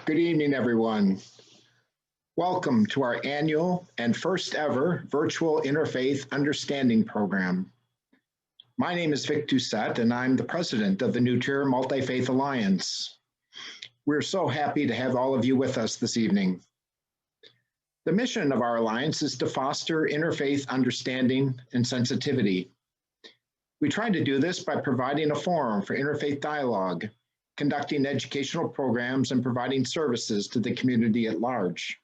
Good evening, everyone. Welcome to our annual and first ever virtual Interfaith Understanding Program. My name is Vic Doucette, and I'm the president of the New Trier Multi-Faith Alliance. We're so happy to have all of you with us this evening. The mission of our alliance is to foster interfaith understanding and sensitivity. We try to do this by providing a forum for interfaith dialogue, conducting educational programs, and providing services to the community at large.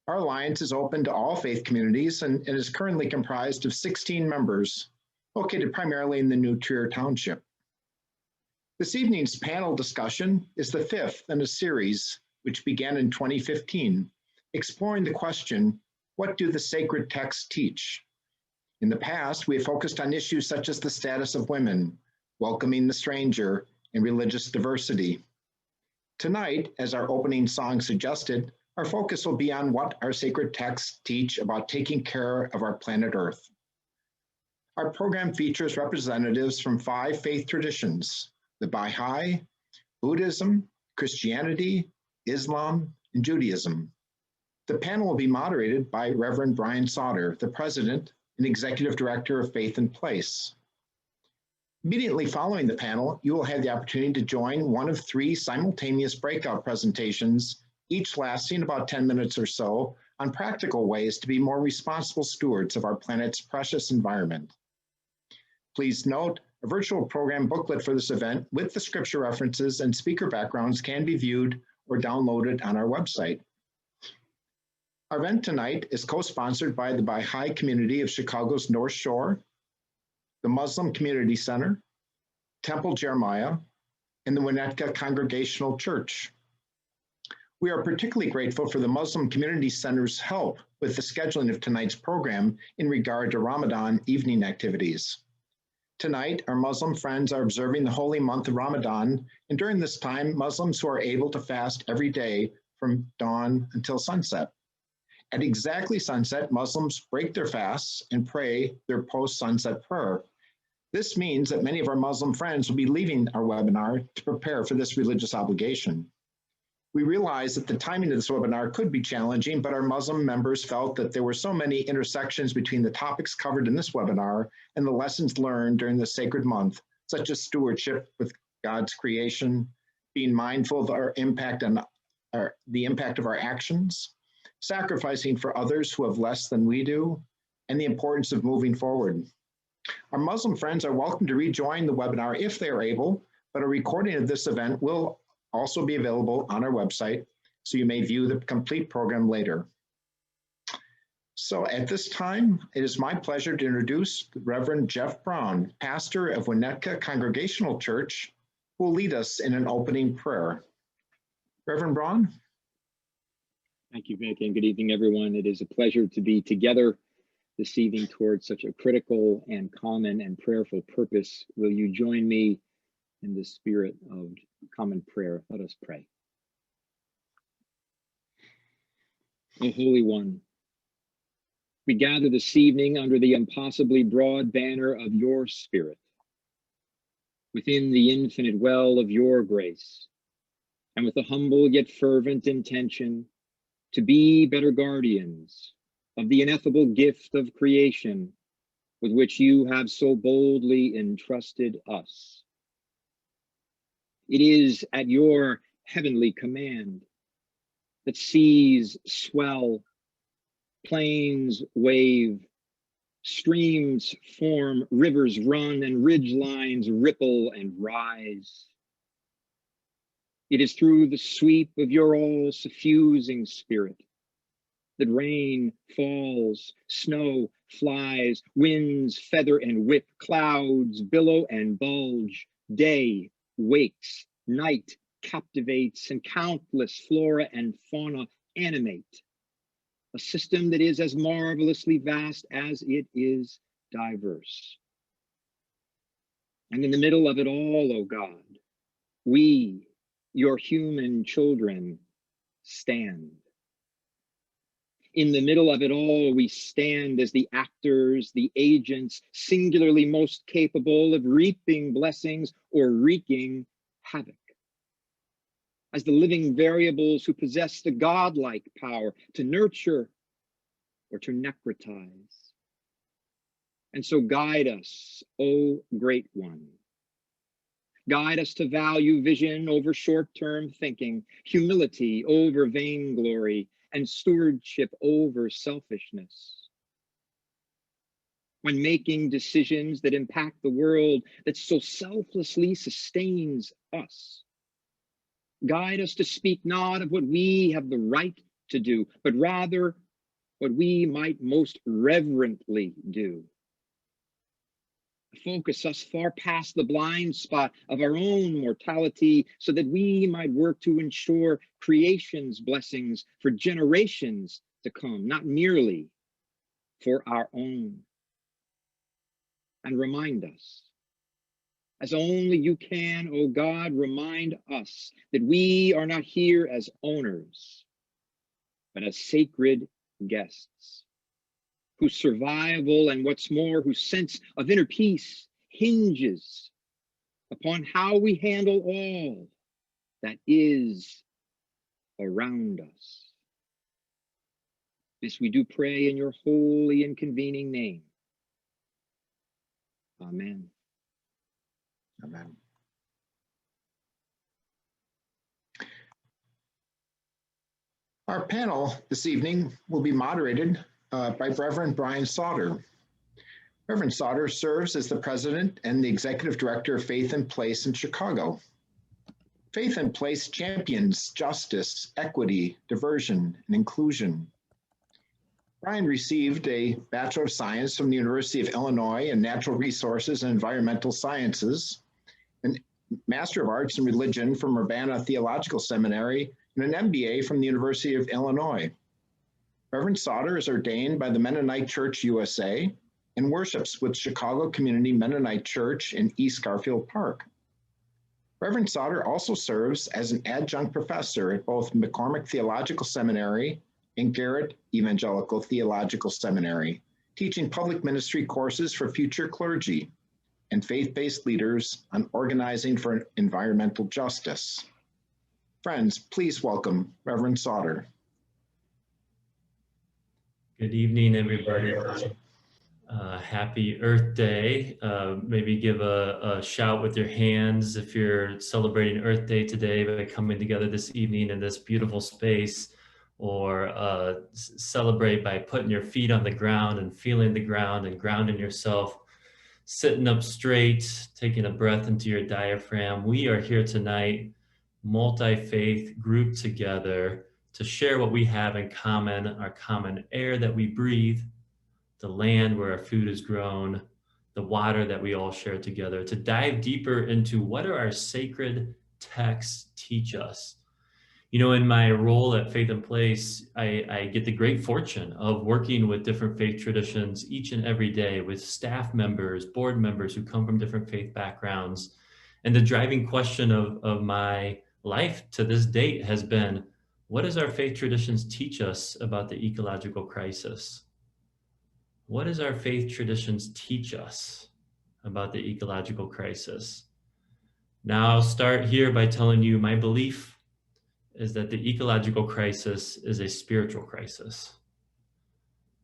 Our alliance is open to all faith communities and is currently comprised of 16 members, located primarily in the New Trier Township. This evening's panel discussion is the fifth in a series which began in 2015, exploring the question, what do the sacred texts teach? In the past, we have focused on issues such as the status of women, welcoming the stranger, and religious diversity. Tonight, as our opening song suggested, our focus will be on what our sacred texts teach about taking care of our planet Earth. Our program features representatives from 5 faith traditions: the Baha'i, Buddhism, Christianity, Islam, and Judaism. The panel will be moderated by Reverend Brian Sauter, the President and Executive Director of Faith in Place. Immediately following the panel, you will have the opportunity to join one of 3 simultaneous breakout presentations, each lasting about 10 minutes or so, on practical ways to be more responsible stewards of our planet's precious environment. Please note, a virtual program booklet for this event with the scripture references and speaker backgrounds can be viewed or downloaded on our website. Our event tonight is co-sponsored by the Baha'i community of Chicago's North Shore, the Muslim Community Center, Temple Jeremiah, and the Winnetka Congregational Church. We are particularly grateful for the Muslim Community Center's help with the scheduling of tonight's program in regard to Ramadan evening activities. Tonight, our Muslim friends are observing the holy month of Ramadan, and during this time, Muslims who are able to fast every day from dawn until sunset. At exactly sunset, Muslims break their fasts and pray their post-sunset prayer. This means that many of our Muslim friends will be leaving our webinar to prepare for this religious obligation. We realize that the timing of this webinar could be challenging, but our Muslim members felt that there were so many intersections between the topics covered in this webinar and the lessons learned during the sacred month, such as stewardship with God's creation, being mindful of our impact on the impact of our actions, sacrificing for others who have less than we do, and the importance of moving forward. Our Muslim friends are welcome to rejoin the webinar if they are able, but a recording of this event will also be available on our website, so you may view the complete program later. So at this time, it is my pleasure to introduce Reverend Jeff Brown, pastor of Winnetka Congregational Church, who will lead us in an opening prayer. Reverend Brown? Thank you, Vic, and good evening, everyone. It is a pleasure to be together this evening towards such a critical and common and prayerful purpose. Will you join me in the spirit of common prayer? Let us pray. O Holy One, we gather this evening under the impossibly broad banner of your Spirit, within the infinite well of your grace, and with a humble yet fervent intention to be better guardians of the ineffable gift of creation with which you have so boldly entrusted us. It is at your heavenly command that seas swell, plains wave, streams form, rivers run, and ridge lines ripple and rise. It is through the sweep of your all-suffusing spirit that rain falls, snow flies, winds feather and whip, clouds billow and bulge, day wakes, night captivates, and countless flora and fauna animate. A system that is as marvelously vast as it is diverse. And in the middle of it all, O God, we, your human children, stand. In the middle of it all, we stand as the actors, the agents, singularly most capable of reaping blessings or wreaking havoc. as the living variables who possess the godlike power to nurture or to necrotize. And so guide us, O Great One. Guide us to value vision over short-term thinking, humility over vainglory, and stewardship over selfishness. When making decisions that impact the world that so selflessly sustains us, guide us to speak not of what we have the right to do, but rather what we might most reverently do. Focus us far past the blind spot of our own mortality so that we might work to ensure creation's blessings for generations to come, not merely for our own. And remind us, as only you can, O God, remind us that we are not here as owners, but as sacred guests, whose survival and what's more, whose sense of inner peace hinges upon how we handle all that is around us. This we do pray in your holy and convening name. Amen. Amen. Our panel this evening will be moderated by Reverend Brian Sauter. Reverend Sauter serves as the president and the executive director of Faith in Place in Chicago. Faith in Place champions justice, equity, diversion, and inclusion. Brian received a Bachelor of Science from the University of Illinois in Natural Resources and Environmental Sciences, and Master of Arts in Religion from Urbana Theological Seminary, and an MBA from the University of Illinois. Reverend Sauter is ordained by the Mennonite Church USA and worships with Chicago Community Mennonite Church in East Garfield Park. Reverend Sauter also serves as an adjunct professor at both McCormick Theological Seminary and Garrett Evangelical Theological Seminary, teaching public ministry courses for future clergy and faith-based leaders on organizing for environmental justice. Friends, please welcome Reverend Sauter. Good evening, everybody. Happy Earth Day. Maybe give a shout with your hands if you're celebrating Earth Day today by coming together this evening in this beautiful space, or celebrate by putting your feet on the ground and feeling the ground and grounding yourself, sitting up straight, taking a breath into your diaphragm. We are here tonight, multi-faith, grouped together to share what we have in common, our common air that we breathe, the land where our food is grown, the water that we all share together, to dive deeper into what do our sacred texts teach us. You know, in my role at Faith in Place, I get the great fortune of working with different faith traditions each and every day with staff members, board members who come from different faith backgrounds. And the driving question of my life to this date has been, what does our faith traditions teach us about the ecological crisis? What does our faith traditions teach us about the ecological crisis? Now I'll start here by telling you my belief is that the ecological crisis is a spiritual crisis.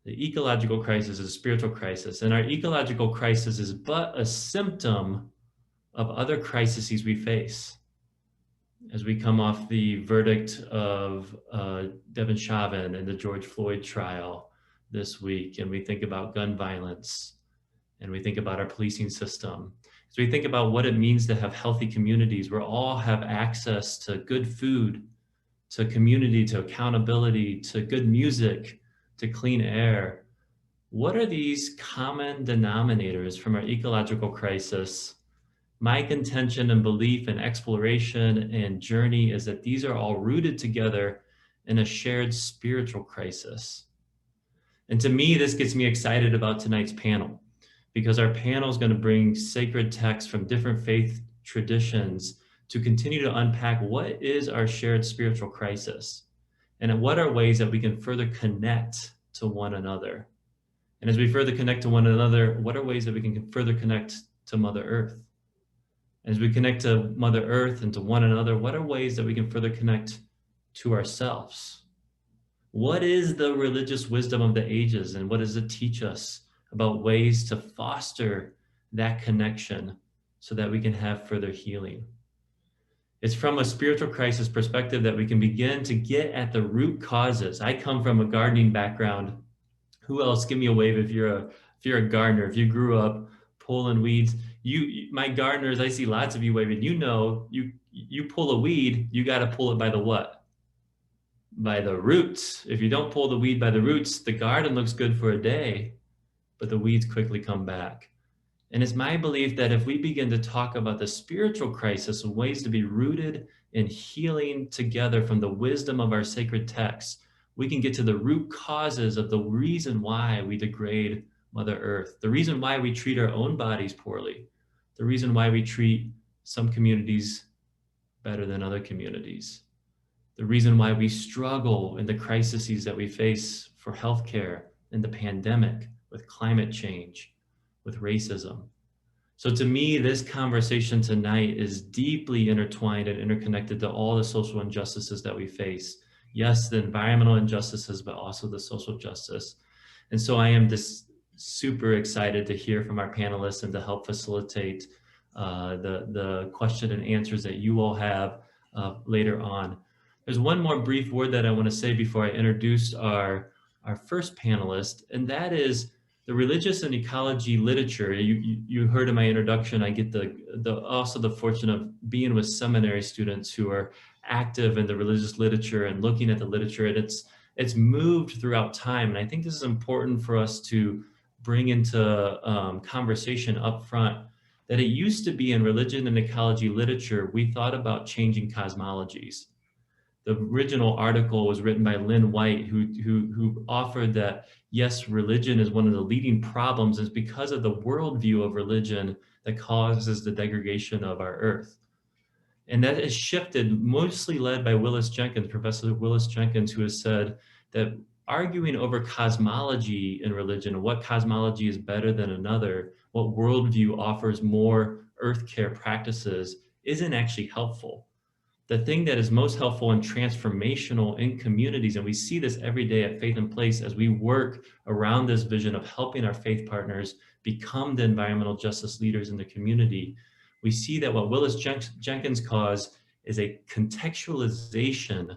The ecological crisis is a spiritual crisis, and our ecological crisis is but a symptom of other crises we face. As we come off the verdict of Devin Chauvin and the George Floyd trial this week, and we think about gun violence, and we think about our policing system, so we think about what it means to have healthy communities where all have access to good food, to community, to accountability, to good music, to clean air. What are these common denominators from our ecological crisis? My contention and belief and exploration and journey is that these are all rooted together in a shared spiritual crisis. And to me, this gets me excited about tonight's panel, because our panel is going to bring sacred texts from different faith traditions to continue to unpack what is our shared spiritual crisis and what are ways that we can further connect to one another. And as we further connect to one another, what are ways that we can further connect to Mother Earth? As we connect to Mother Earth and to one another, what are ways that we can further connect to ourselves? What is the religious wisdom of the ages, and what does it teach us about ways to foster that connection so that we can have further healing? It's from a spiritual crisis perspective that we can begin to get at the root causes. I come from a gardening background. Who else? Give me a wave if you're a gardener. If you grew up pulling weeds, my gardeners, I see lots of you waving. You know, you pull a weed, you got to pull it by the what? By the roots. If you don't pull the weed by the roots, the garden looks good for a day, but the weeds quickly come back. And it's my belief that if we begin to talk about the spiritual crisis and ways to be rooted in healing together from the wisdom of our sacred texts, we can get to the root causes of the reason why we degrade Mother Earth, the reason why we treat our own bodies poorly, the reason why we treat some communities better than other communities, the reason why we struggle in the crises that we face for healthcare, in the pandemic, with climate change, with racism. So to me, this conversation tonight is deeply intertwined and interconnected to all the social injustices that we face. Yes, the environmental injustices, but also the social justice. And so I am just super excited to hear from our panelists and to help facilitate the question and answers that you all have later on. There's one more brief word that I want to say before I introduce our first panelist, and that is the religious and ecology literature. You heard in my introduction, I get also the fortune of being with seminary students who are active in the religious literature and looking at the literature, and it's moved throughout time. And I think this is important for us to bring into conversation up front, that it used to be in religion and ecology literature, we thought about changing cosmologies. The original article was written by Lynn White, who offered that, yes, religion is one of the leading problems. It's because of the worldview of religion that causes the degradation of our earth. And that has shifted, mostly led by Willis Jenkins, Professor Willis Jenkins, who has said that arguing over cosmology in religion, what cosmology is better than another, what worldview offers more earth care practices, isn't actually helpful. The thing that is most helpful and transformational in communities, and we see this every day at Faith in Place as we work around this vision of helping our faith partners become the environmental justice leaders in the community, we see that what Willis Jenkins calls is a contextualization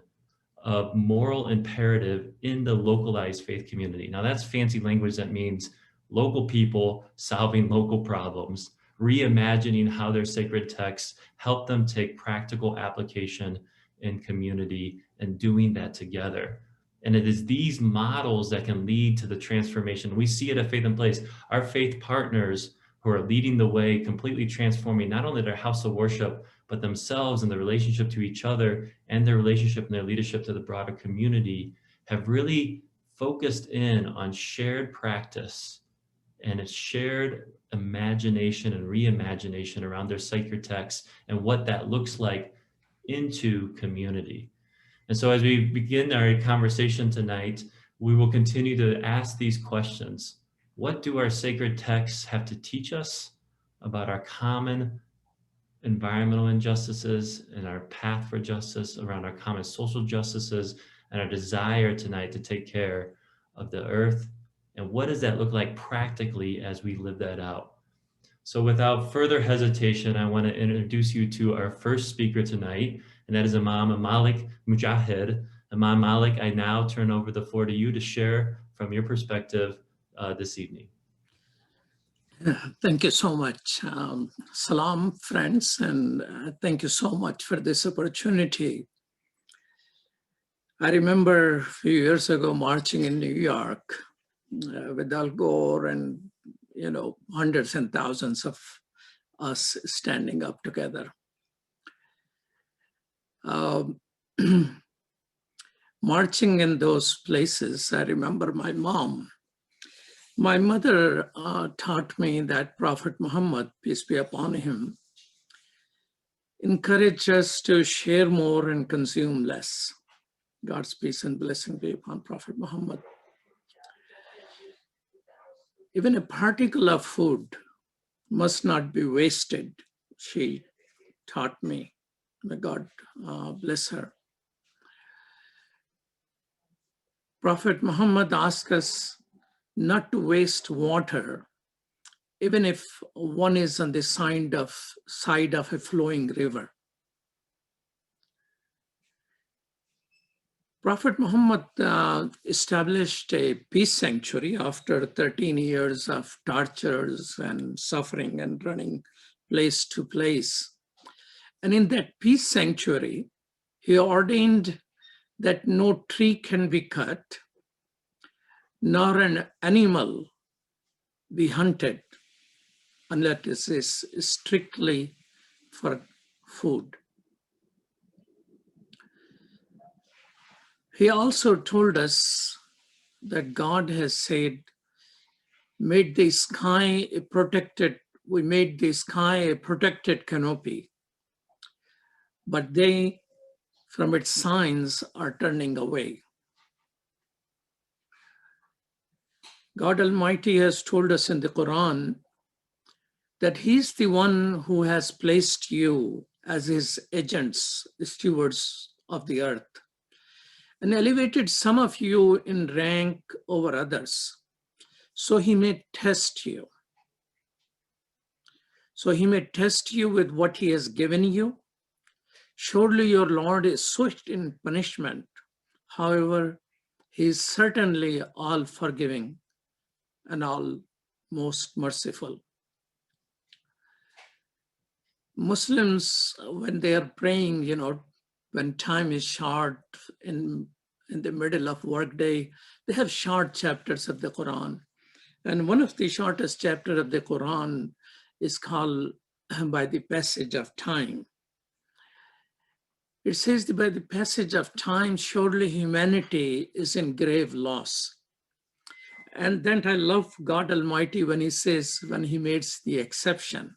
of moral imperative in the localized faith community. Now that's fancy language that means local people solving local problems, reimagining how their sacred texts help them take practical application in community and doing that together. And it is these models that can lead to the transformation. We see it at Faith in Place. Our faith partners who are leading the way, completely transforming not only their house of worship, but themselves and their relationship to each other and their relationship and their leadership to the broader community, have really focused in on shared practice and a shared imagination and reimagination around their sacred texts and what that looks like into community. And so as we begin our conversation tonight, we will continue to ask these questions. What do our sacred texts have to teach us about our common environmental injustices and our path for justice, around our common social justices, and our desire tonight to take care of the earth? And what does that look like practically as we live that out? So without further hesitation, I want to introduce you to our first speaker tonight, and that is Imam Malik Mujahid. Imam Malik, I now turn over the floor to you to share from your perspective this evening. Thank you so much. Salam, friends, and thank you so much for this opportunity. I remember a few years ago marching in New York with Al Gore and, hundreds and thousands of us standing up together. Marching in those places, I remember my mom. My mother taught me that Prophet Muhammad, peace be upon him, encouraged us to share more and consume less. God's peace and blessing be upon Prophet Muhammad. Even a particle of food must not be wasted, she taught me. May God bless her. Prophet Muhammad asked us not to waste water, even if one is on the side of a flowing river. Prophet Muhammad established a peace sanctuary after 13 years of tortures and suffering and running place to place. And in that peace sanctuary, he ordained that no tree can be cut, nor an animal be hunted unless it is strictly for food. He also told us that God has said, made the sky a protected, we made the sky a protected canopy, but they from its signs are turning away. God Almighty has told us in the Quran that He's the one who has placed you as His agents, stewards of the earth, and elevated some of you in rank over others, so He may test you. So He may test you with what He has given you. Surely your Lord is swift in punishment. However, He is certainly all forgiving and all most merciful. Muslims, when they are praying, when time is short in the middle of workday, they have short chapters of the Quran. And one of the shortest chapters of the Quran is called By the Passage of Time. It says that by the passage of time, surely humanity is in grave loss. And then I love God Almighty when He says, when He makes the exception.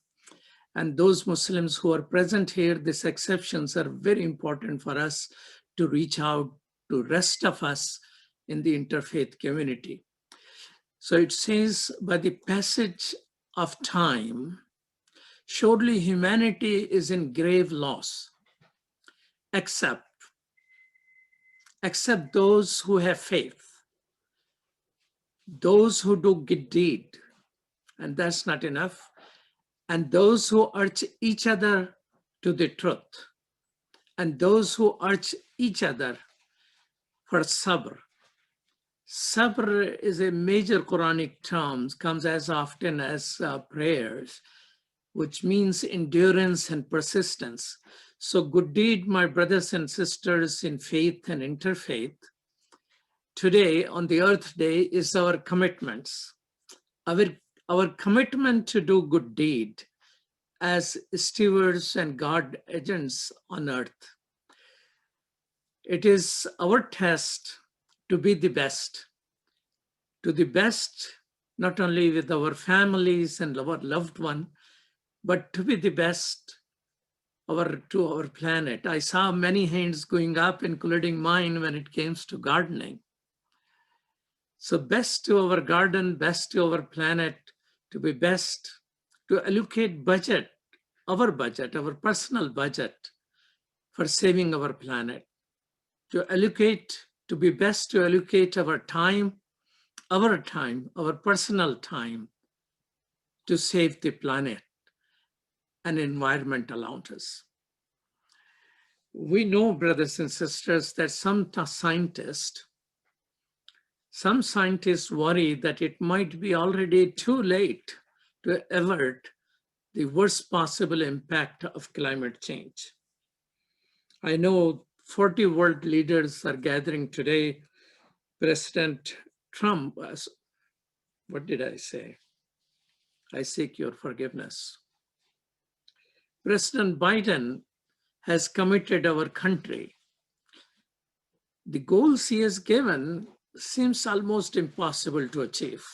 And those Muslims who are present here, these exceptions are very important for us to reach out to rest of us in the interfaith community. So it says, by the passage of time, surely humanity is in grave loss, except those who have faith, those who do good deed, and that's not enough, and those who urge each other to the truth, and those who urge each other for sabr. Sabr is a major Quranic term, comes as often as prayers, which means endurance and persistence. So good deed, my brothers and sisters in faith and interfaith, today on the Earth Day is our commitments. Our commitment to do good deed as stewards and God agents on earth. It is our test to be the best, not only with our families and our loved one, but to be the best to our planet. I saw many hands going up, including mine, when it came to gardening. So best to our garden, best to our planet, to be best, to allocate our personal budget for saving our planet, to be best to allocate our personal time to save the planet and environment around us. We know, brothers and sisters, that some scientists worry that it might be already too late to avert the worst possible impact of climate change. I know 40 world leaders are gathering today. President Trump, what did I say? I seek your forgiveness. President Biden has committed our country. The goals he has given seems almost impossible to achieve.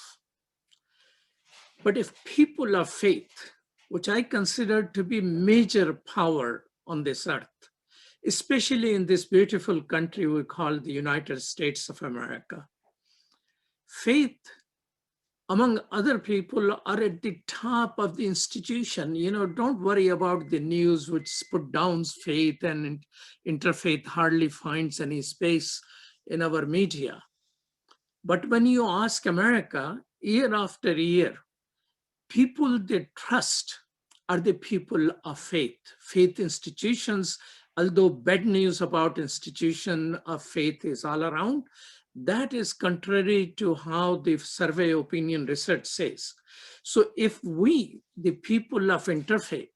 But if people of faith, which I consider to be major power on this earth, especially in this beautiful country we call the United States of America, faith among other people, are at the top of the institution. Don't worry about the news which put down faith, and interfaith hardly finds any space in our media. But when you ask America, year after year, people they trust are the people of faith. Faith institutions, although bad news about institution of faith is all around, that is contrary to how the survey opinion research says. So if we, the people of interfaith,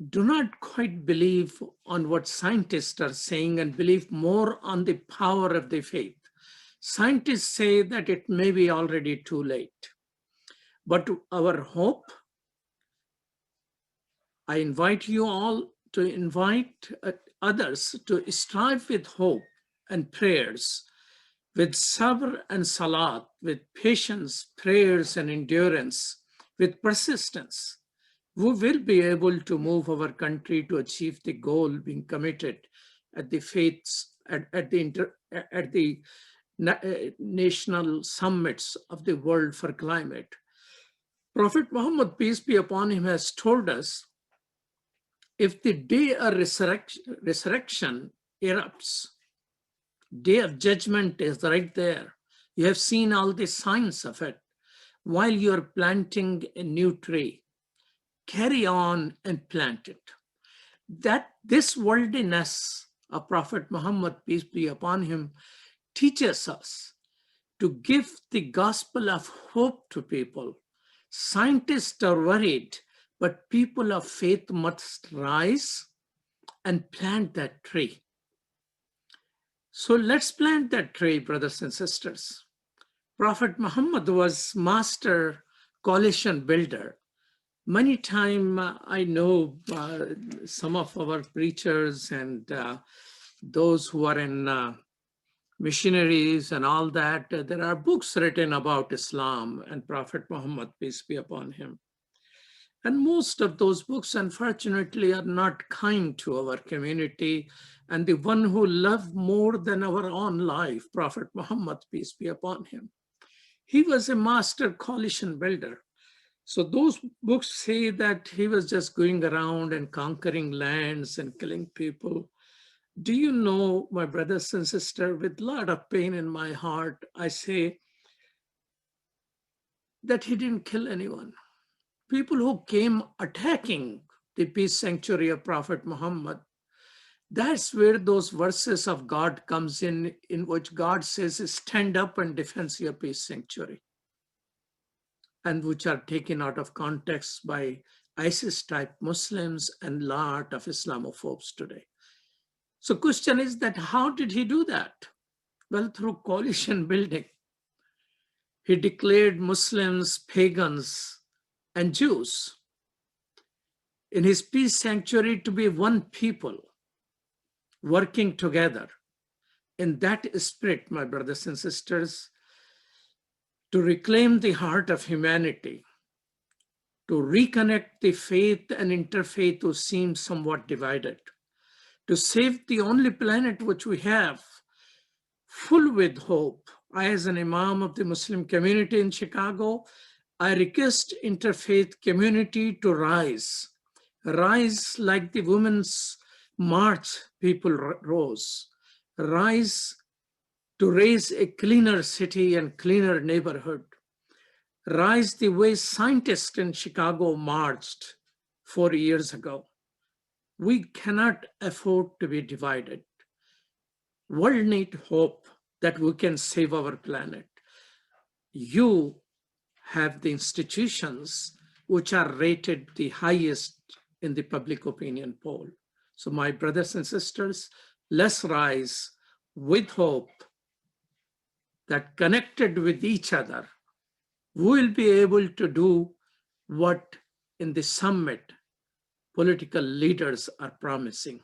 do not quite believe on what scientists are saying and believe more on the power of the faith, scientists say that it may be already too late. But our hope, I invite you all to invite others to strive with hope and prayers, with sabr and salat, with patience, prayers and endurance, with persistence. We will be able to move our country to achieve the goal being committed at the faiths, at the national summits of the world for climate. Prophet Muhammad, peace be upon him, has told us, if the day of resurrection erupts, day of judgment is right there. You have seen all the signs of it. While you're planting a new tree, carry on and plant it. That this worldliness of Prophet Muhammad, peace be upon him, teaches us to give the gospel of hope to people. Scientists are worried, but people of faith must rise and plant that tree. So let's plant that tree, brothers and sisters. Prophet Muhammad was master coalition builder. Many times I know some of our preachers and those who are in missionaries and all that, there are books written about Islam and Prophet Muhammad, peace be upon him. And most of those books, unfortunately, are not kind to our community. And the one who loved more than our own life, Prophet Muhammad, peace be upon him, he was a master coalition builder. So those books say that he was just going around and conquering lands and killing people. Do you know, my brothers and sisters, with a lot of pain in my heart, I say that he didn't kill anyone. People who came attacking the peace sanctuary of Prophet Muhammad, that's where those verses of God comes in which God says, stand up and defend your peace sanctuary, and which are taken out of context by ISIS-type Muslims and a lot of Islamophobes today. So question is that how did he do that? Well, through coalition building. He declared Muslims, pagans, and Jews in his peace sanctuary to be one people working together. In that spirit, my brothers and sisters, to reclaim the heart of humanity, to reconnect the faith and interfaith who seem somewhat divided, to save the only planet which we have, full with hope. I, as an imam of the Muslim community in Chicago, I request interfaith community to rise like the women's march people rose, rise to raise a cleaner city and cleaner neighborhood, rise the way scientists in Chicago marched 4 years ago. We cannot afford to be divided. World need hope that we can save our planet. You have the institutions which are rated the highest in the public opinion poll. So my brothers and sisters, let's rise with hope that connected with each other, we will be able to do what in the summit political leaders are promising.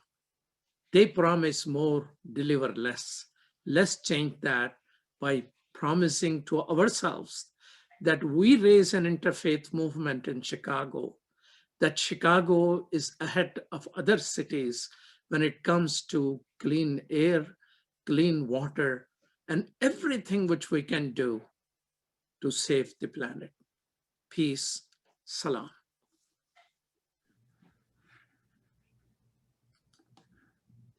They promise more, deliver less. Let's change that by promising to ourselves that we raise an interfaith movement in Chicago, that Chicago is ahead of other cities when it comes to clean air, clean water, and everything which we can do to save the planet. Peace. Salam.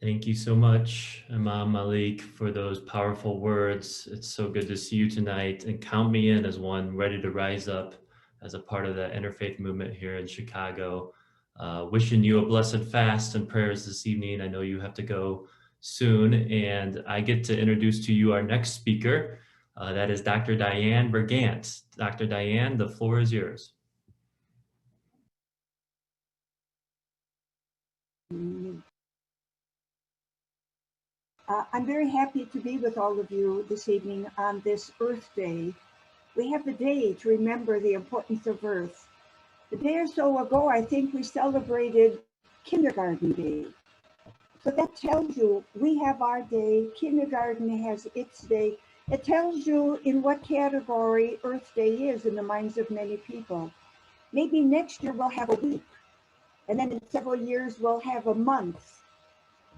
Thank you so much, Imam Malik, for those powerful words. It's so good to see you tonight, and count me in as one ready to rise up as a part of the interfaith movement here in Chicago. Wishing you a blessed fast and prayers this evening. I know you have to go soon, and I get to introduce to you our next speaker. That is Dr. Diane Bergant. Dr. Diane, the floor is yours. I'm very happy to be with all of you this evening on this Earth Day. We have a day to remember the importance of Earth. A day or so ago, I think we celebrated Kindergarten Day. So that tells you we have our day, kindergarten has its day. It tells you in what category Earth Day is in the minds of many people. Maybe next year we'll have a week, and then in several years we'll have a month.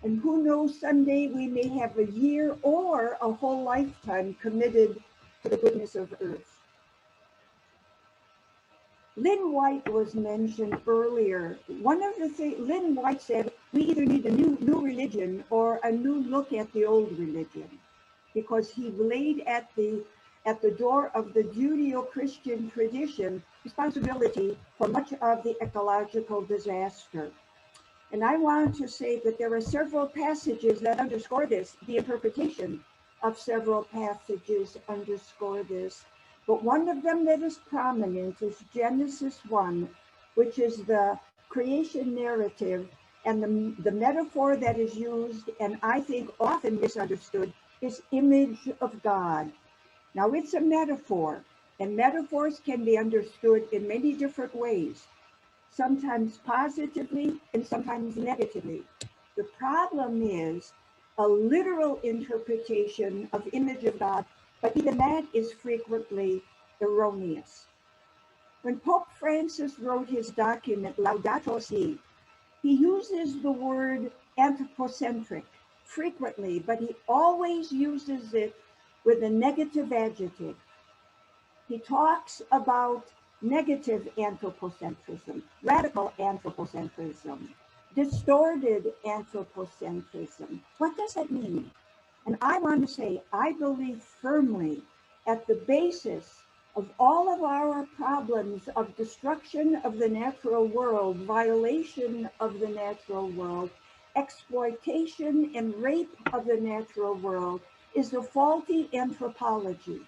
And who knows, someday we may have a year or a whole lifetime committed to the goodness of Earth. Lynn White was mentioned earlier. One of the things, Lynn White said, we either need a new religion or a new look at the old religion, because he laid at the door of the Judeo-Christian tradition responsibility for much of the ecological disaster. And I want to say that there are several passages that underscore this. The interpretation of several passages underscore this. But one of them that is prominent is Genesis 1, which is the creation narrative, and the metaphor that is used, and I think often misunderstood, is image of God. Now it's a metaphor, and metaphors can be understood in many different ways, sometimes positively and sometimes negatively. The problem is a literal interpretation of image of God, but even that is frequently erroneous. When Pope Francis wrote his document Laudato Si, he uses the word anthropocentric frequently, but he always uses it with a negative adjective. He talks about negative anthropocentrism, radical anthropocentrism, distorted anthropocentrism. What does that mean? And I want to say, I believe firmly at the basis of all of our problems of destruction of the natural world, violation of the natural world, exploitation and rape of the natural world is a faulty anthropology.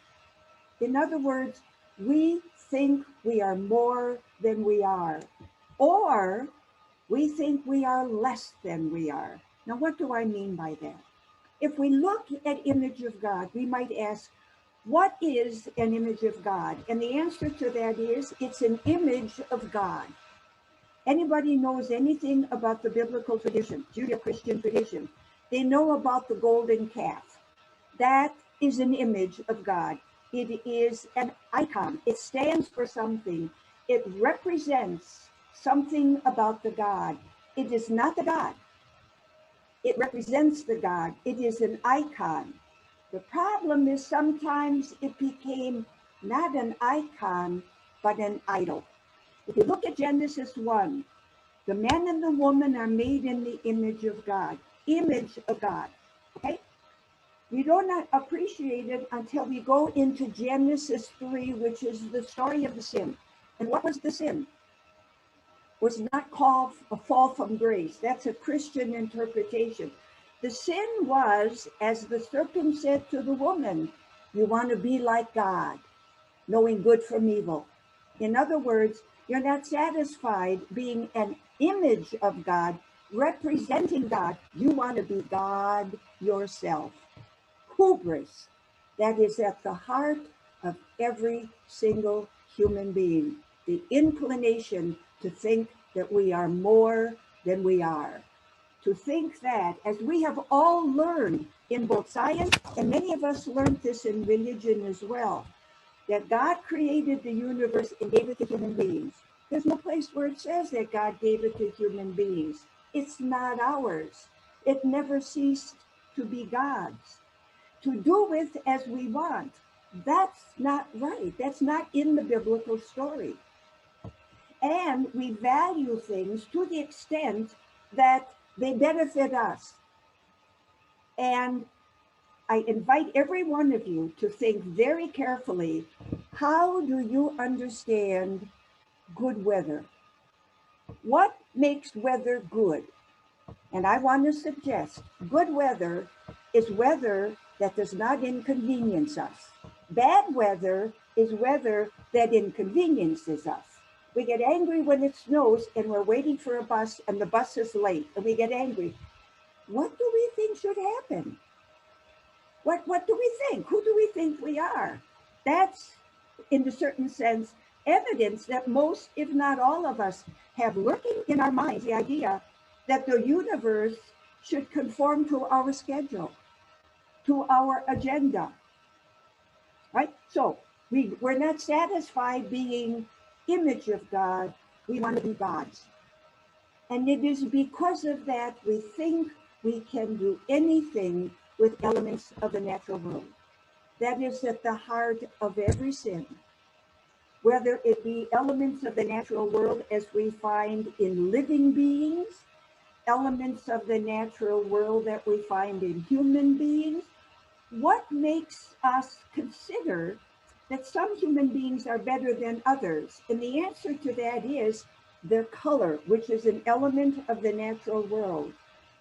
In other words, we think we are more than we are, or we think we are less than we are. Now, what do I mean by that? If we look at image of God, we might ask, what is an image of God? And the answer to that is, it's an image of God. Anybody knows anything about the biblical tradition, Judeo-Christian tradition, they know about the golden calf. That is an image of God. It is an icon. It stands for something. It represents something about the God. It is not the God. It represents the God. It is an icon. The problem is sometimes it became not an icon, but an idol. If you look at Genesis 1, the man and the woman are made in the image of God. Image of God. Okay? We do not appreciate it until we go into Genesis 3, which is the story of the sin. And what was the sin? Was not called a fall from grace. That's a Christian interpretation. The sin was, as the serpent said to the woman, you want to be like God, knowing good from evil. In other words, you're not satisfied being an image of God, representing God. You want to be God yourself. Hubris, that is at the heart of every single human being, the inclination to think that we are more than we are, to think that, as we have all learned in both science, and many of us learned this in religion as well, that God created the universe and gave it to human beings. There's no place where it says that God gave it to human beings. It's not ours. It never ceased to be God's. to do with as we want. That's not right. That's not in the biblical story. And we value things to the extent that they benefit us. And I invite every one of you to think very carefully, how do you understand good weather? What makes weather good? And I want to suggest good weather is weather that does not inconvenience us. Bad weather is weather that inconveniences us. We get angry when it snows and we're waiting for a bus and the bus is late and we get angry. What do we think should happen? What do we think? Who do we think we are? That's, in a certain sense, evidence that most, if not all of us, have lurking in our minds the idea that the universe should conform to our schedule, to our agenda, right? So we're not satisfied being image of God, we want to be gods. And it is because of that we think we can do anything with elements of the natural world. That is at the heart of every sin, whether it be elements of the natural world as we find in living beings, elements of the natural world that we find in human beings. What makes us consider that some human beings are better than others? And the answer to that is their color, which is an element of the natural world,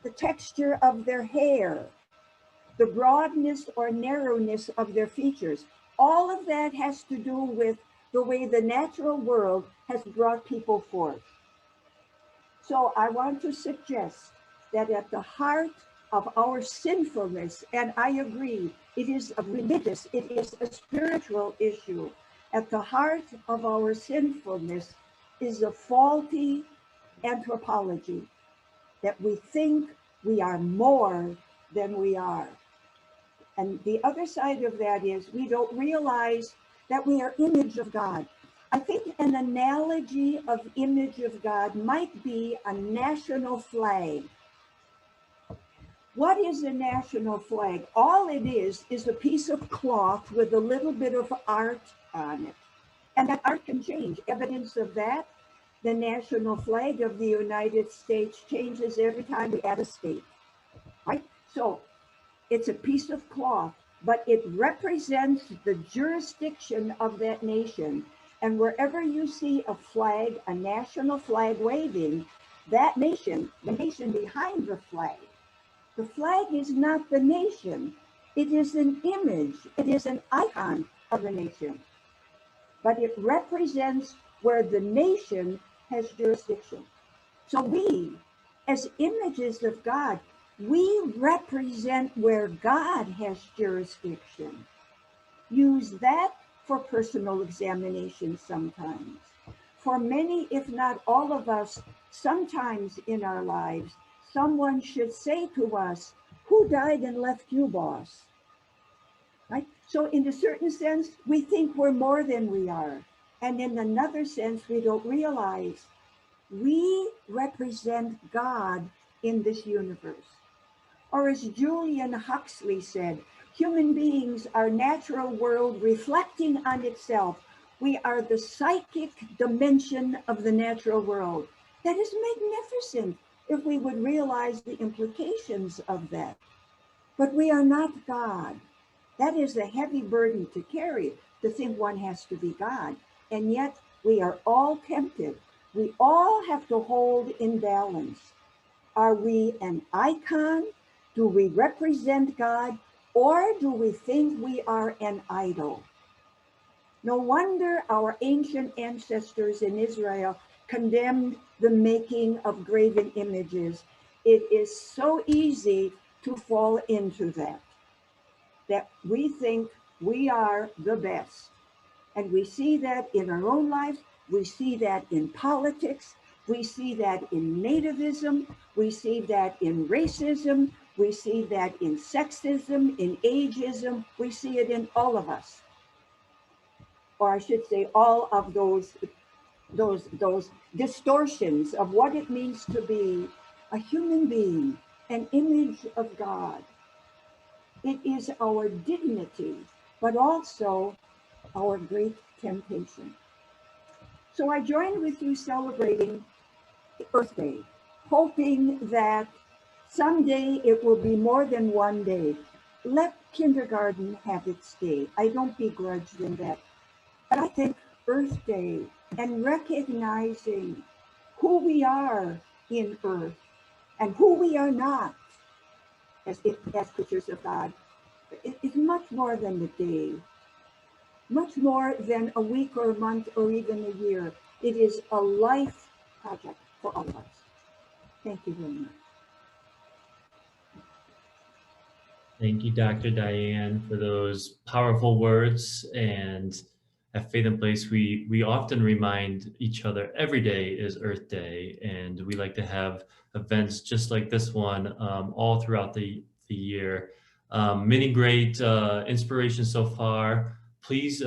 the texture of their hair, the broadness or narrowness of their features. All of that has to do with the way the natural world has brought people forth. So I want to suggest that at the heart of our sinfulness, and I agree, it is a religious, it is a spiritual issue. At the heart of our sinfulness is a faulty anthropology, that we think we are more than we are. And the other side of that is we don't realize that we are image of God. I think an analogy of image of God might be a national flag. What is a national flag? All it is a piece of cloth with a little bit of art on it. And that art can change. Evidence of that, the national flag of the United States changes every time we add a state, right? So it's a piece of cloth, but it represents the jurisdiction of that nation. And wherever you see a flag, a national flag waving, that nation, the nation behind the flag is not the nation. It is an image, it is an icon of the nation. But it represents where the nation has jurisdiction. So we, as images of God, we represent where God has jurisdiction. Use that for personal examination sometimes. For many, if not all of us, sometimes in our lives, someone should say to us, who died and left you, boss? Right? So in a certain sense, we think we're more than we are. And in another sense, we don't realize we represent God in this universe. Or as Julian Huxley said, human beings are natural world reflecting on itself. We are the psychic dimension of the natural world. That is magnificent if we would realize the implications of that. But we are not God. That is a heavy burden to carry, to think one has to be God. And yet we are all tempted. We all have to hold in balance. Are we an icon? Do we represent God? Or do we think we are an idol? No wonder our ancient ancestors in Israel condemned the making of graven images. It is so easy to fall into that we think we are the best. And we see that in our own lives. We see that in politics. We see that in nativism. We see that in racism. We see that in sexism, in ageism. We see it in all of us. Or I should say all of those distortions of what it means to be a human being, an image of God. It is our dignity, but also our great temptation. So I join with you celebrating Earth Day, hoping that someday it will be more than one day. Let kindergarten have its day. I don't begrudge them that. But I think Earth Day and recognizing who we are in Earth and who we are not as creatures of God is much more than the day, much more than a week or a month or even a year. It is a life project for all of us. Thank you very much. Thank you, Dr. Diane, for those powerful words. And at Faith in Place, we often remind each other every day is Earth Day, and we like to have events just like this one all throughout the year. Many great inspirations so far. Please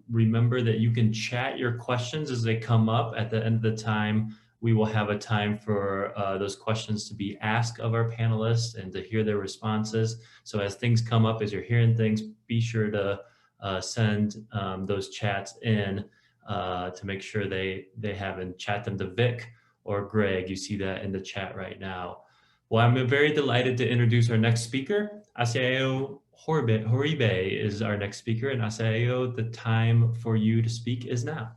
remember that you can chat your questions as they come up. At the end of the time, we will have a time for those questions to be asked of our panelists and to hear their responses. So as things come up, as you're hearing things, be sure to send those chats in to make sure they have, and chat them to Vic or Greg. You see that in the chat right now. Well, I'm very delighted to introduce our next speaker. Asiayo Horibe is our next speaker. And Asiayo, the time for you to speak is now.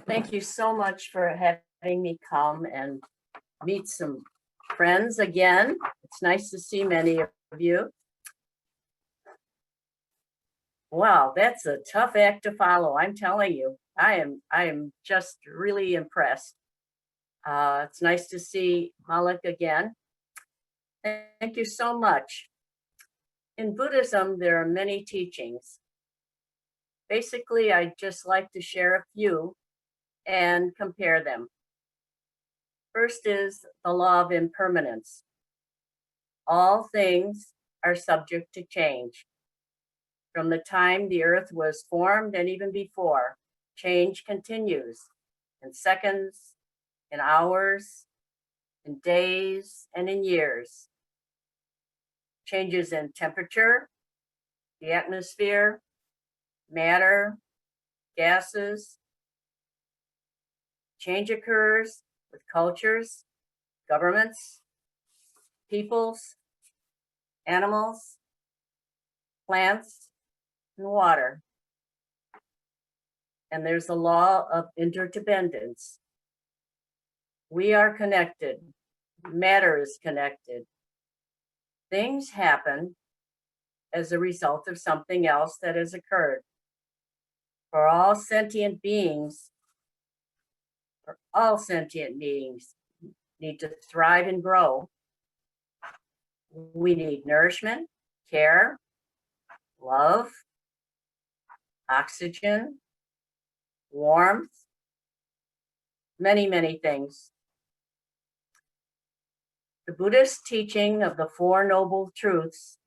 Thank you so much for having me come and meet some friends again. It's nice to see many of you. Wow, that's a tough act to follow. I'm telling you, I am just really impressed. It's nice to see Malik again. Thank you so much. In Buddhism, there are many teachings. Basically, I'd just like to share a few and compare them. First is the law of impermanence. All things are subject to change. From the time the earth was formed and even before, change continues in seconds, in hours, in days, and in years. Changes in temperature, the atmosphere, matter, gases. Change occurs with cultures, governments, peoples, animals, plants, and water. And there's the law of interdependence. We are connected. Matter is connected. Things happen as a result of something else that has occurred. For all sentient beings need to thrive and grow. We need nourishment, care, love, oxygen, warmth, many, many things. The Buddhist teaching of the Four Noble Truths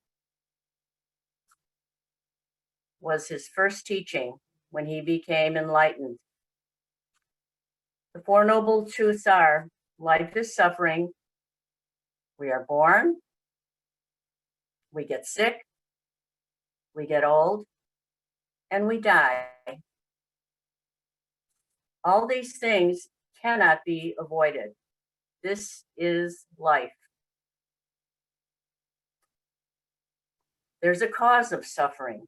was his first teaching when he became enlightened. The Four Noble Truths are: life is suffering, we are born, we get sick, we get old, and we die. All these things cannot be avoided. This is life. There's a cause of suffering,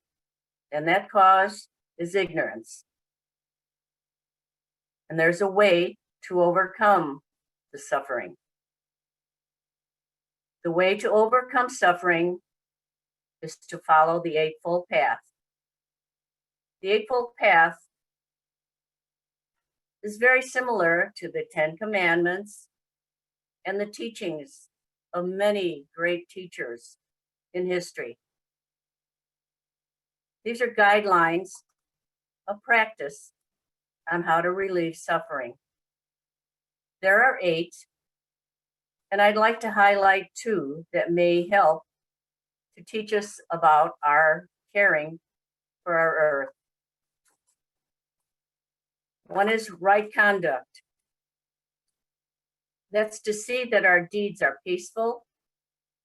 and that cause is ignorance. And there's a way to overcome the suffering. The way to overcome suffering is to follow the Eightfold Path. The Eightfold Path is very similar to the Ten Commandments and the teachings of many great teachers in history. These are guidelines of practice on how to relieve suffering. There are 8, and I'd like to highlight 2 that may help to teach us about our caring for our earth. One is right conduct. That's to see that our deeds are peaceful,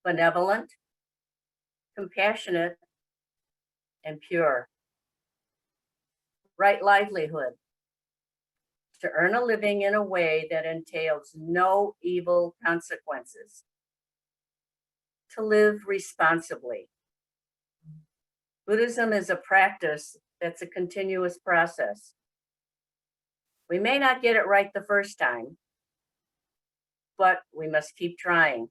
benevolent, compassionate, and pure. Right livelihood. To earn a living in a way that entails no evil consequences. To live responsibly. Buddhism is a practice that's a continuous process. We may not get it right the first time, but we must keep trying.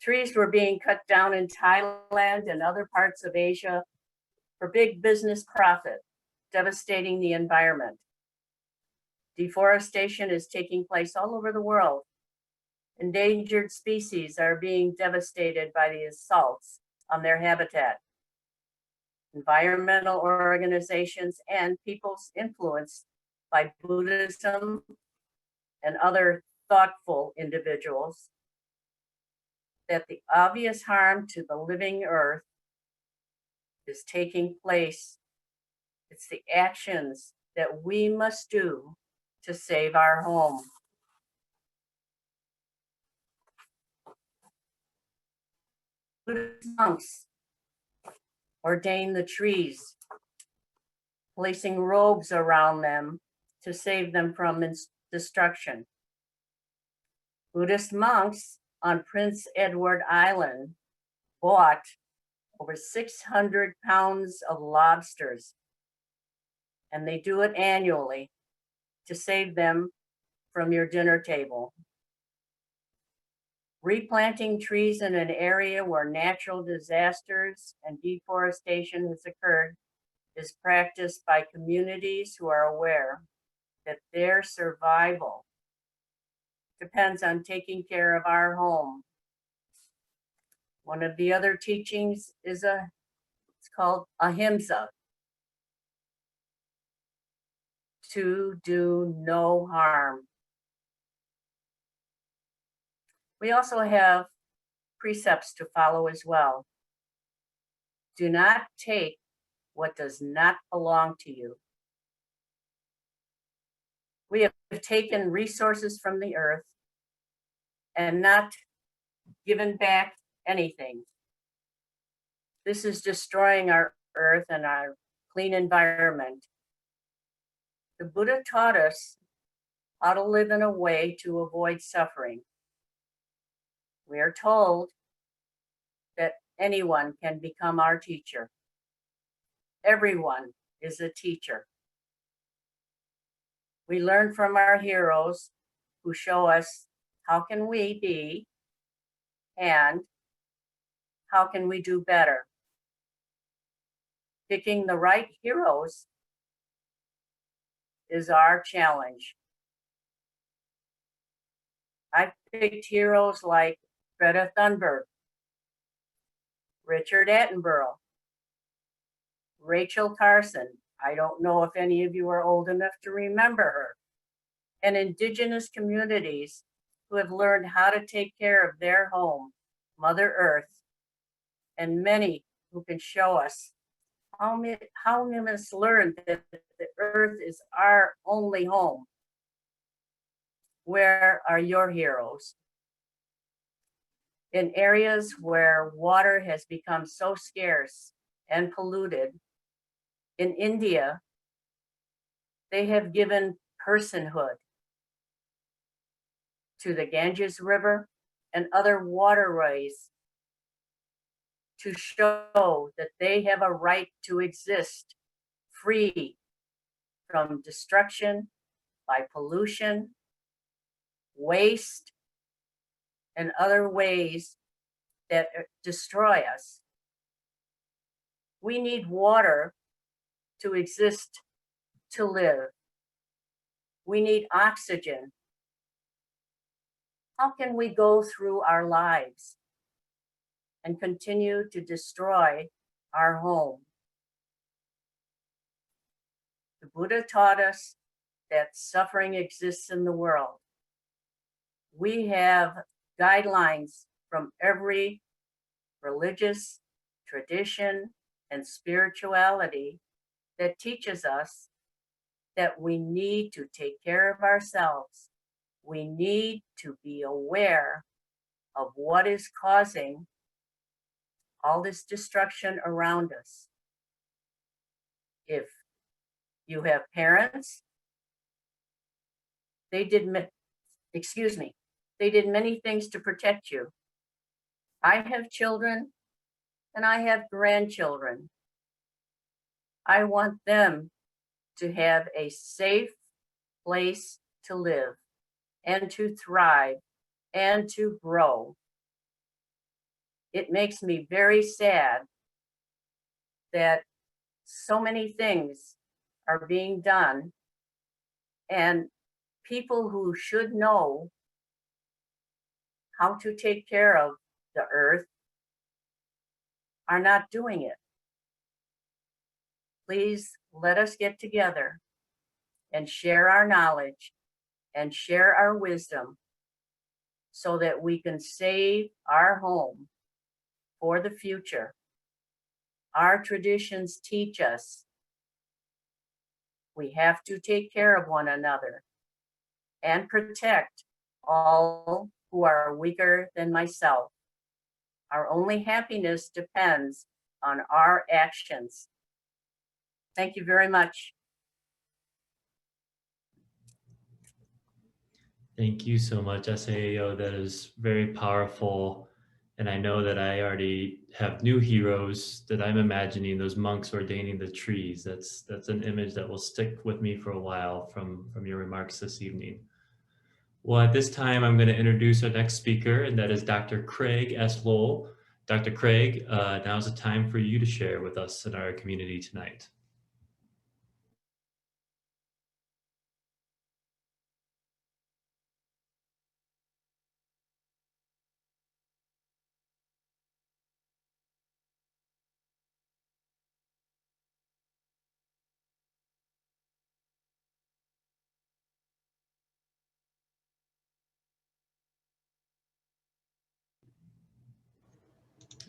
Trees were being cut down in Thailand and other parts of Asia for big business profit, devastating the environment. Deforestation is taking place all over the world. Endangered species are being devastated by the assaults on their habitat. Environmental organizations and peoples influenced by Buddhism and other thoughtful individuals that the obvious harm to the living earth is taking place. It's the actions that we must do to save our home. Buddhist monks ordain the trees, placing robes around them to save them from destruction. Buddhist monks on Prince Edward Island bought over 600 pounds of lobsters, and they do it annually to save them from your dinner table. Replanting trees in an area where natural disasters and deforestation has occurred is practiced by communities who are aware that their survival depends on taking care of our home. One of the other teachings is it's called ahimsa, to do no harm. We also have precepts to follow as well. Do not take what does not belong to you. We have taken resources from the earth and not given back anything. This is destroying our earth and our clean environment. The Buddha taught us how to live in a way to avoid suffering. We are told that anyone can become our teacher. Everyone is a teacher. We learn from our heroes who show us how can we be and how can we do better. Picking the right heroes is our challenge. I've picked heroes like Greta Thunberg, Richard Attenborough, Rachel Carson. I don't know if any of you are old enough to remember her. And indigenous communities who have learned how to take care of their home, Mother Earth, and many who can show us how we must learn that the earth is our only home. Where are your heroes? In areas where water has become so scarce and polluted, in India, they have given personhood to the Ganges River and other waterways to show that they have a right to exist free from destruction by pollution, waste, and other ways that destroy us. We need water to exist, to live. We need oxygen. How can we go through our lives and continue to destroy our home? The Buddha taught us that suffering exists in the world. We have guidelines from every religious tradition and spirituality that teaches us that we need to take care of ourselves we need to be aware of what is causing all this destruction around us. If you have parents, they did many things to protect you. I have children and I have grandchildren. I want them to have a safe place to live and to thrive and to grow. It makes me very sad that so many things are being done and people who should know how to take care of the earth are not doing it. Please let us get together and share our knowledge and share our wisdom so that we can save our home for the future. Our traditions teach us we have to take care of one another and protect all who are weaker than myself. Our only happiness depends on our actions. Thank you very much. Thank you so much, SAAO. That is very powerful. And I know that I already have new heroes that I'm imagining, those monks ordaining the trees. That's an image that will stick with me for a while from your remarks this evening. Well, at this time, I'm going to introduce our next speaker, and that is Dr. Craig S. Lowell. Dr. Craig, now's the time for you to share with us in our community tonight.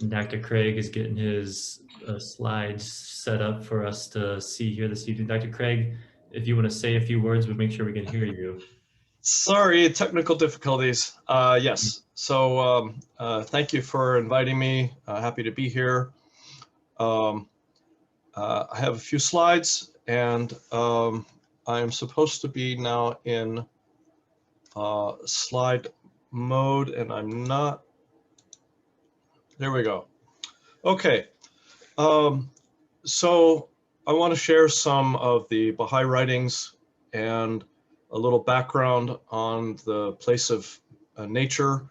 And Dr. Craig is getting his slides set up for us to see here this evening. Dr. Craig, if you want to say a few words, we'll make sure we can hear you. Sorry, technical difficulties. Yes, so thank you for inviting me. Happy to be here. I have a few slides, and I am supposed to be now in slide mode, and I'm not. There we go. Okay, so I want to share some of the Baha'i writings and a little background on the place of nature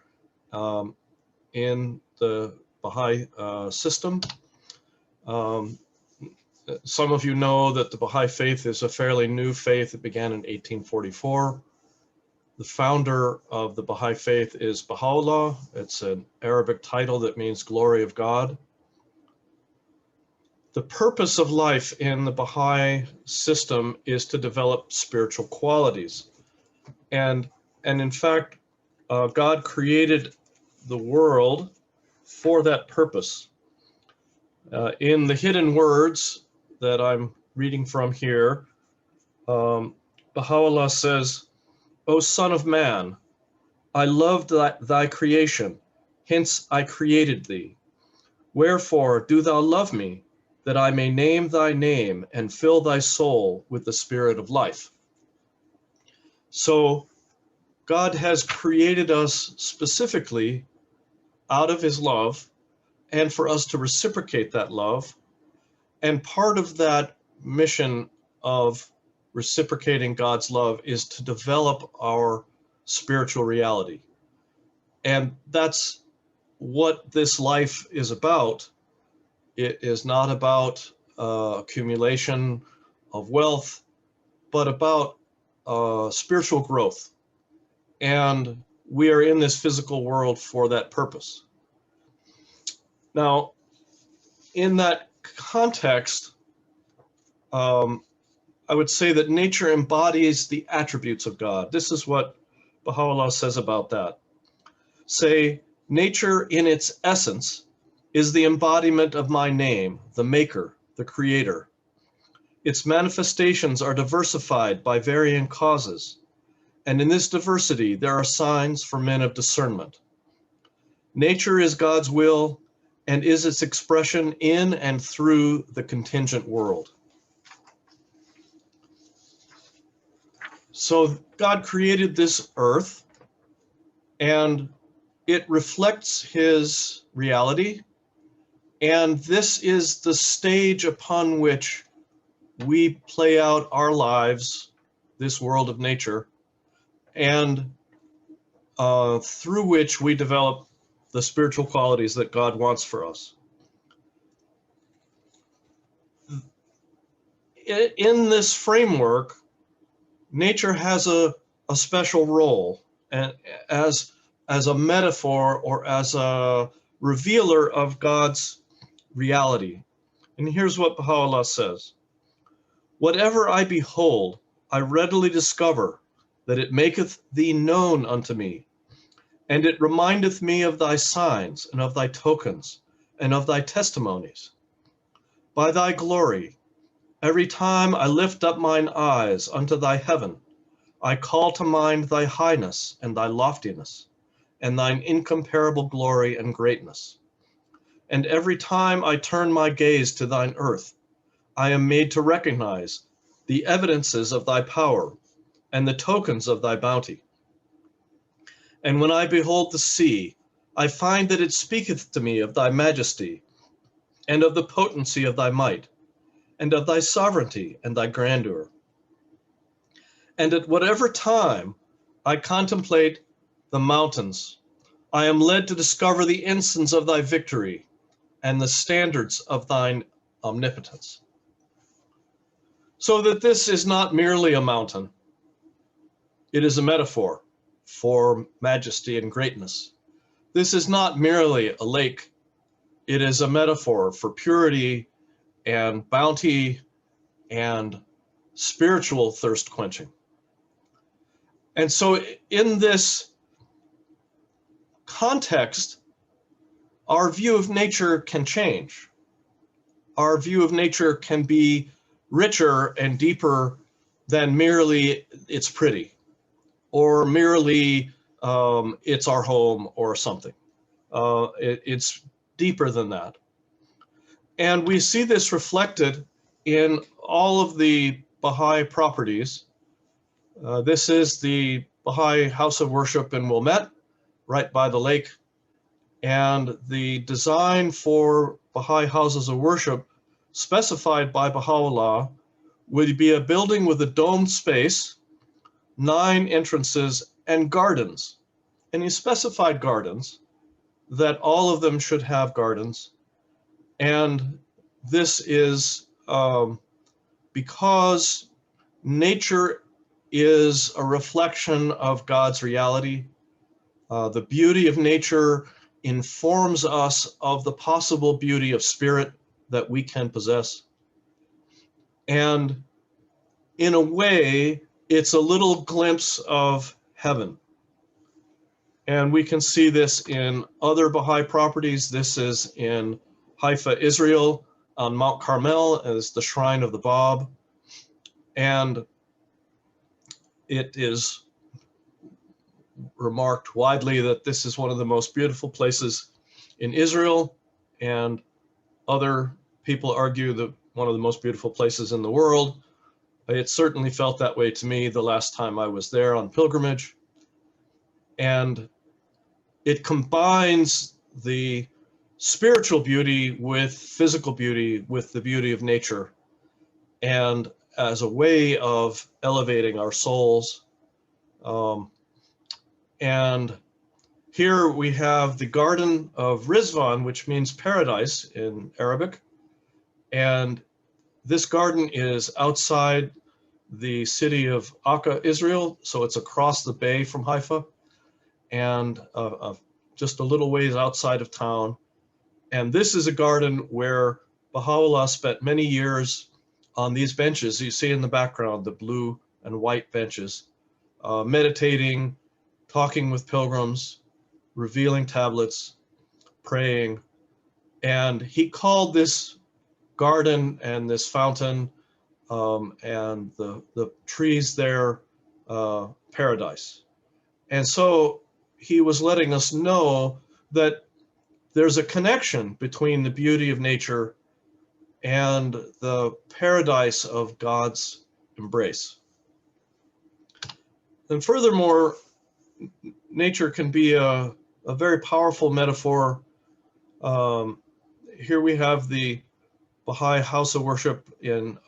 in the Baha'i system. Some of you know that the Baha'i faith is a fairly new faith. It began in 1844. The founder of the Baha'i faith is Baha'u'llah. It's an Arabic title that means glory of God. The purpose of life in the Baha'i system is to develop spiritual qualities. And in fact, God created the world for that purpose. In the hidden words that I'm reading from here, Baha'u'llah says, "O son of man, I loved thy creation, hence I created thee. Wherefore do thou love me, that I may name thy name and fill thy soul with the spirit of life." So God has created us specifically out of his love and for us to reciprocate that love. And part of that mission of reciprocating God's love is to develop our spiritual reality. And that's what this life is about. It is not about accumulation of wealth, but about spiritual growth. And we are in this physical world for that purpose. Now, in that context, I would say that nature embodies the attributes of God. This is what Baha'u'llah says about that. Say, nature in its essence is the embodiment of my name, the maker, the creator. Its manifestations are diversified by varying causes. And in this diversity, there are signs for men of discernment. Nature is God's will and is its expression in and through the contingent world. So God created this earth, and it reflects his reality. And this is the stage upon which we play out our lives, this world of nature, and through which we develop the spiritual qualities that God wants for us. In this framework, nature has a special role, and as a metaphor or as a revealer of God's reality. And here's what Baha'u'llah says: "Whatever I behold, I readily discover that it maketh thee known unto me, and it remindeth me of thy signs and of thy tokens and of thy testimonies. By thy glory, every time I lift up mine eyes unto thy heaven, I call to mind thy highness and thy loftiness, and thine incomparable glory and greatness. And every time I turn my gaze to thine earth, I am made to recognize the evidences of thy power and the tokens of thy bounty. And when I behold the sea, I find that it speaketh to me of thy majesty, and of the potency of thy might, and of thy sovereignty and thy grandeur. And at whatever time I contemplate the mountains, I am led to discover the ensigns of thy victory and the standards of thine omnipotence." So that this is not merely a mountain, it is a metaphor for majesty and greatness. This is not merely a lake, it is a metaphor for purity and bounty and spiritual thirst quenching. And so in this context, our view of nature can change. Our view of nature can be richer and deeper than merely it's pretty, or merely it's our home or something. It's deeper than that. And we see this reflected in all of the Baha'i properties. This is the Baha'i House of Worship in Wilmette, right by the lake. And the design for Baha'i houses of worship specified by Baha'u'llah would be a building with a domed space, 9 entrances, and gardens. And he specified gardens, that all of them should have gardens. And this is because nature is a reflection of God's reality. The beauty of nature informs us of the possible beauty of spirit that we can possess. And in a way, it's a little glimpse of heaven. And we can see this in other Baha'i properties. This is in Haifa, Israel, on Mount Carmel, as the Shrine of the Bab. And it is remarked widely that this is one of the most beautiful places in Israel, and other people argue that one of the most beautiful places in the world. It certainly felt that way to me the last time I was there on pilgrimage. And it combines the spiritual beauty with physical beauty, with the beauty of nature, and as a way of elevating our souls. And here we have the Garden of Rizwan, which means paradise in Arabic. And this garden is outside the city of Akka, Israel. So it's across the bay from Haifa, and just a little ways outside of town. And this is a garden where Baha'u'llah spent many years on these benches. You see in the background, the blue and white benches, meditating, talking with pilgrims, revealing tablets, praying. And he called this garden and this fountain and the trees there paradise. And so he was letting us know that there's a connection between the beauty of nature and the paradise of God's embrace. And furthermore, nature can be a very powerful metaphor. Here we have the Baha'i house of worship in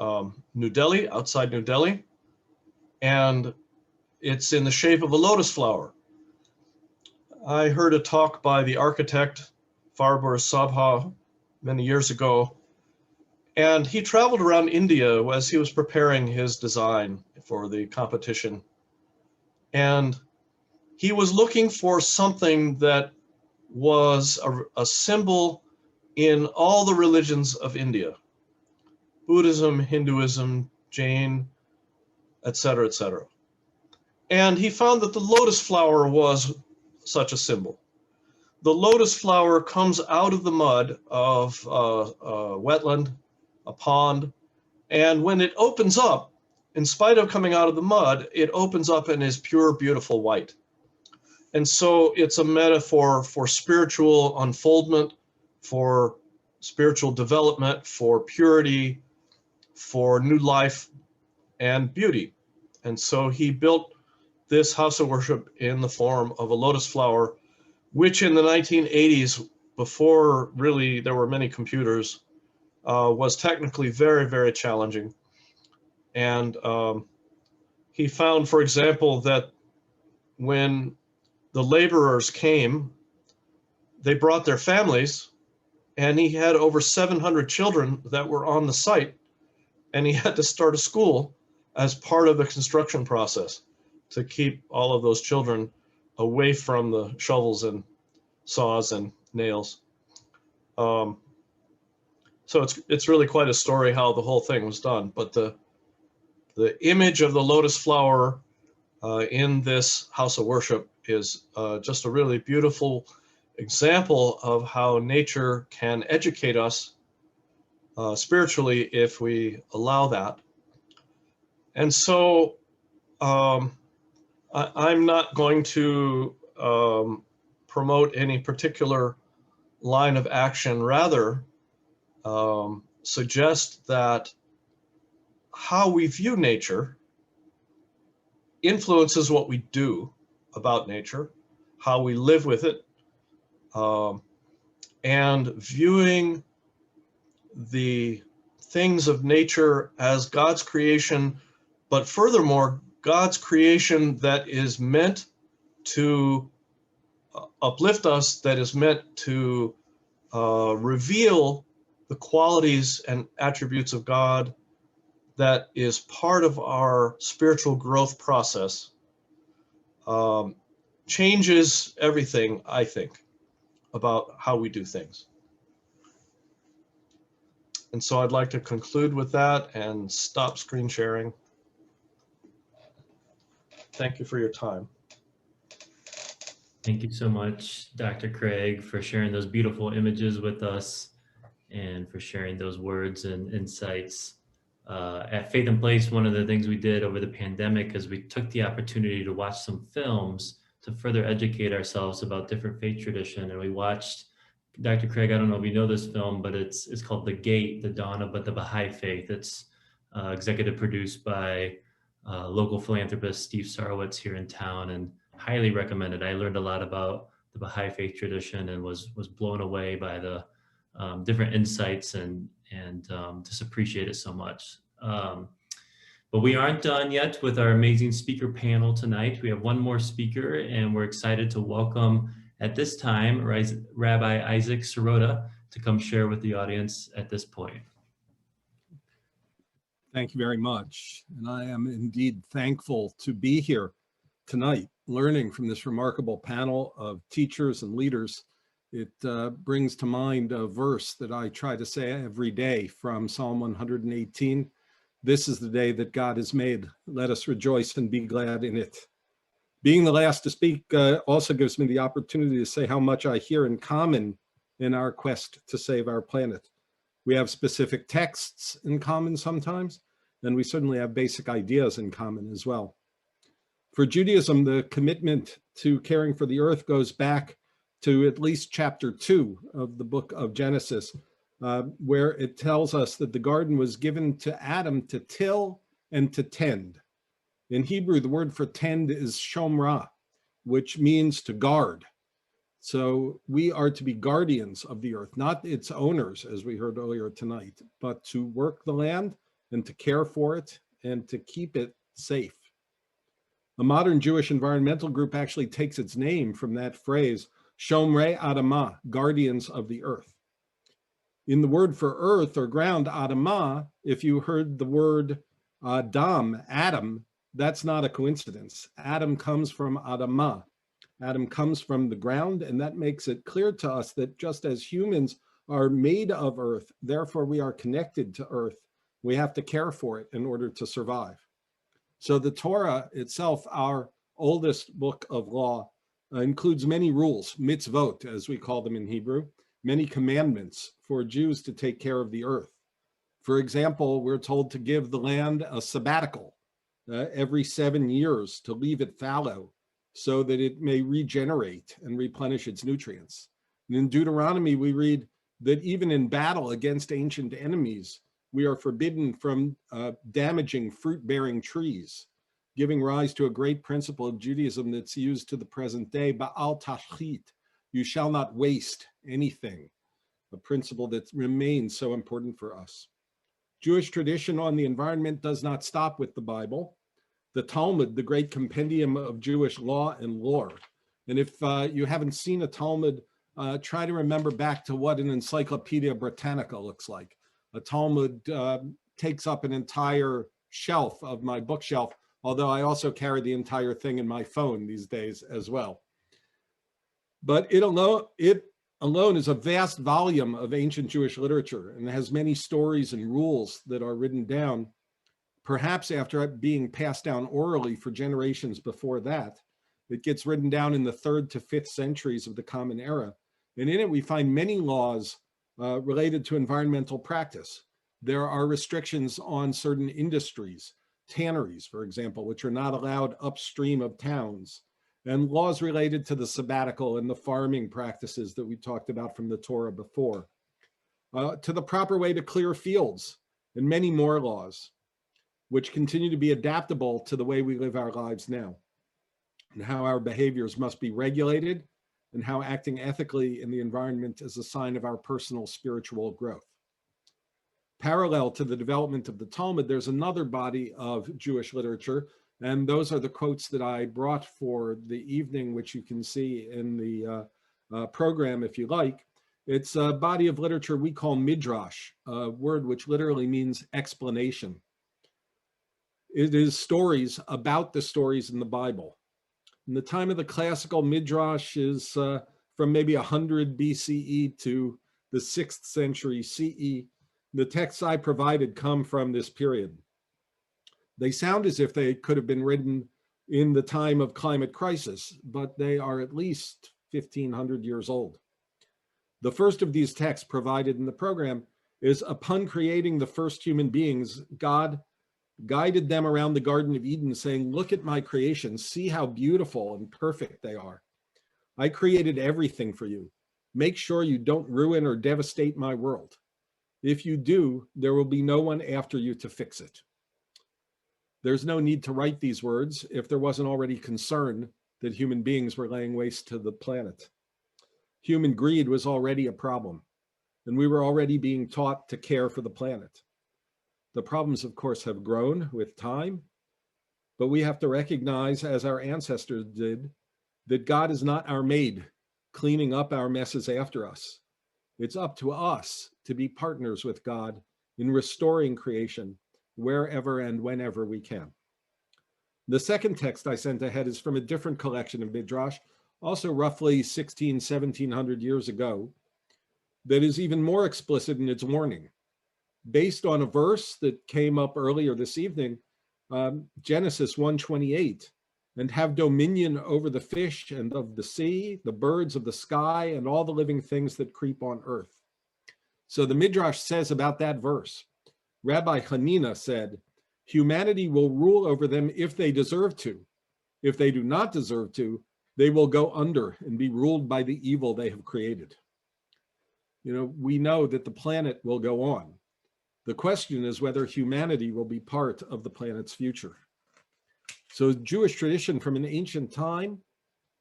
New Delhi, outside New Delhi, and it's in the shape of a lotus flower. I heard a talk by the architect Farbur Sabha many years ago, and he traveled around India as he was preparing his design for the competition. And he was looking for something that was a symbol in all the religions of India: Buddhism, Hinduism, Jain, etc., etc. And he found that the lotus flower was such a symbol. The lotus flower comes out of the mud of a wetland, a pond, and when it opens up, in spite of coming out of the mud, it opens up and is pure, beautiful white. And so it's a metaphor for spiritual unfoldment, for spiritual development, for purity, for new life and beauty. And so he built this house of worship in the form of a lotus flower, which in the 1980s, before really there were many computers, was technically very, very challenging. And he found, for example, that when the laborers came, they brought their families, and he had over 700 children that were on the site, and he had to start a school as part of the construction process to keep all of those children away from the shovels and saws and nails. So it's really quite a story how the whole thing was done. But the image of the lotus flower in this house of worship is just a really beautiful example of how nature can educate us spiritually if we allow that. And so I'm not going to promote any particular line of action, rather suggest that how we view nature influences what we do about nature, how we live with it, and viewing the things of nature as God's creation, but furthermore, God's creation that is meant to uplift us, that is meant to reveal the qualities and attributes of God, that is part of our spiritual growth process, changes everything, I think, about how we do things. And so I'd like to conclude with that and stop screen sharing. Thank you for your time. Thank you so much, Dr. Craig, for sharing those beautiful images with us and for sharing those words and insights. At Faith and Place, one of the things we did over the pandemic is we took the opportunity to watch some films to further educate ourselves about different faith tradition. And we watched, Dr. Craig, I don't know if you know this film, but it's called The Gate, The Dawn of the Baha'i Faith. It's executive produced by local philanthropist Steve Sarowitz here in town, and highly recommended. I learned a lot about the Baha'i faith tradition and was blown away by the different insights and just appreciate it so much. But we aren't done yet with our amazing speaker panel tonight. We have one more speaker, and we're excited to welcome at this time Rabbi Isaac Sirota to come share with the audience at this point. Thank you very much. And I am indeed thankful to be here tonight, learning from this remarkable panel of teachers and leaders. It brings to mind a verse that I try to say every day from Psalm 118. This is the day that God has made. Let us rejoice and be glad in it. Being the last to speak also gives me the opportunity to say how much I hear in common in our quest to save our planet. We have specific texts in common sometimes, and we certainly have basic ideas in common as well. For Judaism, the commitment to caring for the earth goes back to at least chapter 2 of the book of Genesis, where it tells us that the garden was given to Adam to till and to tend. In Hebrew, the word for tend is shomra, which means to guard. So we are to be guardians of the earth, not its owners, as we heard earlier tonight, but to work the land and to care for it and to keep it safe. A modern Jewish environmental group actually takes its name from that phrase, Shomrei Adamah, guardians of the earth. In the word for earth or ground, Adamah, if you heard the word Adam, that's not a coincidence. Adam comes from Adamah. Adam comes from the ground, and that makes it clear to us that just as humans are made of earth, therefore we are connected to earth. We have to care for it in order to survive. So the Torah itself, our oldest book of law, includes many rules, mitzvot, as we call them in Hebrew, many commandments for Jews to take care of the earth. For example, we're told to give the land a sabbatical every 7 years, to leave it fallow so that it may regenerate and replenish its nutrients. And in Deuteronomy, we read that even in battle against ancient enemies, we are forbidden from damaging fruit-bearing trees, giving rise to a great principle of Judaism that's used to the present day, ba'al tashchit, you shall not waste anything, a principle that remains so important for us. Jewish tradition on the environment does not stop with the Bible. The Talmud, the great compendium of Jewish law and lore. And if you haven't seen a Talmud, try to remember back to what an Encyclopedia Britannica looks like. A Talmud takes up an entire shelf of my bookshelf, although I also carry the entire thing in my phone these days as well. But it alone is a vast volume of ancient Jewish literature and has many stories and rules that are written down, perhaps after being passed down orally for generations before that. It gets written down in the 3rd to 5th centuries of the Common Era. And in it, we find many laws related to environmental practice. There are restrictions on certain industries, tanneries, for example, which are not allowed upstream of towns, and laws related to the sabbatical and the farming practices that we talked about from the Torah before, to the proper way to clear fields, and many more laws, which continue to be adaptable to the way we live our lives now, and how our behaviors must be regulated, and how acting ethically in the environment is a sign of our personal spiritual growth. Parallel to the development of the Talmud, there's another body of Jewish literature, and those are the quotes that I brought for the evening, which you can see in the program if you like. It's a body of literature we call midrash, a word which literally means explanation. It is stories about the stories in the Bible. In the time of the classical, midrash is from maybe 100 BCE to the 6th century CE. The texts I provided come from this period. They sound as if they could have been written in the time of climate crisis, but they are at least 1,500 years old. The first of these texts provided in the program is, upon creating the first human beings, God guided them around the Garden of Eden saying, look at my creation, see how beautiful and perfect they are. I created everything for you. Make sure you don't ruin or devastate my world. If you do, there will be no one after you to fix it. There's no need to write these words if there wasn't already concern that human beings were laying waste to the planet. Human greed was already a problem, and we were already being taught to care for the planet. The problems, of course, have grown with time, but we have to recognize, as our ancestors did, that God is not our maid cleaning up our messes after us. It's up to us to be partners with God in restoring creation wherever and whenever we can. The second text I sent ahead is from a different collection of midrash, also roughly 1700 years ago, that is even more explicit in its warning. Based on a verse that came up earlier this evening, Genesis 1:28, and have dominion over the fish and of the sea, the birds of the sky, and all the living things that creep on earth. So the midrash says about that verse, Rabbi Hanina said, humanity will rule over them if they deserve to, If they do not deserve to, they will go under and be ruled by the evil they have created. We know that the planet will go on. The question is whether humanity will be part of the planet's future. So Jewish tradition from an ancient time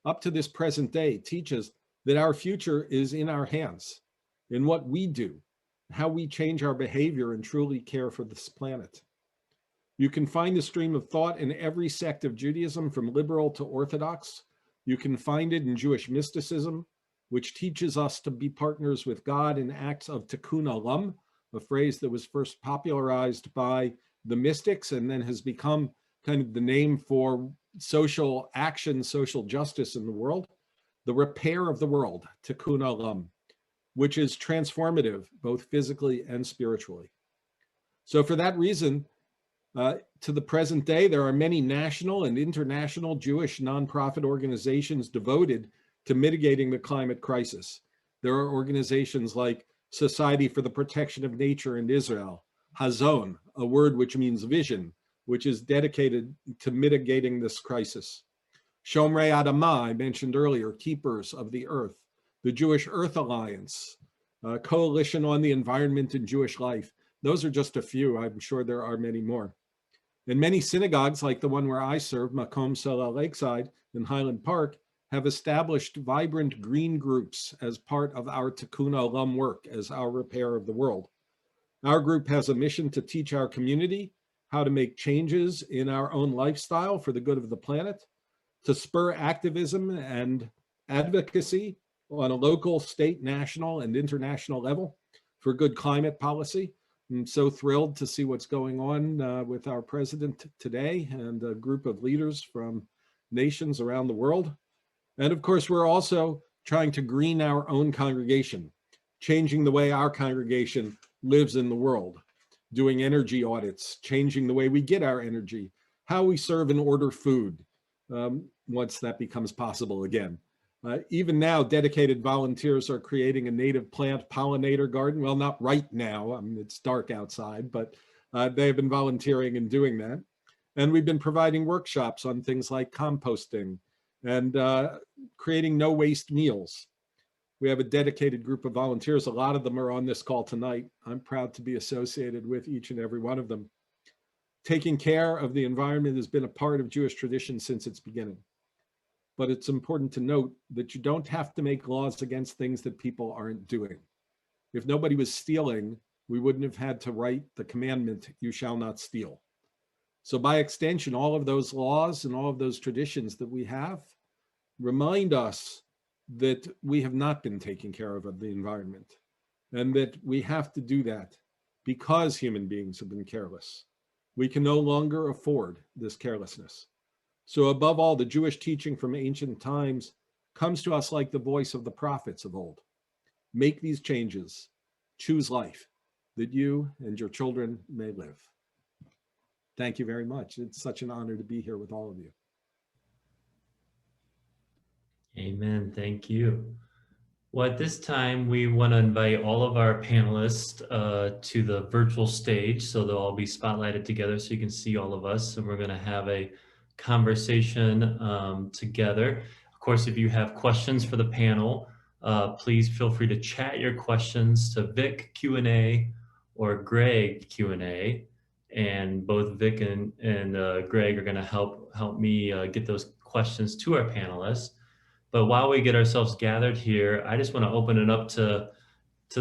up to this present day teaches that our future is in our hands, in what we do, how we change our behavior and truly care for this planet. You can find the stream of thought in every sect of Judaism, from liberal to Orthodox. You can find it in Jewish mysticism, which teaches us to be partners with God in acts of tikkun olam, a phrase that was first popularized by the mystics and then has become kind of the name for social action, social justice in the world, the repair of the world, tikkun olam, which is transformative, both physically and spiritually. So for that reason, to the present day, there are many national and international Jewish nonprofit organizations devoted to mitigating the climate crisis. There are organizations like Society for the Protection of Nature in Israel, Hazon, a word which means vision, which is dedicated to mitigating this crisis. Shomrei Adamah, I mentioned earlier, Keepers of the Earth, the Jewish Earth Alliance, Coalition on the Environment and Jewish Life. Those are just a few. I'm sure there are many more. And many synagogues, like the one where I serve, Makom Sela Lakeside in Highland Park, have established vibrant green groups as part of our Tikkun Olam work, as our repair of the world. Our group has a mission to teach our community how to make changes in our own lifestyle for the good of the planet, to spur activism and advocacy on a local, state, national, and international level for good climate policy. I'm so thrilled to see what's going on with our president today and a group of leaders from nations around the world. And of course, we're also trying to green our own congregation, changing the way our congregation lives in the world, doing energy audits, changing the way we get our energy, how we serve and order food, once that becomes possible again. Even now, dedicated volunteers are creating a native plant pollinator garden. Well, not right now, I mean, it's dark outside, but they've been volunteering and doing that. And we've been providing workshops on things like composting and creating no waste meals. We have a dedicated group of volunteers. A lot of them are on this call tonight. I'm proud to be associated with each and every one of them. Taking care of the environment has been a part of Jewish tradition since its beginning. But it's important to note that you don't have to make laws against things that people aren't doing. If nobody was stealing, we wouldn't have had to write the commandment, "You shall not steal." So by extension, all of those laws and all of those traditions that we have remind us that we have not been taking care of the environment, and that we have to do that because human beings have been careless. We can no longer afford this carelessness. So above all, the Jewish teaching from ancient times comes to us like the voice of the prophets of old. Make these changes, choose life, that you and your children may live. Thank you very much. It's such an honor to be here with all of you. Amen. Thank you. Well, at this time, we want to invite all of our panelists to the virtual stage, so they'll all be spotlighted together so you can see all of us, and we're going to have a conversation together. Of course, if you have questions for the panel, please feel free to chat your questions to Vic Q&A or Greg Q&A, and both Vic and Greg are going to help me get those questions to our panelists. But while we get ourselves gathered here, I just want to open it up to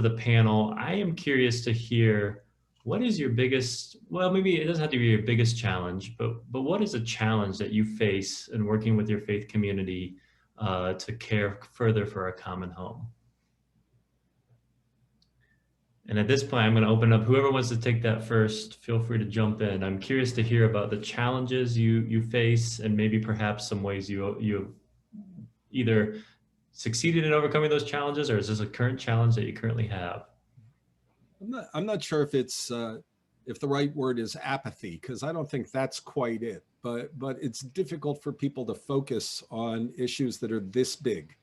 the panel. I am curious to hear, what is your biggest, well, maybe it doesn't have to be your biggest challenge, but what is a challenge that you face in working with your faith community to care further for a common home? And at this point, I'm going to open up, whoever wants to take that first, feel free to jump in. I'm curious to hear about the challenges you face, and maybe perhaps some ways you either succeeded in overcoming those challenges, or is this a current challenge that you currently have? I'm not sure if it's if the right word is apathy, because I don't think that's quite it. But it's difficult for people to focus on issues that are this big.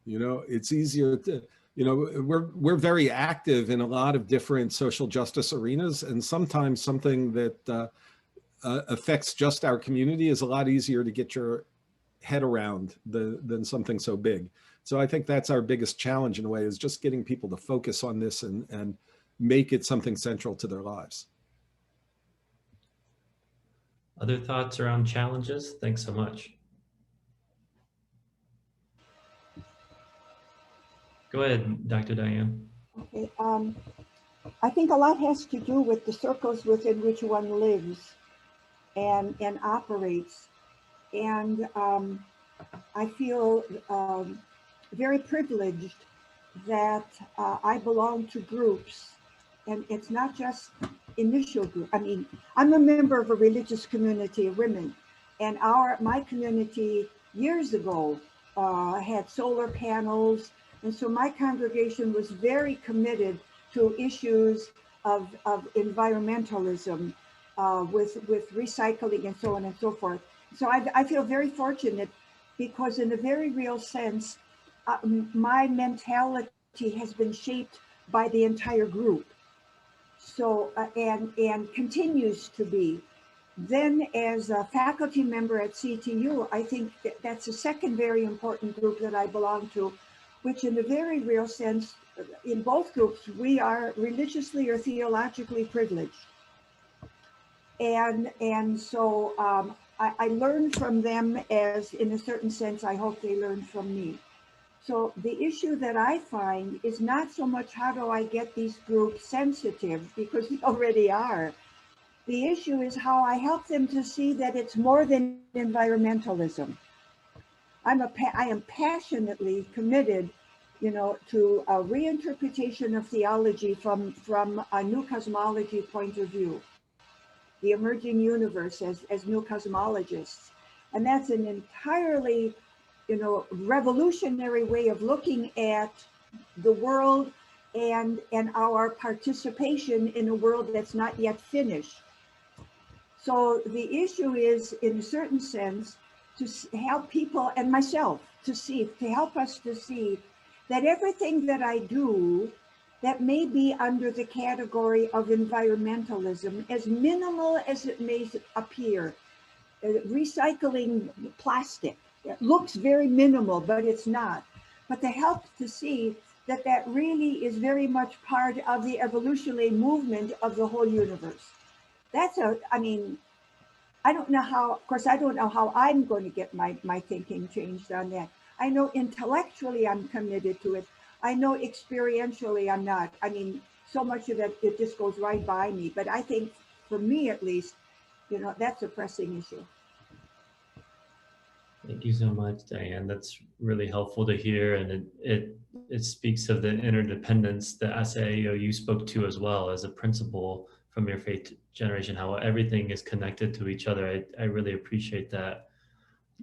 You know, it's easier to, you know, we're very active in a lot of different social justice arenas, and sometimes something that affects just our community is a lot easier to get your head around than something so big. So I think that's our biggest challenge in a way, is just getting people to focus on this and make it something central to their lives. Other thoughts around challenges? Thanks so much. Go ahead, Dr. Diane. Okay. I think a lot has to do with the circles within which one lives and operates. And I feel very privileged that I belong to groups, and it's not just initial group. I mean, I'm a member of a religious community of women, and my community years ago had solar panels, and so my congregation was very committed to issues of environmentalism, with recycling and so on and so forth. So I feel very fortunate, because in a very real sense, my mentality has been shaped by the entire group. So, and continues to be. Then as a faculty member at CTU, I think that's a second very important group that I belong to, which in a very real sense, in both groups, we are religiously or theologically privileged. And so I learn from them, as in a certain sense, I hope they learn from me. So the issue that I find is not so much how do I get these groups sensitive, because they already are. The issue is how I help them to see that it's more than environmentalism. I am passionately committed, to a reinterpretation of theology from a new cosmology point of view, the emerging universe as new cosmologists. And that's an entirely, revolutionary way of looking at the world and our participation in a world that's not yet finished. So the issue is, in a certain sense, to help people and myself to help us to see that everything that I do that may be under the category of environmentalism, as minimal as it may appear, recycling plastic, it looks very minimal, but it's not. But to help to see that that really is very much part of the evolutionary movement of the whole universe. I don't know how, of course, I don't know how I'm going to get my thinking changed on that. I know intellectually I'm committed to it. I know experientially I'm not. I mean, so much of it just goes right by me. But I think, for me at least, that's a pressing issue. Thank you so much, Diane. That's really helpful to hear, and it speaks of the interdependence that SAAO you spoke to as well as a principle from your faith generation, how everything is connected to each other. I really appreciate that.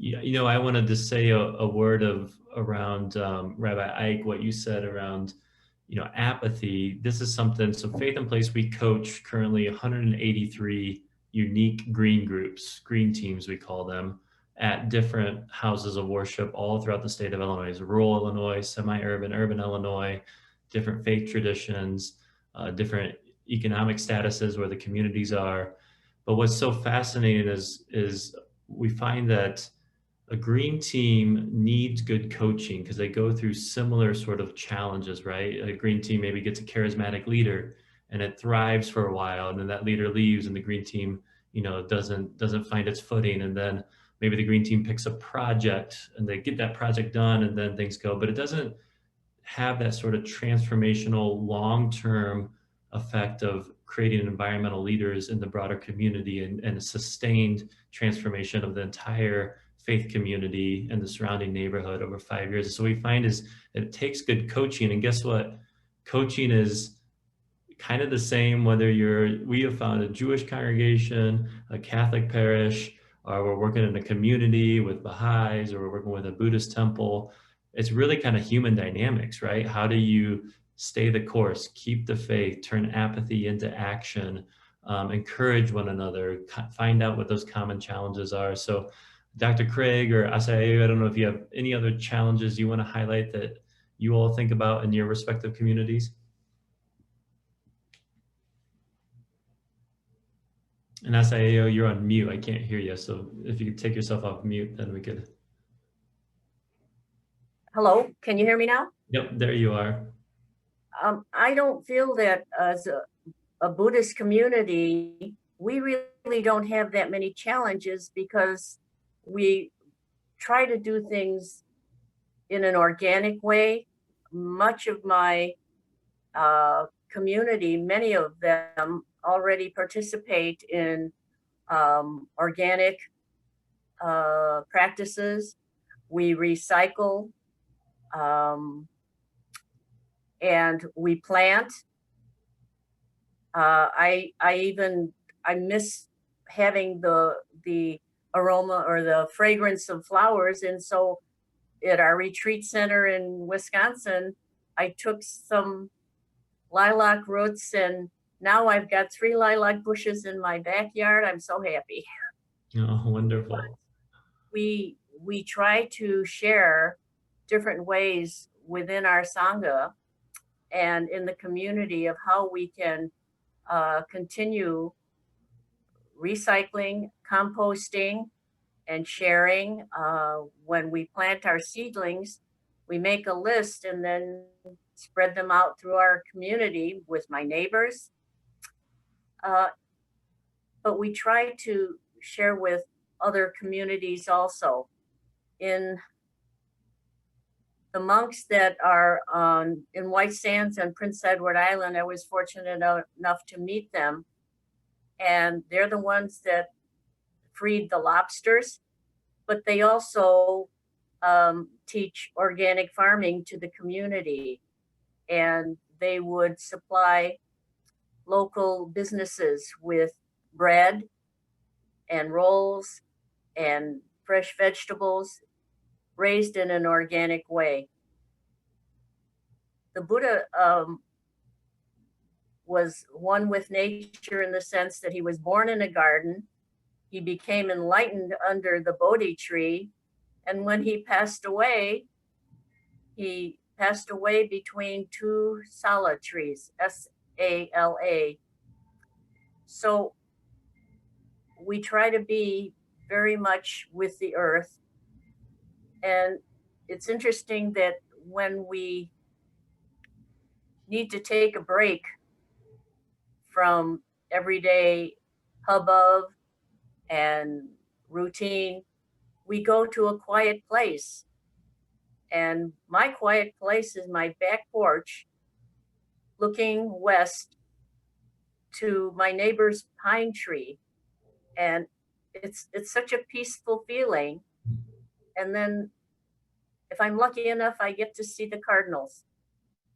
I wanted to say a word around Rabbi Ike, what you said around apathy. This is something. So Faith in Place, we coach currently 183 unique green groups, green teams we call them, at different houses of worship all throughout the state of Illinois, rural Illinois, semi-urban, urban Illinois, different faith traditions, different economic statuses where the communities are. But what's so fascinating is we find that a green team needs good coaching because they go through similar sort of challenges, right? A green team maybe gets a charismatic leader and it thrives for a while, and then that leader leaves and the green team, doesn't find its footing, and then maybe the green team picks a project and they get that project done and then things go, but it doesn't have that sort of transformational long-term effect of creating environmental leaders in the broader community and a sustained transformation of the entire faith community and the surrounding neighborhood over 5 years. So we find is it takes good coaching, and guess what? Coaching is kind of the same whether we have found a Jewish congregation, a Catholic parish, or we're working in a community with Baha'is, or we're working with a Buddhist temple. It's really kind of human dynamics, right? How do you stay the course, keep the faith, turn apathy into action, encourage one another, find out what those common challenges are. So Dr. Craig or Asayu, I don't know if you have any other challenges you want to highlight that you all think about in your respective communities. And Asayu, you're on mute. I can't hear you. So if you could take yourself off mute, then we could. Hello, can you hear me now? Yep, there you are. I don't feel that as a Buddhist community, we really don't have that many challenges because we try to do things in an organic way. Much of my community, many of them already participate in organic practices. We recycle and we plant. I miss having the aroma or the fragrance of flowers, and so at our retreat center in Wisconsin, I took some lilac roots, and now I've got 3 lilac bushes in my backyard. I'm so happy. Oh, wonderful. We try to share different ways within our sangha and in the community of how we can continue recycling, composting, and sharing. When we plant our seedlings, we make a list and then spread them out through our community with my neighbors. But we try to share with other communities also. In the monks that are in White Sands and Prince Edward Island, I was fortunate enough to meet them. And they're the ones that freed the lobsters, but they also teach organic farming to the community. And they would supply local businesses with bread and rolls and fresh vegetables raised in an organic way. The Buddha was one with nature in the sense that he was born in a garden. He became enlightened under the Bodhi tree. And when he passed away between 2 sala trees, S-A-L-A. So we try to be very much with the earth. And it's interesting that when we need to take a break from everyday hubbub and routine, we go to a quiet place. And my quiet place is my back porch, looking west to my neighbor's pine tree. And it's such a peaceful feeling. And then if I'm lucky enough, I get to see the cardinals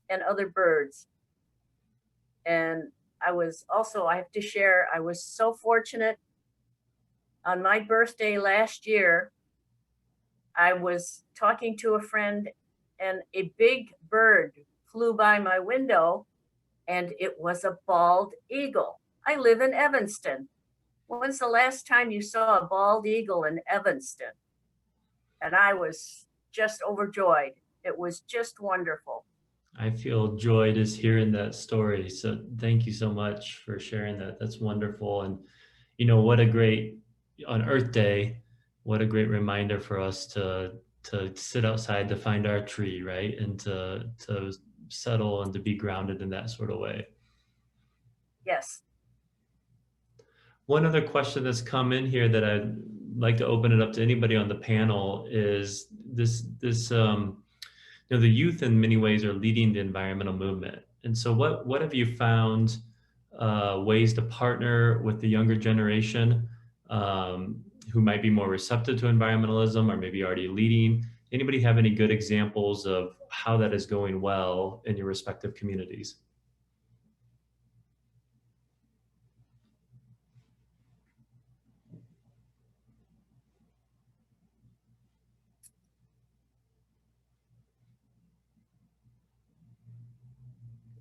and other birds. And I have to share, I was so fortunate. On my birthday last year, I was talking to a friend and a big bird flew by my window, and it was a bald eagle. I live in Evanston. When's the last time you saw a bald eagle in Evanston? And I was just overjoyed. It was just wonderful. I feel joy just hearing that story. So thank you so much for sharing that. That's wonderful. And what a great, on Earth Day, what a great reminder for us to sit outside to find our tree, right? And to settle and to be grounded in that sort of way. Yes. One other question that's come in here that I'd like to open it up to anybody on the panel is this the youth in many ways are leading the environmental movement. And so what have you found ways to partner with the younger generation who might be more receptive to environmentalism or maybe already leading? Anybody have any good examples of how that is going well in your respective communities?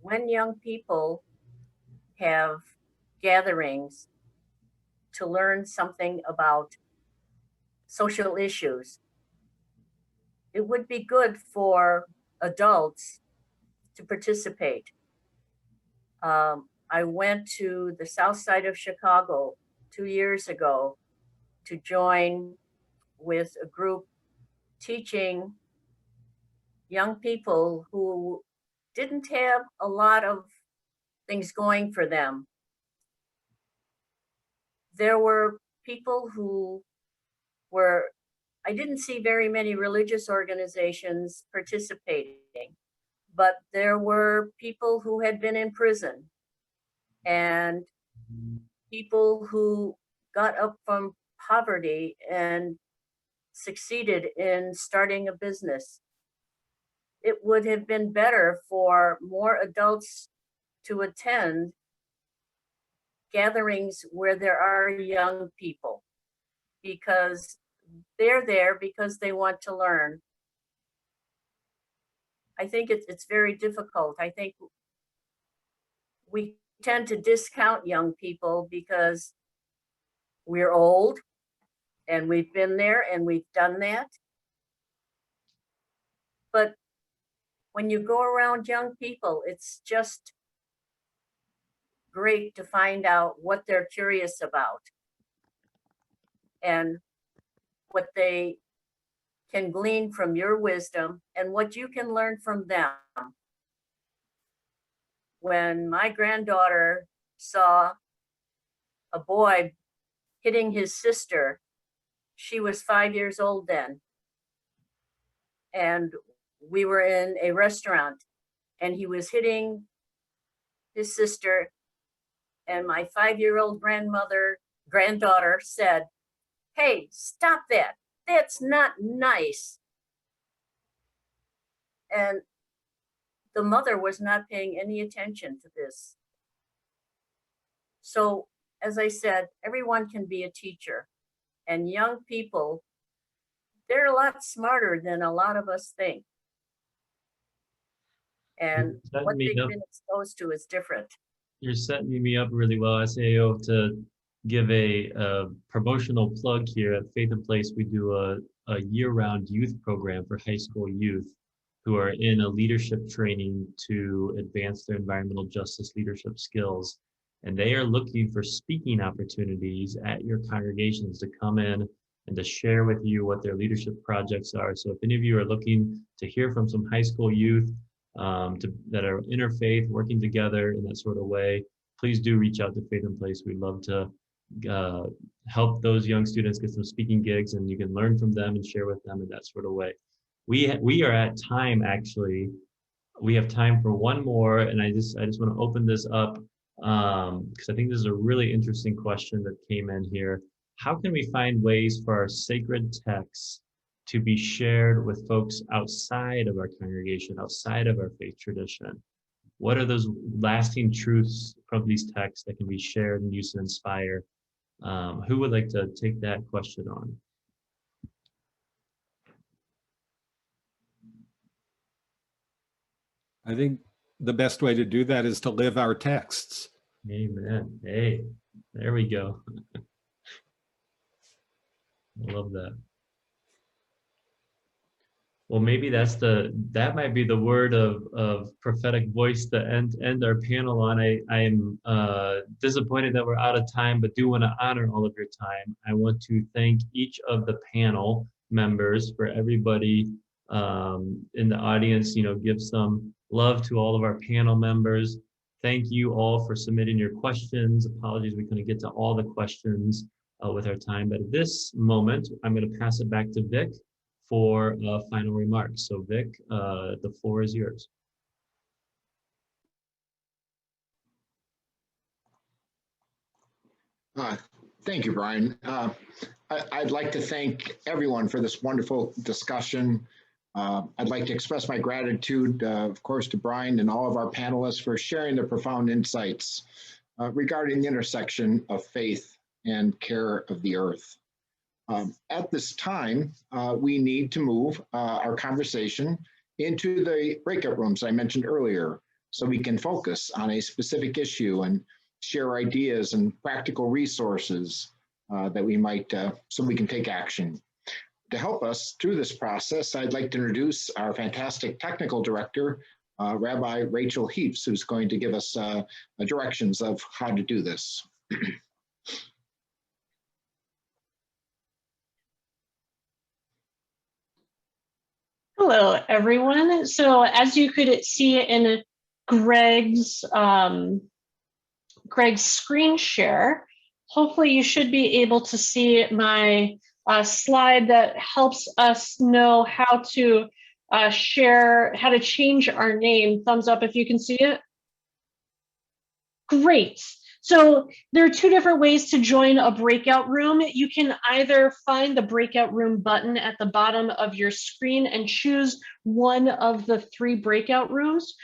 When young people have gatherings to learn something about social issues, it would be good for adults to participate. I went to the south side of Chicago 2 years ago to join with a group teaching young people who didn't have a lot of things going for them. There were people who were, I didn't see very many religious organizations participating, but there were people who had been in prison and people who got up from poverty and succeeded in starting a business. It would have been better for more adults to attend gatherings where there are young people, because they're there because they want to learn. I think it's very difficult. I think we tend to discount young people because we're old and we've been there and we've done that. But when you go around young people, it's just great to find out what they're curious about and what they can glean from your wisdom and what you can learn from them. When my granddaughter saw a boy hitting his sister, she was 5 years old then. And we were in a restaurant and he was hitting his sister. And my 5-year-old granddaughter said, "Hey, stop that. That's not nice." And the mother was not paying any attention to this. So, as I said, everyone can be a teacher. And young people, they're a lot smarter than a lot of us think. And what they've been exposed to is different. You're setting me up really well, SAO, to give a promotional plug here. At Faith in Place, we do a year-round youth program for high school youth who are in a leadership training to advance their environmental justice leadership skills. And they are looking for speaking opportunities at your congregations to come in and to share with you what their leadership projects are. So if any of you are looking to hear from some high school youth that are interfaith, working together in that sort of way, please do reach out to Faith in Place. We'd love to help those young students get some speaking gigs, and you can learn from them and share with them in that sort of way. We are at time, actually. We have time for one more, and I just want to open this up because I think this is a really interesting question that came in here. How can we find ways for our sacred texts to be shared with folks outside of our congregation, outside of our faith tradition? What are those lasting truths from these texts that can be shared and used to inspire? Who would like to take that question on? I think the best way to do that is to live our texts. Amen. Hey, there we go. I love that. Well, maybe that might be the word of prophetic voice to end our panel on. I am disappointed that we're out of time, but do want to honor all of your time. I want to thank each of the panel members. For everybody in the audience, give some love to all of our panel members. Thank you all for submitting your questions. Apologies we couldn't get to all the questions with our time, but at this moment, I'm going to pass it back to Vic for final remarks. So Vic, the floor is yours. Thank you, Brian. I'd like to thank everyone for this wonderful discussion. I'd like to express my gratitude, of course, to Brian and all of our panelists for sharing their profound insights regarding the intersection of faith and care of the earth. At this time, we need to move our conversation into the breakout rooms I mentioned earlier, so we can focus on a specific issue and share ideas and practical resources that we might, so we can take action. To help us through this process, I'd like to introduce our fantastic technical director, Rabbi Rachel Heaps, who's going to give us directions of how to do this. Hello, everyone. So as you could see in Greg's screen share, hopefully you should be able to see my slide that helps us know how to share, how to change our name. Thumbs up if you can see it. Great. So there are two different ways to join a breakout room. You can either find the breakout room button at the bottom of your screen and choose one of the 3 breakout rooms.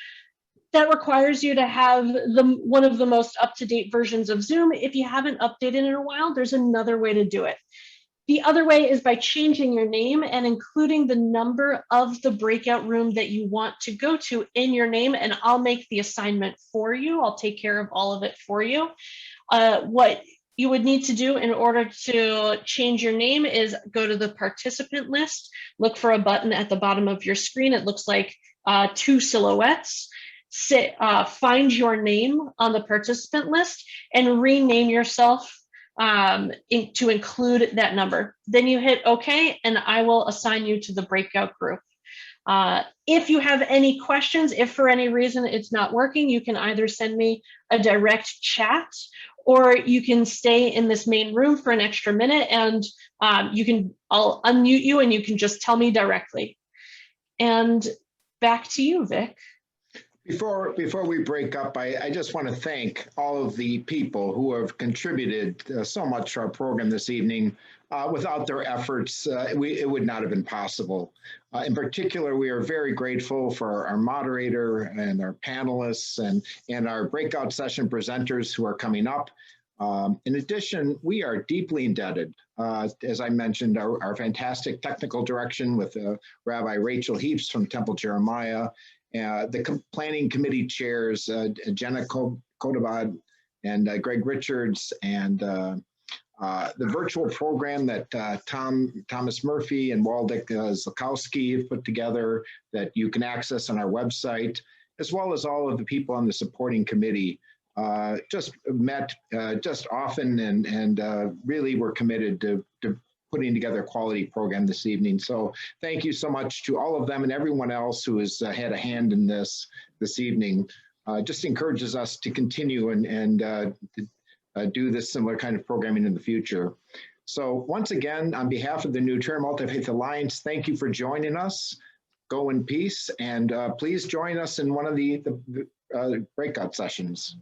That requires you to have one of the most up-to-date versions of Zoom. If you haven't updated in a while, there's another way to do it. The other way is by changing your name and including the number of the breakout room that you want to go to in your name, and I'll make the assignment for you. I'll take care of all of it for you. What you would need to do in order to change your name is go to the participant list, look for a button at the bottom of your screen. It looks like 2 silhouettes. Find your name on the participant list and rename yourself to include that number. Then you hit OK, and I will assign you to the breakout group. If you have any questions, if for any reason it's not working, you can either send me a direct chat, or you can stay in this main room for an extra minute, and I'll unmute you and you can just tell me directly. And back to you, Vic. Before we break up, I just want to thank all of the people who have contributed so much to our program this evening. Without their efforts, it would not have been possible. In particular, we are very grateful for our moderator and our panelists and our breakout session presenters who are coming up. In addition, we are deeply indebted, as I mentioned, our fantastic technical direction with Rabbi Rachel Heaps from Temple Jeremiah, the planning committee chairs, Jenna Kodabad and Greg Richards, and the virtual program that Thomas Murphy and Waldeck Zlakowski have put together that you can access on our website, as well as all of the people on the supporting committee. Just met just often and really were committed to putting together a quality program this evening. So thank you so much to all of them and everyone else who has had a hand in this evening. Just encourages us to continue and do this similar kind of programming in the future. So once again, on behalf of the New Trier Multi-Faith Alliance, thank you for joining us. Go in peace, and please join us in one of the breakout sessions.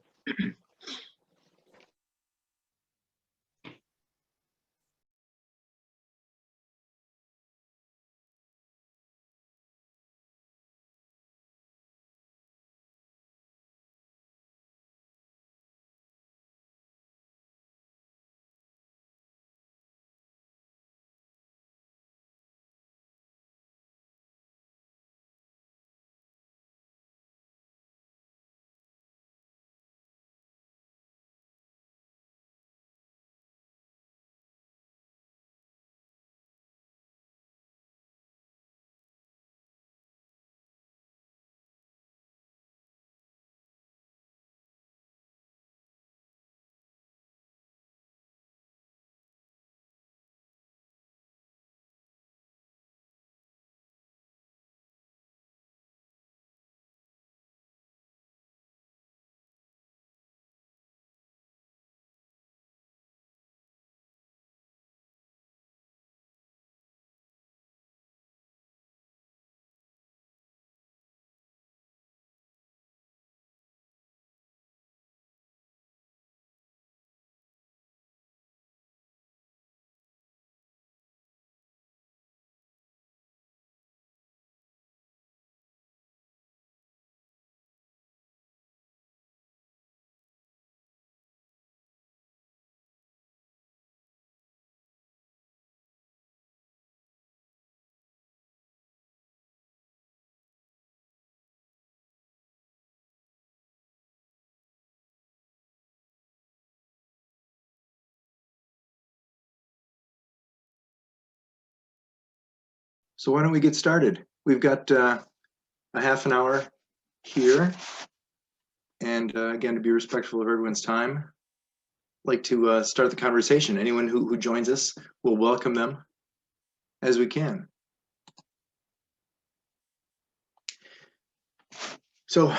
So why don't we get started? We've got a half an hour here. And again, to be respectful of everyone's time, I'd like to start the conversation. Anyone who joins us, we'll welcome them as we can. So,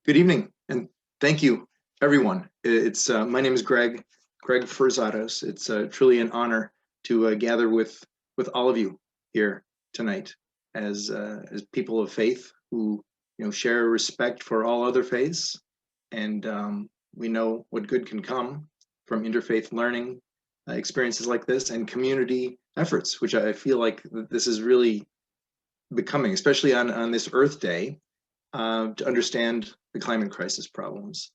good evening, and thank you, everyone. It's my name is Greg Ferzatos. It's truly an honor to gather with all of you here tonight as people of faith who share respect for all other faiths, and we know what good can come from interfaith learning experiences like this and community efforts, which I feel like this is really becoming, especially on this Earth Day, to understand the climate crisis problems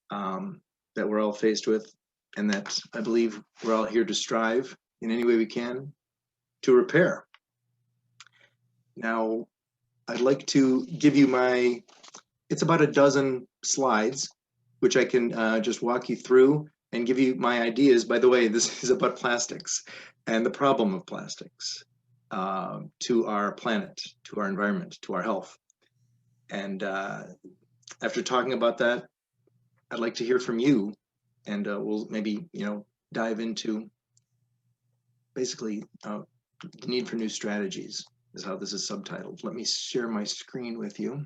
that we're all faced with, and that I believe we're all here to strive in any way we can to repair. Now, I'd like to give you it's about a dozen slides, which I can just walk you through and give you my ideas. By the way, this is about plastics and the problem of plastics to our planet, to our environment, to our health. And after talking about that, I'd like to hear from you, and we'll maybe dive into basically the need for new strategies is how this is subtitled. Let me share my screen with you.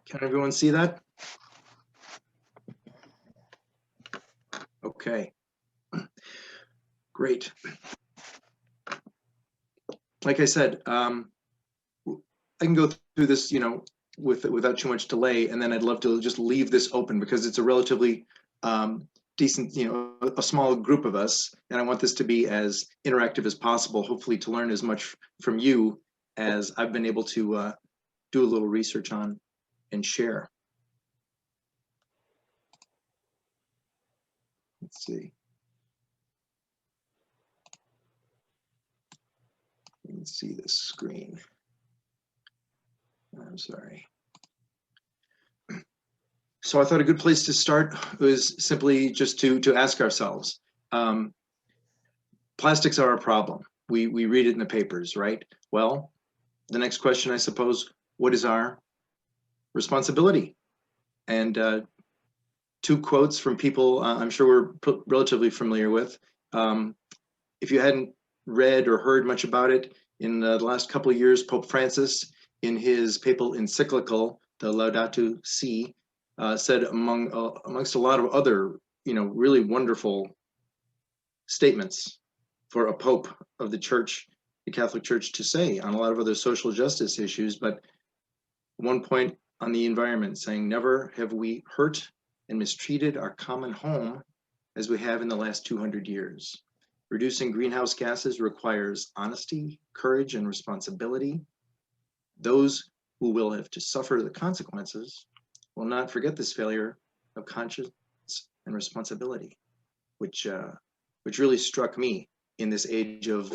Can everyone see that? Okay, great. Like I said, I can go through this, without too much delay, and then I'd love to just leave this open because it's a relatively decent, a small group of us, and I want this to be as interactive as possible, hopefully to learn as much from you as I've been able to do a little research on and share. Let's see. You can see this screen. I'm sorry. So I thought a good place to start was simply just to ask ourselves, plastics are a problem. We read it in the papers, right? Well, the next question, I suppose, what is our responsibility? And two quotes from people I'm sure we're relatively familiar with. If you hadn't read or heard much about it, in the last couple of years, Pope Francis, in his papal encyclical, the Laudato Si, said amongst a lot of other, really wonderful statements for a pope of the church, the Catholic Church, to say on a lot of other social justice issues, but one point on the environment, saying, never have we hurt and mistreated our common home as we have in the last 200 years. Reducing greenhouse gases requires honesty, courage, and responsibility. Those who will have to suffer the consequences will not forget this failure of conscience and responsibility, which really struck me in this age of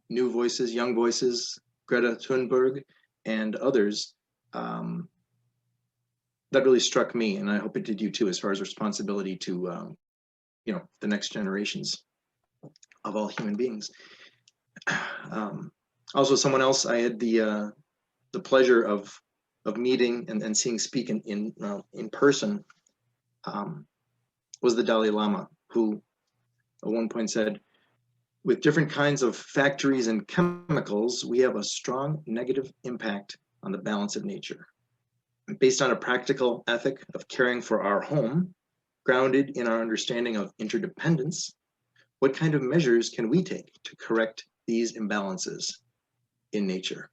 new voices, young voices, Greta Thunberg, and others. That really struck me, and I hope it did you too, as far as responsibility to the next generations of all human beings. Also, someone else I had the pleasure of meeting and seeing speak in person was the Dalai Lama, who at one point said, with different kinds of factories and chemicals, we have a strong negative impact on the balance of nature. Based on a practical ethic of caring for our home, grounded in our understanding of interdependence, what kind of measures can we take to correct these imbalances in nature?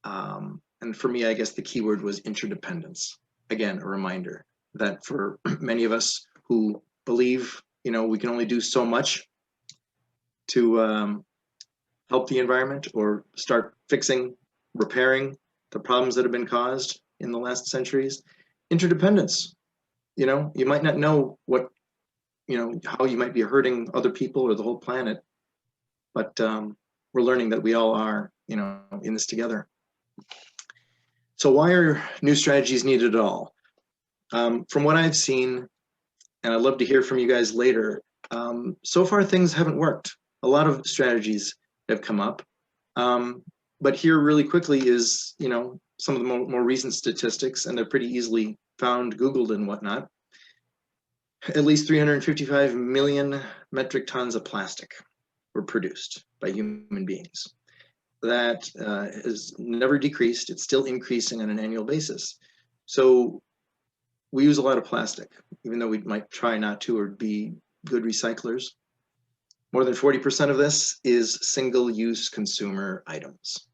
And for me, I guess the key word was interdependence. Again, a reminder that for many of us who believe, we can only do so much to help the environment or start fixing, repairing the problems that have been caused in the last centuries. Interdependence, you might not know what, how you might be hurting other people or the whole planet, but we're learning that we all are, in this together. So why are new strategies needed at all? From what I've seen, and I'd love to hear from you guys later, so far things haven't worked. A lot of strategies have come up, but here really quickly is, some of the more recent statistics, and they're pretty easily found, Googled and whatnot. At least 355 million metric tons of plastic were produced by human beings. That has never decreased. It's still increasing on an annual basis. So we use a lot of plastic, even though we might try not to or be good recyclers. More than 40% of this is single-use consumer items,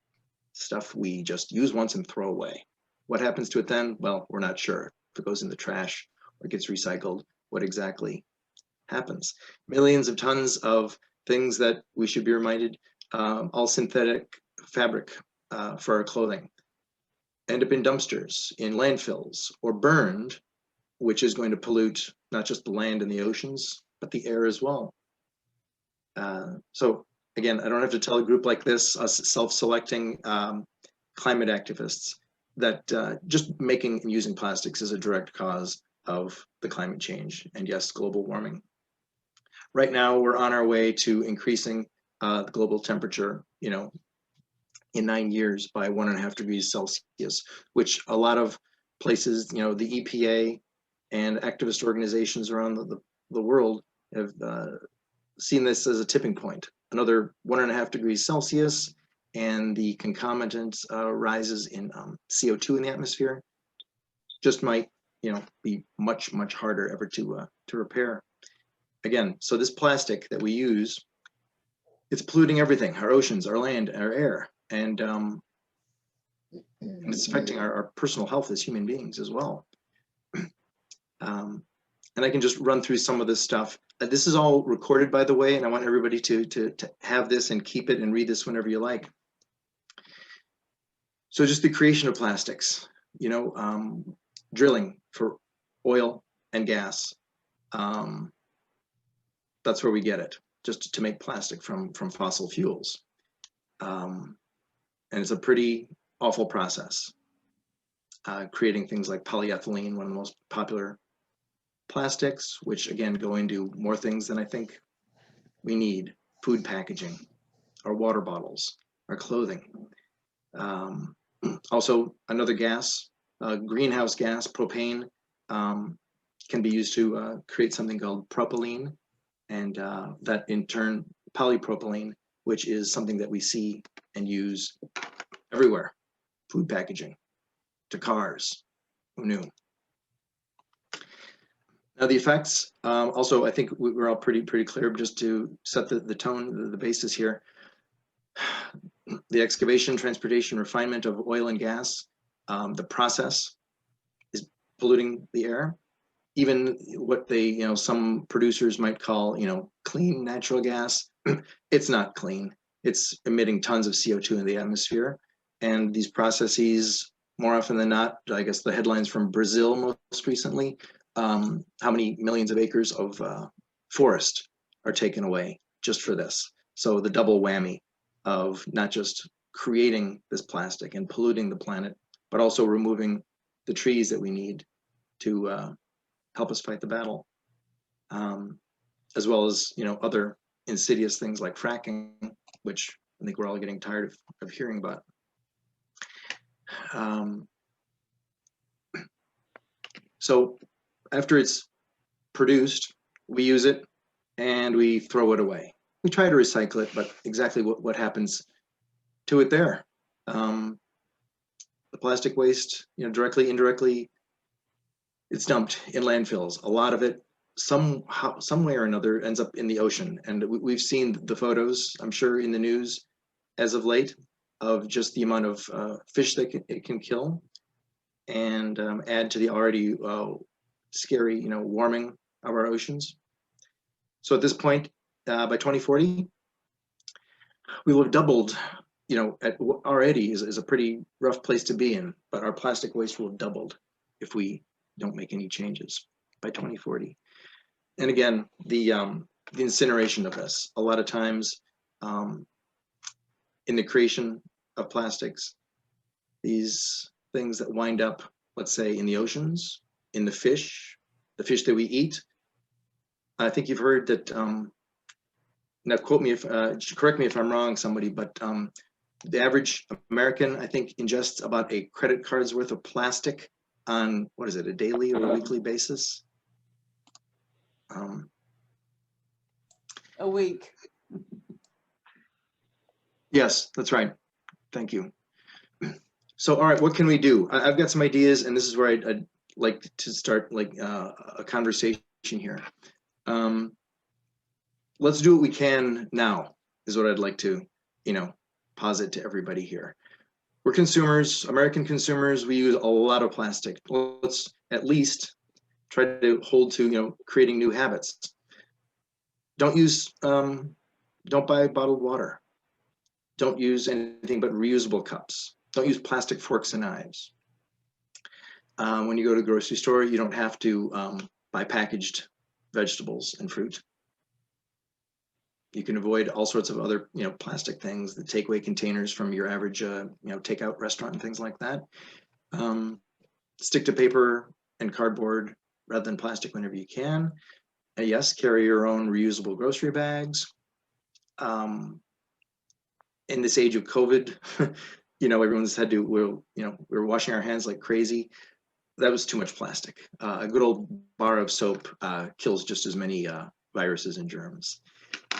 stuff we just use once and throw away. What happens to it then? Well, we're not sure. If it goes in the trash or gets recycled, what exactly happens? Millions of tons of things that we should be reminded, all synthetic fabric for our clothing, end up in dumpsters, in landfills, or burned, which is going to pollute not just the land and the oceans, but the air as well. So again, I don't have to tell a group like this, us self-selecting climate activists, that just making and using plastics is a direct cause of the climate change and yes, global warming. Right now, we're on our way to increasing the global temperature, in 9 years by 1.5 degrees Celsius, which a lot of places, the EPA and activist organizations around the world have seen this as a tipping point. Another 1.5 degrees Celsius and the concomitant rises in CO2 in the atmosphere just might, be much, much harder ever to repair. Again, so this plastic that we use, it's polluting everything, our oceans, our land, our air, and it's affecting our personal health as human beings as well. And I can just run through some of this stuff. This is all recorded, by the way, and I want everybody to have this and keep it and read this whenever you like. So just the creation of plastics, drilling for oil and gas. That's where we get it, just to make plastic from fossil fuels. And it's a pretty awful process. Creating things like polyethylene, one of the most popular plastics, which again go into more things than I think we need. Food packaging, our water bottles, our clothing. Also another gas, greenhouse gas, propane, can be used to create something called propylene, and that in turn polypropylene, which is something that we see and use everywhere. Food packaging, to cars, who knew? Now the effects, also I think we're all pretty clear, just to set the tone, the basis here. The excavation, transportation, refinement of oil and gas, the process is polluting the air. Even what they, some producers might call, clean natural gas, it's not clean. It's emitting tons of CO2 in the atmosphere. And these processes, more often than not, I guess the headlines from Brazil most recently, how many millions of acres of forest are taken away just for this. So the double whammy of not just creating this plastic and polluting the planet, but also removing the trees that we need to help us fight the battle, as well as other insidious things like fracking, which I think we're all getting tired of hearing about. So after it's produced, we use it and we throw it away. We try to recycle it, but exactly what happens to it there? The plastic waste, directly, indirectly, it's dumped in landfills. A lot of it, some way or another, ends up in the ocean. And we've seen the photos, I'm sure, in the news as of late, of just the amount of fish that it can kill, and add to the already scary, warming of our oceans. So at this point, by 2040, we will have doubled. Already is a pretty rough place to be in, but our plastic waste will have doubled if we don't make any changes by 2040. And again, the incineration of this, a lot of times in the creation of plastics, these things that wind up, let's say, in the oceans, in the fish that we eat. I think you've heard that, now correct me if I'm wrong, somebody, but the average American, I think, ingests about a credit card's worth of plastic on, what is it, a daily or a weekly basis? A week. Yes, that's right. Thank you. So, all right, what can we do? I've got some ideas, and this is where I'd like to start like a conversation here. Let's do what we can now, is what I'd like to, posit to everybody here. We're consumers, American consumers, we use a lot of plastic. Let's at least try to hold to, creating new habits. Don't buy bottled water. Don't use anything but reusable cups. Don't use plastic forks and knives. When you go to the grocery store, you don't have to buy packaged vegetables and fruit. You can avoid all sorts of other, plastic things, the takeaway containers from your average, takeout restaurant and things like that. Stick to paper and cardboard rather than plastic whenever you can. Yes, carry your own reusable grocery bags. In this age of COVID, everyone's had to, we're washing our hands like crazy. That was too much plastic. A good old bar of soap kills just as many viruses and germs.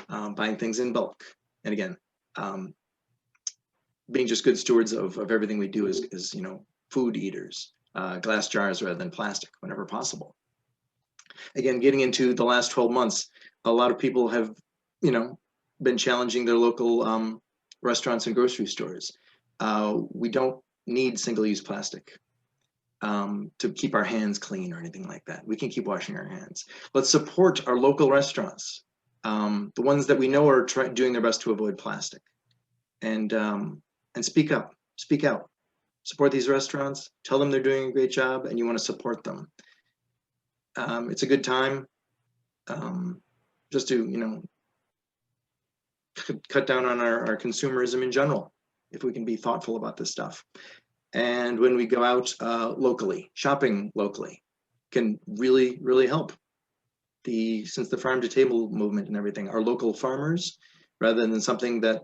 Buying things in bulk. And again, being just good stewards of everything we do as food eaters, glass jars rather than plastic whenever possible. Again, getting into the last 12 months, a lot of people have, been challenging their local restaurants and grocery stores. We don't need single-use plastic to keep our hands clean or anything like that. We can keep washing our hands. Let's support our local restaurants, the ones that we know are doing their best to avoid plastic, and speak up, speak out, support these restaurants, tell them they're doing a great job and you want to support them. It's a good time just to, cut down on our consumerism in general, if we can be thoughtful about this stuff. And when we go out locally, shopping locally can really, really help. Since the farm to table movement and everything, our local farmers, rather than something that,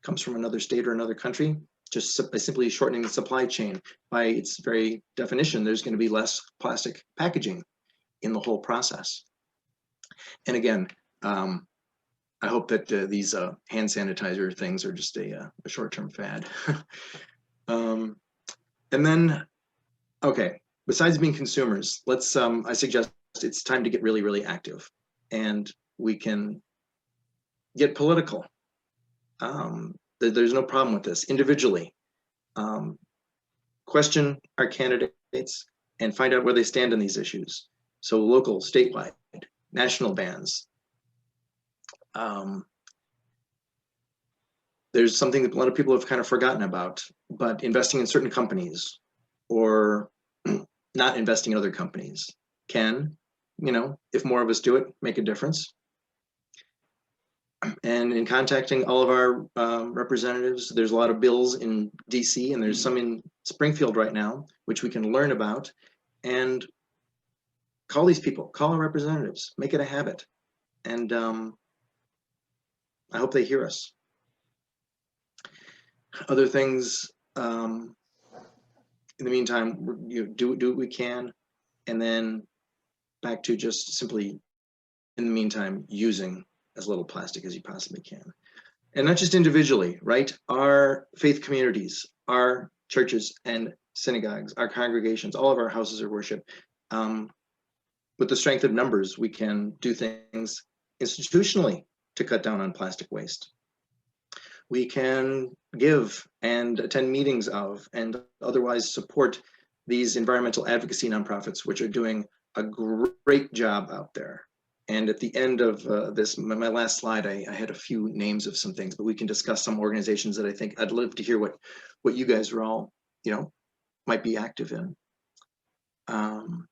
comes from another state or another country, just by simply shortening the supply chain, by its very definition, there's going to be less plastic packaging in the whole process. And again, I hope that these hand sanitizer things are just a short-term fad. And then, okay, besides being consumers, let's, I suggest it's time to get really, really active, and we can get political. There's no problem with this. Individually, question our candidates and find out where they stand on these issues. So local, statewide, national bans. There's something that a lot of people have kind of forgotten about, but investing in certain companies or not investing in other companies can, if more of us do it, make a difference. And in contacting all of our representatives, there's a lot of bills in DC and there's some in Springfield right now, which we can learn about, and call these people, call our representatives, make it a habit. And I hope they hear us. Other things, in the meantime, do what we can, and then back to just simply, in the meantime, using as little plastic as you possibly can. And not just individually, right? Our faith communities, our churches and synagogues, our congregations, all of our houses of worship, with the strength of numbers, we can do things institutionally to cut down on plastic waste. We can give and attend meetings of and otherwise support these environmental advocacy nonprofits, which are doing a great job out there. And at the end of my last slide, I had a few names of some things, but we can discuss some organizations that I think I'd love to hear what you guys are all, might be active in. And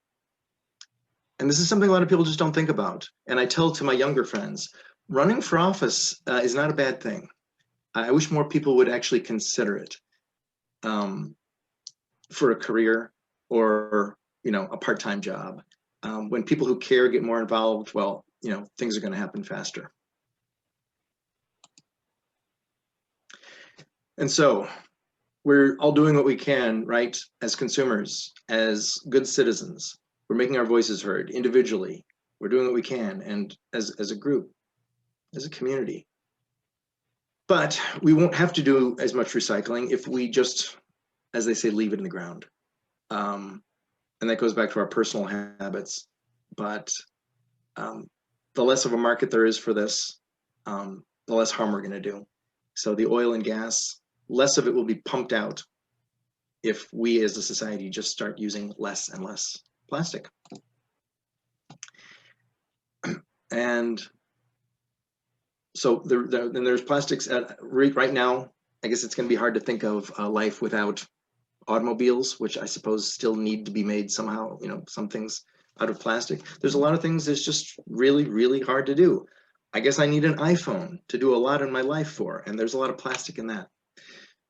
this is something a lot of people just don't think about. And I tell to my younger friends, running for office is not a bad thing. I wish more people would actually consider it for a career or, a part-time job. When people who care get more involved, well, things are going to happen faster. And so we're all doing what we can, right? As consumers, as good citizens, we're making our voices heard individually. We're doing what we can. And as a group, as a community, But we won't have to do as much recycling if we just, as they say, leave it in the ground. And that goes back to our personal habits. But the less of a market there is for this, the less harm we're going to do. So the oil and gas, less of it will be pumped out if we as a society just start using less and less plastic. And so there's plastics right now. I guess it's going to be hard to think of life without automobiles, which I suppose still need to be made somehow, you know, some things out of plastic. There's a lot of things that's just really, really hard to do. I guess I need an iPhone to do a lot in my life for, and there's a lot of plastic in that.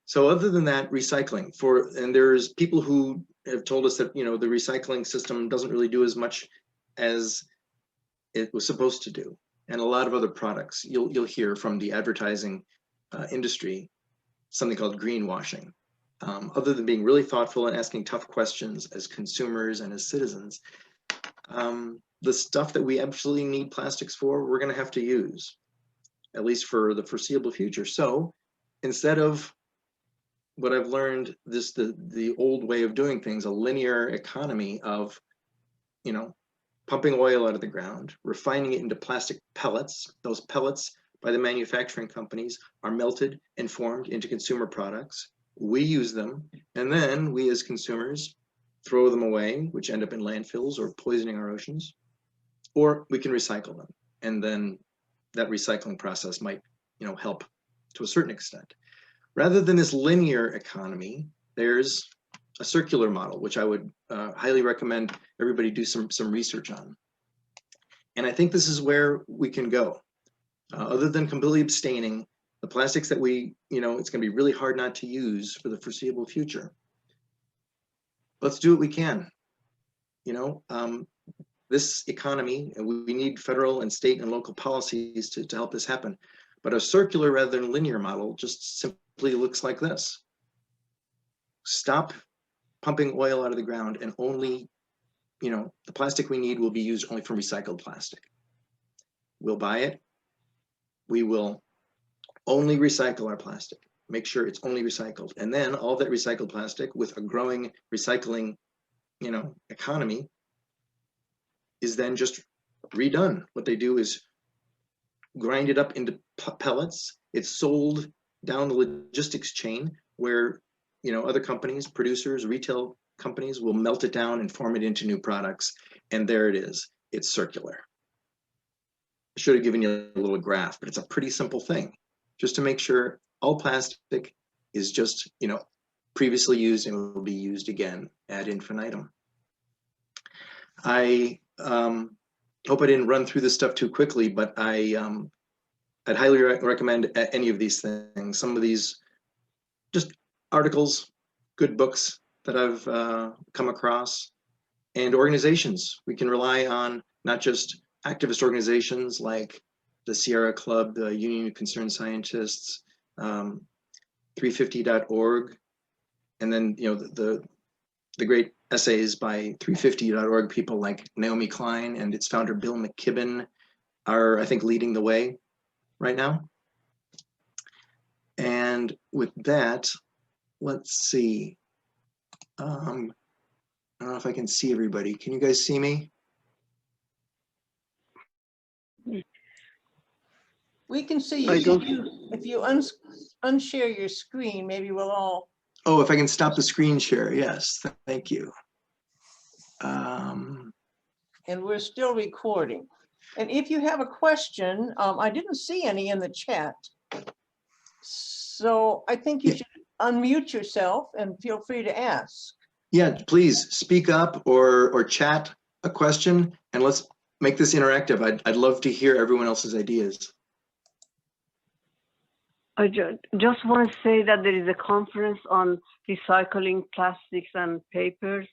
So other than that, recycling and there's people who have told us that, you know, the recycling system doesn't really do as much as it was supposed to do. And a lot of other products, you'll hear from the advertising industry, something called greenwashing. Other than being really thoughtful and asking tough questions as consumers and as citizens, the stuff that we absolutely need plastics for, we're going to have to use, at least for the foreseeable future. So instead of what I've learned, the old way of doing things, a linear economy of, you know, pumping oil out of the ground, refining it into plastic pellets. Those pellets by the manufacturing companies are melted and formed into consumer products. We use them, and then we as consumers throw them away, which end up in landfills or poisoning our oceans, or we can recycle them. And then that recycling process might, you know, help to a certain extent. Rather than this linear economy, there's a circular model, which I would highly recommend everybody do some research on. And I think this is where we can go. Other than completely abstaining, the plastics that we, you know, it's going to be really hard not to use for the foreseeable future. Let's do what we can. You know, this economy, we need federal and state and local policies to help this happen. But a circular rather than linear model just simply looks like this. Stop pumping oil out of the ground, and only, you know, the plastic we need will be used only from recycled plastic. We'll buy it. We will only recycle our plastic. Make sure it's only recycled. And then all that recycled plastic, with a growing recycling, you know, economy, is then just redone. What they do is grind it up into pellets. It's sold down the logistics chain where, you know, other companies, producers, retail companies will melt it down and form it into new products. And there it is. It's circular. I should have given you a little graph, but it's a pretty simple thing, just to make sure all plastic is just, you know, previously used and will be used again ad infinitum. I hope I didn't run through this stuff too quickly, but I'd highly recommend any of these things. Some of these just articles, good books that I've come across, and organizations. We can rely on not just activist organizations like the Sierra Club, the Union of Concerned Scientists, 350.org, and then, you know, the great essays by 350.org people like Naomi Klein and its founder Bill McKibben are, I think, leading the way right now. And with that, let's see. I don't know if I can see everybody. Can you guys see me? We can see you. If you unshare your screen, maybe we'll all. Oh, if I can stop the screen share, yes, thank you. And we're still recording. And if you have a question, I didn't see any in the chat. So I think you should unmute yourself and feel free to ask. Yeah, please speak up or chat a question, and let's make this interactive. I'd love to hear everyone else's ideas. I just want to say that there is a conference on recycling plastics and papers.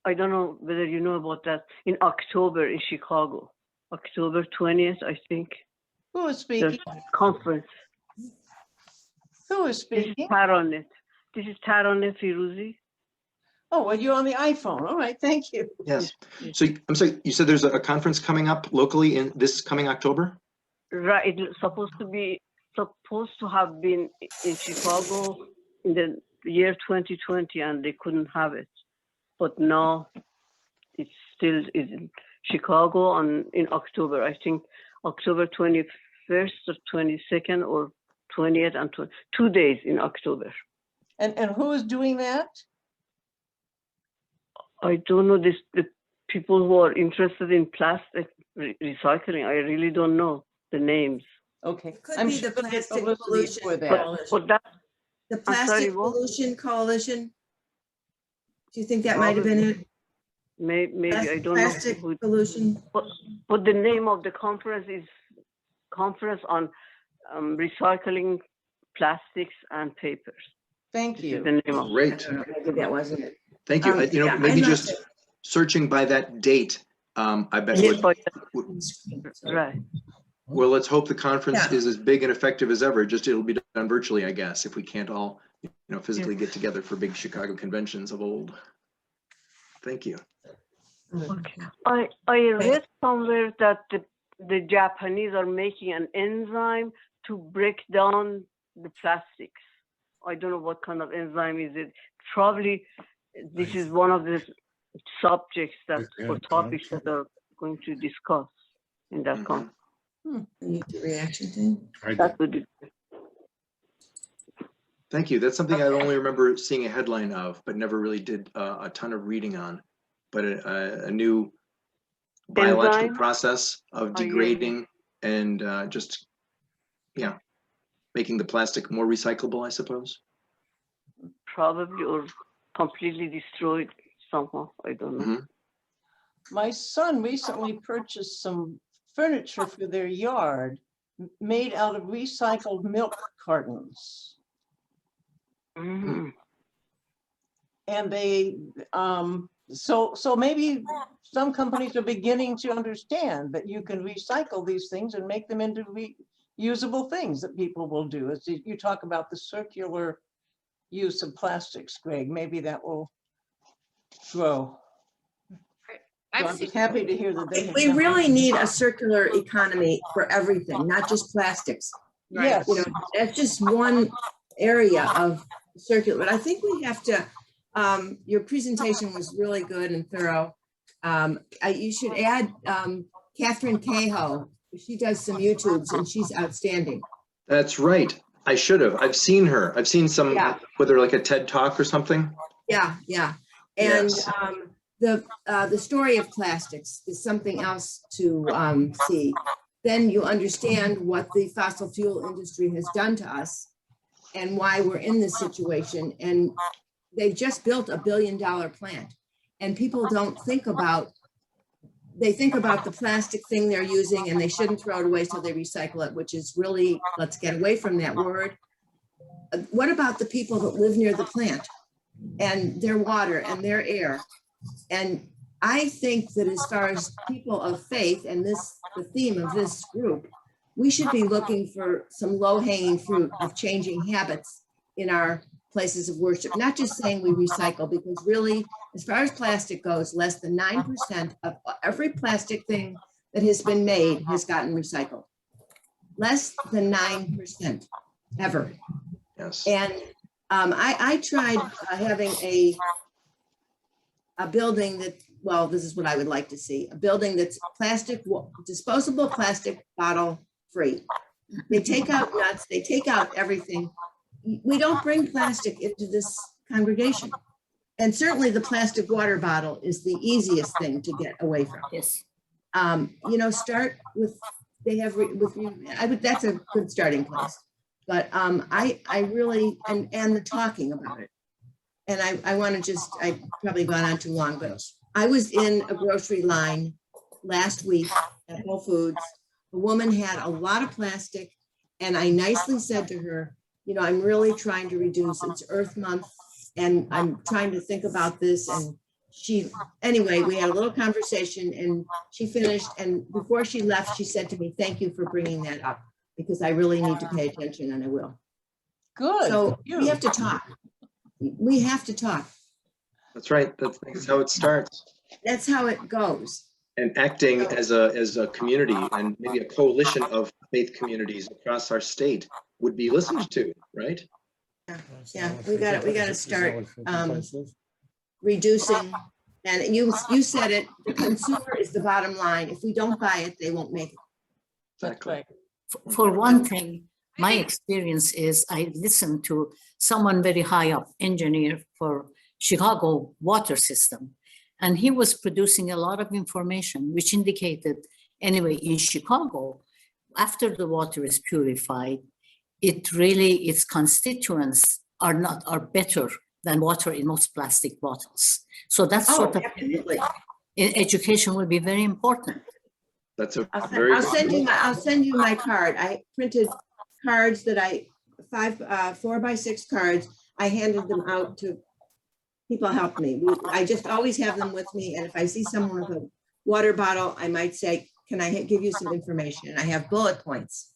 I don't know whether you know about that, in October in Chicago, October 20th, I think. Who is speaking? The conference. Who is speaking? This is Taraneh Firuzi. Oh, well, you're on the iPhone. All right, thank you. Yes. So I'm sorry, you said there's a conference coming up locally in this coming October? Right, it's supposed to be supposed to have been in Chicago in the year 2020 and they couldn't have it. But now it still is in Chicago in October. I think October 21st or 22nd or 20th and 2 days in October. And who is doing that? I don't know the people who are interested in plastic recycling. I really don't know the names. Okay. Could I'm be sure the there'll be Plastic publicity Pollution for that. Coalition. But that, The I'm sorry, Plastic what? Pollution Coalition. Do you think that might have been it? Maybe I don't Plastic know. pollution. But the name of the conference is Conference on Recycling Plastics and Papers. Thank This is you. the name of Great. Maybe that wasn't it. Thank you. Yeah, Maybe I'd love just to- searching by that date, I bet Yes, would, right. well, let's hope the conference Yeah. is as big and effective as ever. Just it'll be done virtually, I guess, if we can't all, physically get together for big Chicago conventions of old. Thank you. Okay. I read somewhere that the Japanese are making an enzyme to break down the plastics. I don't know what kind of enzyme is it. Probably this is one of the subjects that or topics that are going to discuss in that conference. Reaction thing. That would be Thank you. That's something I only remember seeing a headline of, but never really did a ton of reading on. But a new biological Enzyme? process of degrading and just, making the plastic more recyclable, I suppose. probably or completely destroyed somehow. I don't know. My son recently purchased some furniture for their yard made out of recycled milk cartons. Mhm. And they, so maybe some companies are beginning to understand that you can recycle these things and make them into reusable things that people will do. As you talk about the circular use of plastics, Greg, maybe that will grow. So I'm just happy to hear that they have. We really need a circular economy for everything, not just plastics. Yes. That's just one area of circular, but I think we have to, your presentation was really good and thorough. You should add Catherine Cahill. She does some YouTubes and she's outstanding. That's right. I should have. I've seen her. I've seen some, Yeah. whether like a TED Talk or something. Yeah. And Yes. the story of plastics is something else to see. Then you understand what the fossil fuel industry has done to us and why we're in this situation. And they've just built $1 billion plant. And people don't think about, they think about the plastic thing they're using and they shouldn't throw it away so they recycle it, which is really, let's get away from that word. What about the people that live near the plant and their water and their air? And I think that as far as people of faith and the theme of this group, we should be looking for some low-hanging fruit of changing habits in our places of worship, not just saying we recycle, because really, as far as plastic goes, less than 9% of every plastic thing that has been made has gotten recycled. Less than 9% ever. Yes. And I tried having a building that, well, this is what I would like to see, a building that's disposable plastic bottle free. They take out nuts, they take out everything. We don't bring plastic into this congregation. And certainly the plastic water bottle is the easiest thing to get away from. Yes. Start with, that's a good starting place. But I really, and the talking about it. And I want to just, I've probably gone on too long, but I was in a grocery line last week at Whole Foods. The woman had a lot of plastic and I nicely said to her, I'm really trying to reduce, it's Earth Month and I'm trying to think about this. And anyway, we had a little conversation and she finished. And before she left, she said to me, thank you for bringing that up because I really need to pay attention and I will. Good. So we have to talk. We have to talk. That's right. That's how it starts. That's how it goes. And acting as a community and maybe a coalition of faith communities across our state would be listened to, right? Yeah, we gotta start reducing. And you said it, the consumer is the bottom line. If we don't buy it, they won't make it. That's right. For one thing, my experience is I listened to someone very high up, engineer for Chicago water system, and he was producing a lot of information which indicated, anyway, in Chicago, after the water is purified, its constituents are better than water in most plastic bottles. So that's sort of Absolutely. education will be very important. That's a I'll very send you my card. I printed cards that 4x6 cards. I handed them out to people help me. I just always have them with me. And if I see someone with a water bottle, I might say, can I give you some information? And I have bullet points,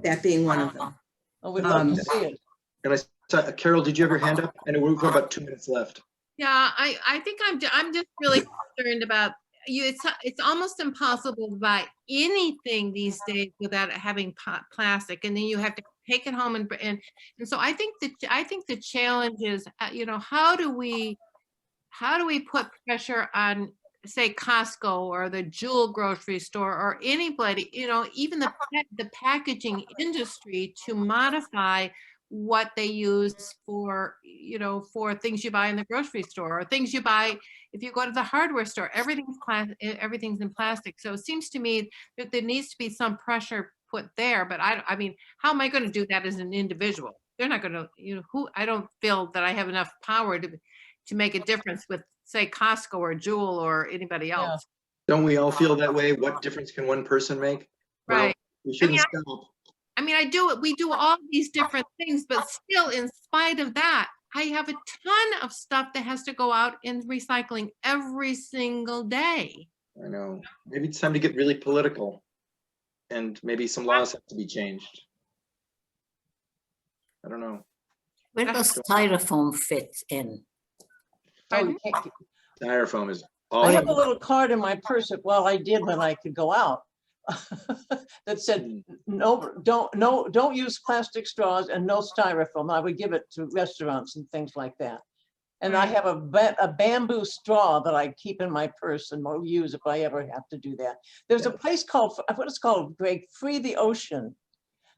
that being one of them. Oh, we'd love to see it. And I saw, Carol, did you have your hand up? And we've got about 2 minutes left. Yeah, I think I'm just really concerned about you. It's almost impossible to buy anything these days without it having plastic, and then you have to take it home and so I think the challenge is, how do we put pressure on, say, Costco or the Jewel grocery store or anybody, even the packaging industry, to modify what they use for things you buy in the grocery store, or things you buy if you go to the hardware store. Everything's in plastic. So it seems to me that there needs to be some pressure put there. But I mean, how am I going to do that as an individual? They're not going to, I don't feel that I have enough power to make a difference with, say, Costco or Jewel or anybody else. Don't we all feel that way? What difference can one person make? Right. Well, we shouldn't stop. We do all these different things, but still, in spite of that, I have a ton of stuff that has to go out in recycling every single day. I know. Maybe it's time to get really political, and maybe some laws have to be changed. I don't know. Where does styrofoam fit in? Styrofoam is I have a little card in my purse. Well, I did when I could go out. That said, don't use plastic straws and no styrofoam. I would give it to restaurants and things like that. And I have a bamboo straw that I keep in my purse and will use if I ever have to do that. There's a place called, what it's called, Greg, Free the Ocean,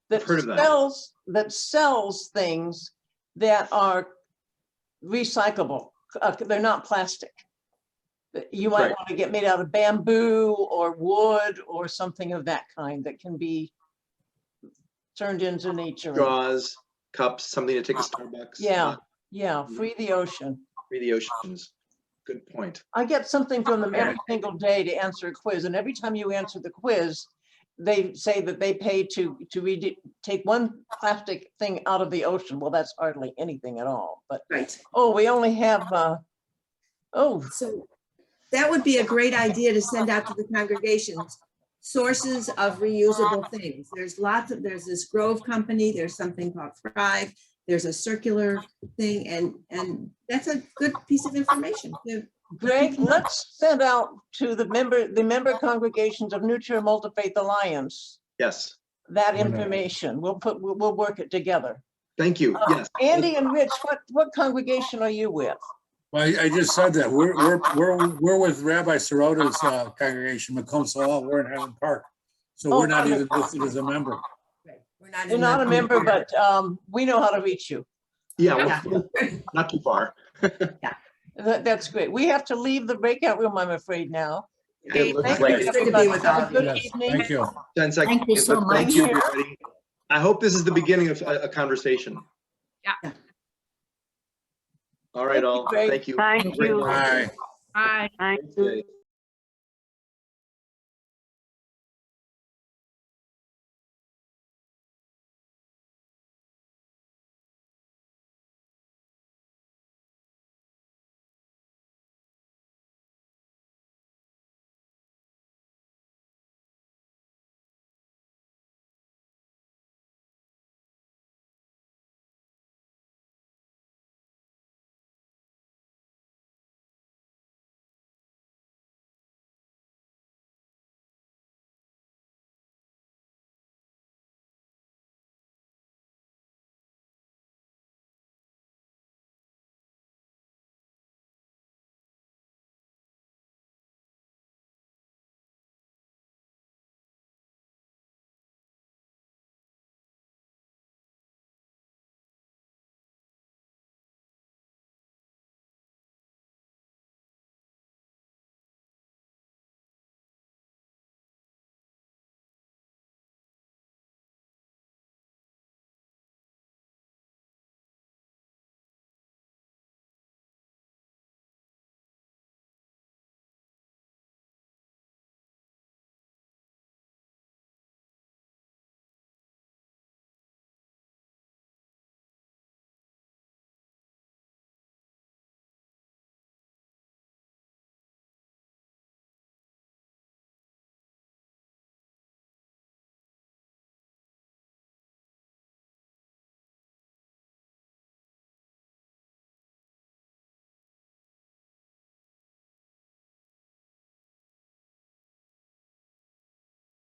that sells things that are recyclable. They're not plastic. You might want to get made out of bamboo or wood or something of that kind that can be turned into nature. Straws, cups, something to take a Starbucks. Yeah, free the ocean. Free the oceans. Good point. I get something from them every single day to answer a quiz, and every time you answer the quiz, they say that they pay to take one plastic thing out of the ocean. Well, that's hardly anything at all. But we only have so that would be a great idea to send out to the congregations, sources of reusable things. There's this Grove company, there's something called Thrive, there's a circular thing, and that's a good piece of information. Greg, let's send out to the member congregations of New Trier Multi-Faith Alliance. Yes. That information. We'll work it together. Thank you. Yes. Andy and Rich, what congregation are you with? Well, I just said that we're with Rabbi Sirota's congregation, Macomb Hall. We're in Highland Park, so we're not even listed as a member. You're not a member, but we know how to reach you. Yeah, well, not too far. That's great. We have to leave the breakout room, I'm afraid now. It looks Thank like you, it. everybody. Have a good Yes, evening. thank you. 10 seconds. Thank you so much. Thank you, everybody. I hope this is the beginning of a conversation. Yeah. All right, all. Thank you. Thank you. Bye. Bye. Thank Thanks, you. Jay.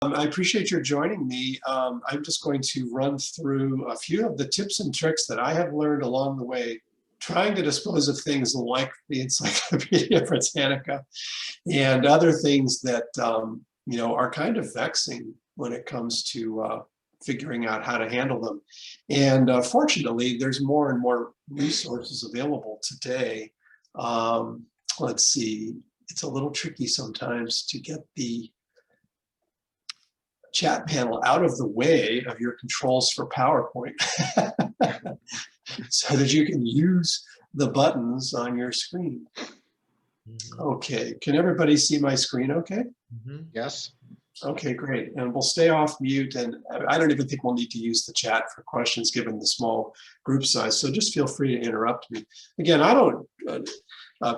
I appreciate your joining me. I'm just going to run through a few of the tips and tricks that I have learned along the way, trying to dispose of things like the Encyclopedia Britannica and other things that are kind of vexing when it comes to figuring out how to handle them. And fortunately, there's more and more resources available today. Let's see, it's a little tricky sometimes to get the chat panel out of the way of your controls for PowerPoint so that you can use the buttons on your screen. Okay, can everybody see my screen okay? Yes. Okay, great. And we'll stay off mute, and I don't even think we'll need to use the chat for questions given the small group size, so just feel free to interrupt me. Again, I don't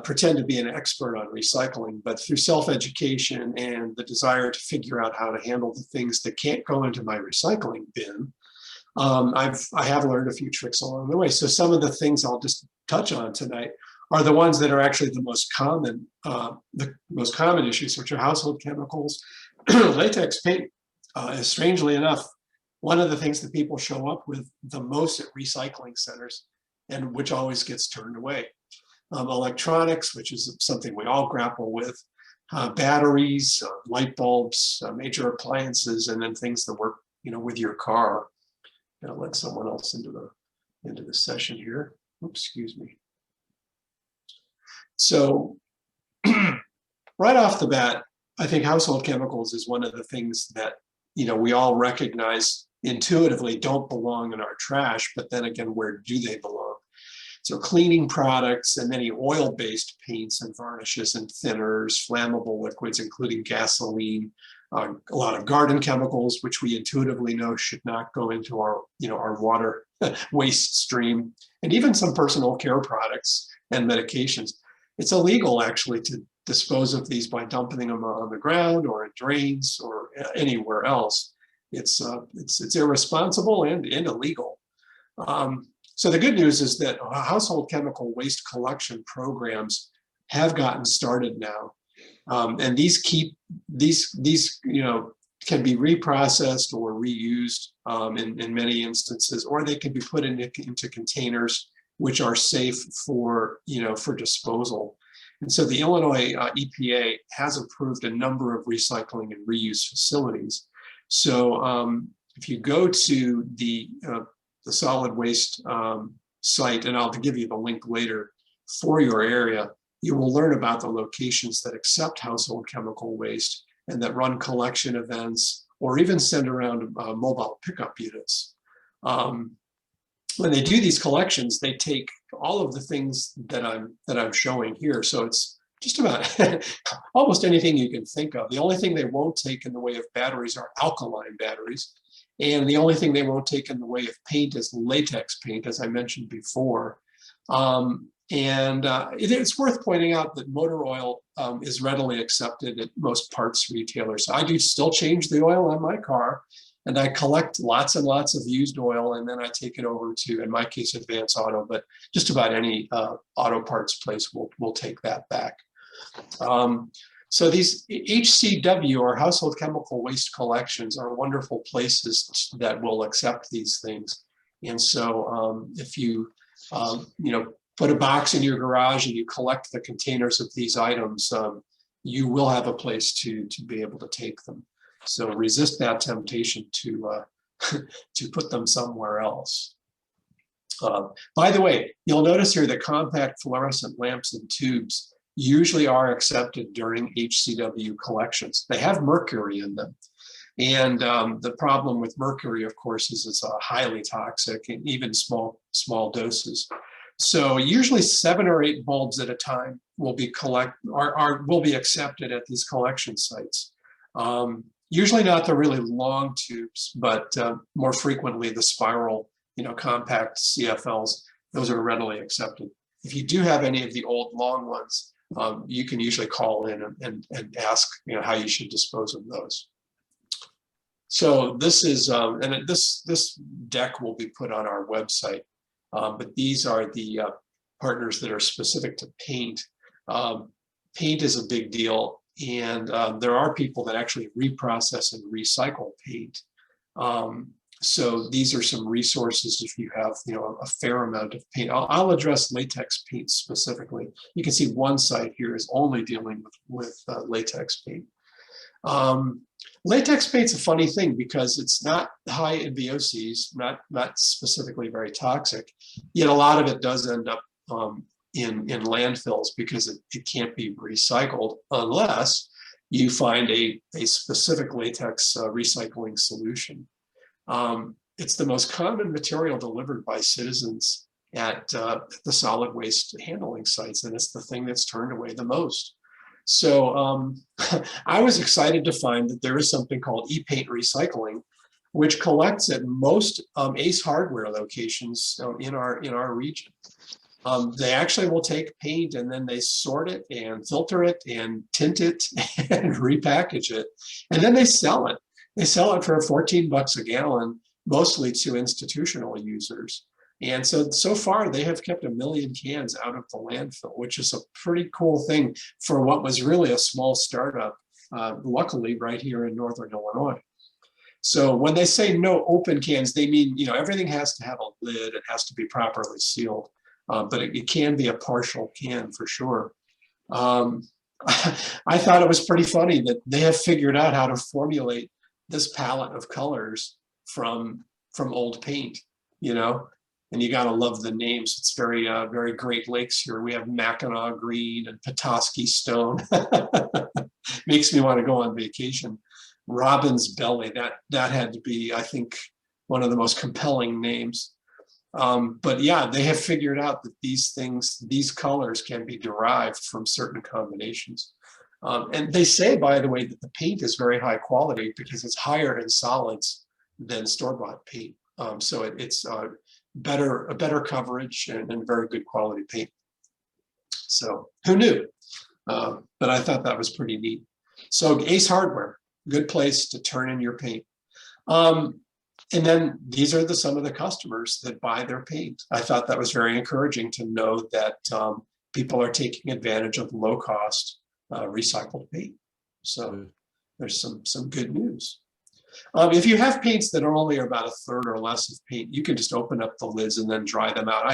pretend to be an expert on recycling, but through self-education and the desire to figure out how to handle the things that can't go into my recycling bin, I have learned a few tricks along the way. So some of the things I'll just touch on tonight are the ones that are actually the most common issues, which are household chemicals, latex paint. Strangely enough, one of the things that people show up with the most at recycling centers, and which always gets turned away. Electronics, which is something we all grapple with, batteries, light bulbs, major appliances, and then things that work, with your car. I'll let someone else into the session here. Oops, excuse me. So right off the bat, I think household chemicals is one of the things that, we all recognize intuitively don't belong in our trash, but then again, where do they belong? So cleaning products and many oil-based paints and varnishes and thinners, flammable liquids, including gasoline, a lot of garden chemicals, which we intuitively know should not go into our water waste stream, and even some personal care products and medications. It's illegal actually to dispose of these by dumping them on the ground or in drains or anywhere else. It's irresponsible and illegal. So the good news is that household chemical waste collection programs have gotten started now, and these can be reprocessed or reused in many instances, or they can be put into containers which are safe for disposal. And so the Illinois EPA has approved a number of recycling and reuse facilities. So if you go to the solid waste site, and I'll give you the link later for your area, you will learn about the locations that accept household chemical waste and that run collection events or even send around mobile pickup units. When they do these collections, they take all of the things that I'm showing here. So it's just about almost anything you can think of. The only thing they won't take in the way of batteries are alkaline batteries. And the only thing they won't take in the way of paint is latex paint, as I mentioned before. It's worth pointing out that motor oil is readily accepted at most parts retailers. So I do still change the oil on my car, and I collect lots and lots of used oil, and then I take it over to, in my case, Advance Auto, but just about any auto parts place will take that back. So these HCW, or household chemical waste collections, are wonderful places that will accept these things. And so if you, put a box in your garage and you collect the containers of these items, you will have a place to be able to take them. So resist that temptation to put them somewhere else. By the way, you'll notice here that compact fluorescent lamps and tubes usually are accepted during HCW collections. They have mercury in them. And the problem with mercury, of course, is it's highly toxic, and even small doses. So usually 7 or 8 bulbs at a time will be accepted at these collection sites. Usually not the really long tubes, but more frequently the spiral, compact CFLs. Those are readily accepted. If you do have any of the old long ones, you can usually call in and ask, how you should dispose of those. So this is, and this deck will be put on our website, but these are the partners that are specific to paint. Paint is a big deal, And there are people that actually reprocess and recycle paint. So these are some resources if you have, you know, a fair amount of paint. I'll address latex paint specifically. You can see one site here is only dealing with latex paint. Latex paint's a funny thing because it's not high in VOCs, not specifically very toxic, yet a lot of it does end up in landfills because it can't be recycled unless you find a specific latex recycling solution. It's the most common material delivered by citizens at the solid waste handling sites, and it's the thing that's turned away the most. So I was excited to find that there is something called e-paint recycling, which collects at most Ace Hardware locations in our region. They actually will take paint and then they sort it and filter it and tint it and repackage it, and then they sell it. They sell it for 14 bucks a gallon, mostly to institutional users. And so far they have kept 1 million cans out of the landfill, which is a pretty cool thing for what was really a small startup, luckily right here in Northern Illinois. So when they say no open cans, they mean, you know, everything has to have a lid, it has to be properly sealed, but it can be a partial can for sure. I thought it was pretty funny that they have figured out how to formulate this palette of colors from old paint, you know, and you got to love the names. It's very, very Great Lakes here. We have Mackinac Green and Petoskey Stone. Makes me want to go on vacation. Robin's Belly, that had to be, I think, one of the most compelling names. But yeah, they have figured out that these colors can be derived from certain combinations. And they say, by the way, that the paint is very high quality because it's higher in solids than store-bought paint. So it's a better coverage and very good quality paint. So who knew? But I thought that was pretty neat. So Ace Hardware, good place to turn in your paint. And then these are some of the customers that buy their paint. I thought that was very encouraging to know that people are taking advantage of low-cost recycled paint. So there's some good news. If you have paints that are only about a third or less of paint, you can just open up the lids and then dry them out. I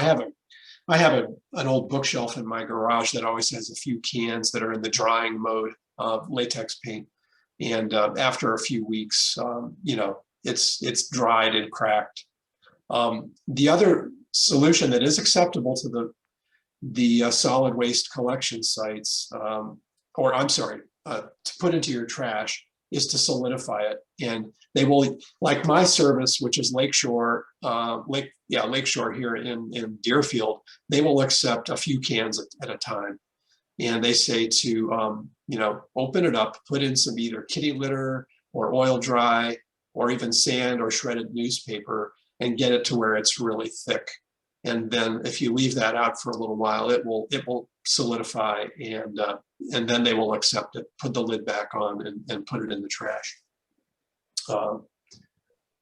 have an old bookshelf in my garage that always has a few cans that are in the drying mode of latex paint. And after a few weeks, you know, it's dried and cracked. The other solution that is acceptable to the solid waste collection sites, or I'm sorry, to put into your trash, is to solidify it. And they will, like my service, which is Lakeshore here in Deerfield, they will accept a few cans at a time. And they say to, you know, open it up, put in some either kitty litter or oil dry, or even sand or shredded newspaper, and get it to where it's really thick. And then if you leave that out for a little while, it will solidify, and then they will accept it, put the lid back on, and put it in the trash.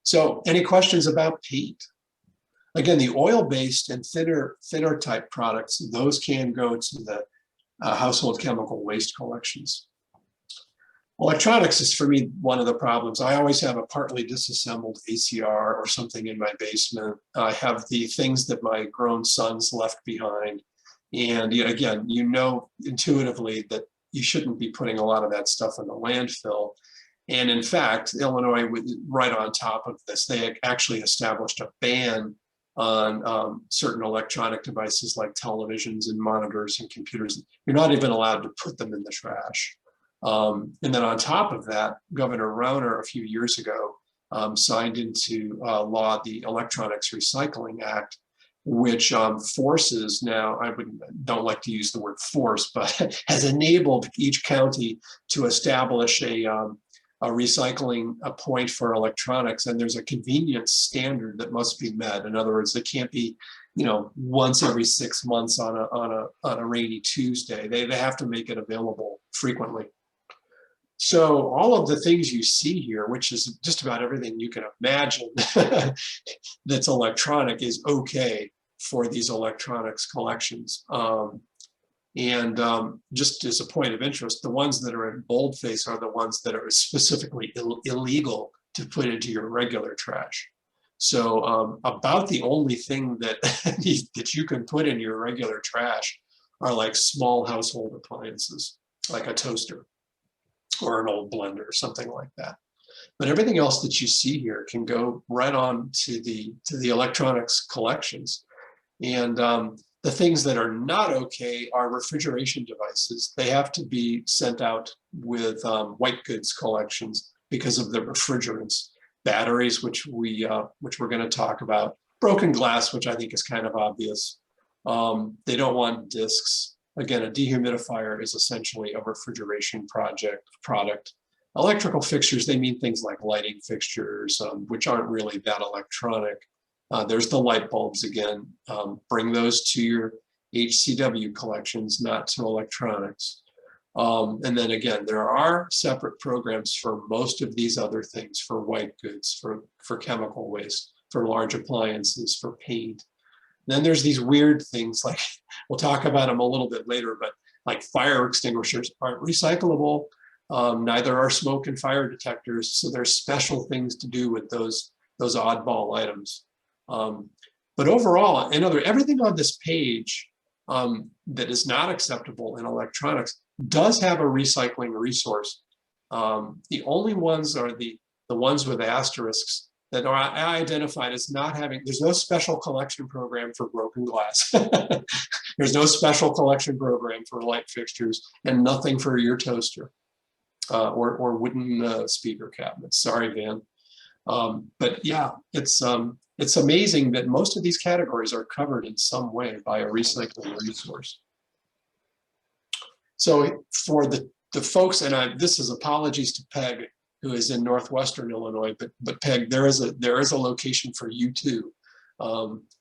So any questions about paint? Again, the oil-based and thinner type products, those can go to the household chemical waste collections. Electronics is, for me, one of the problems. I always have a partly disassembled ACR or something in my basement. I have the things that my grown sons left behind. And again, you know intuitively that you shouldn't be putting a lot of that stuff in the landfill. And in fact, Illinois, right on top of this, they actually established a ban on certain electronic devices like televisions and monitors and computers. You're not even allowed to put them in the trash. And then on top of that, Governor Rauner a few years ago signed into law the Electronics Recycling Act, which forces now, don't like to use the word force, but has enabled each county to establish a recycling point for electronics, and there's a convenience standard that must be met. In other words, it can't be, you know, once every 6 months on a rainy Tuesday. They have to make it available frequently. So all of the things you see here, which is just about everything you can imagine that's electronic, is okay for these electronics collections. And just as a point of interest, the ones that are in boldface are the ones that are specifically illegal to put into your regular trash. So about the only thing that that you can put in your regular trash are like small household appliances, like a toaster or an old blender or something like that. But everything else that you see here can go right on to the electronics collections. And the things that are not okay are refrigeration devices. They have to be sent out with white goods collections because of the refrigerants. Batteries, which we're going to talk about. Broken glass, which I think is kind of obvious. They don't want discs. Again, a dehumidifier is essentially a refrigeration product. Electrical fixtures, they mean things like lighting fixtures, which aren't really that electronic. There's the light bulbs again. Bring those to your HCW collections, not to electronics. And then again, there are separate programs for most of these other things, for white goods, for chemical waste, for large appliances, for paint. Then there's these weird things like, we'll talk about them a little bit later, but like fire extinguishers aren't recyclable. Neither are smoke and fire detectors. So there's special things to do with those oddball items. But overall, everything on this page that is not acceptable in electronics does have a recycling resource. The only ones are the ones with asterisks that are identified as not having, there's no special collection program for broken glass. There's no special collection program for light fixtures and nothing for your toaster or wooden speaker cabinets. Sorry, Van. But yeah, it's amazing that most of these categories are covered in some way by a recycling resource. So for the folks, and this is apologies to Peg, who is in Northwestern Illinois, but Peg, there is a location for you too.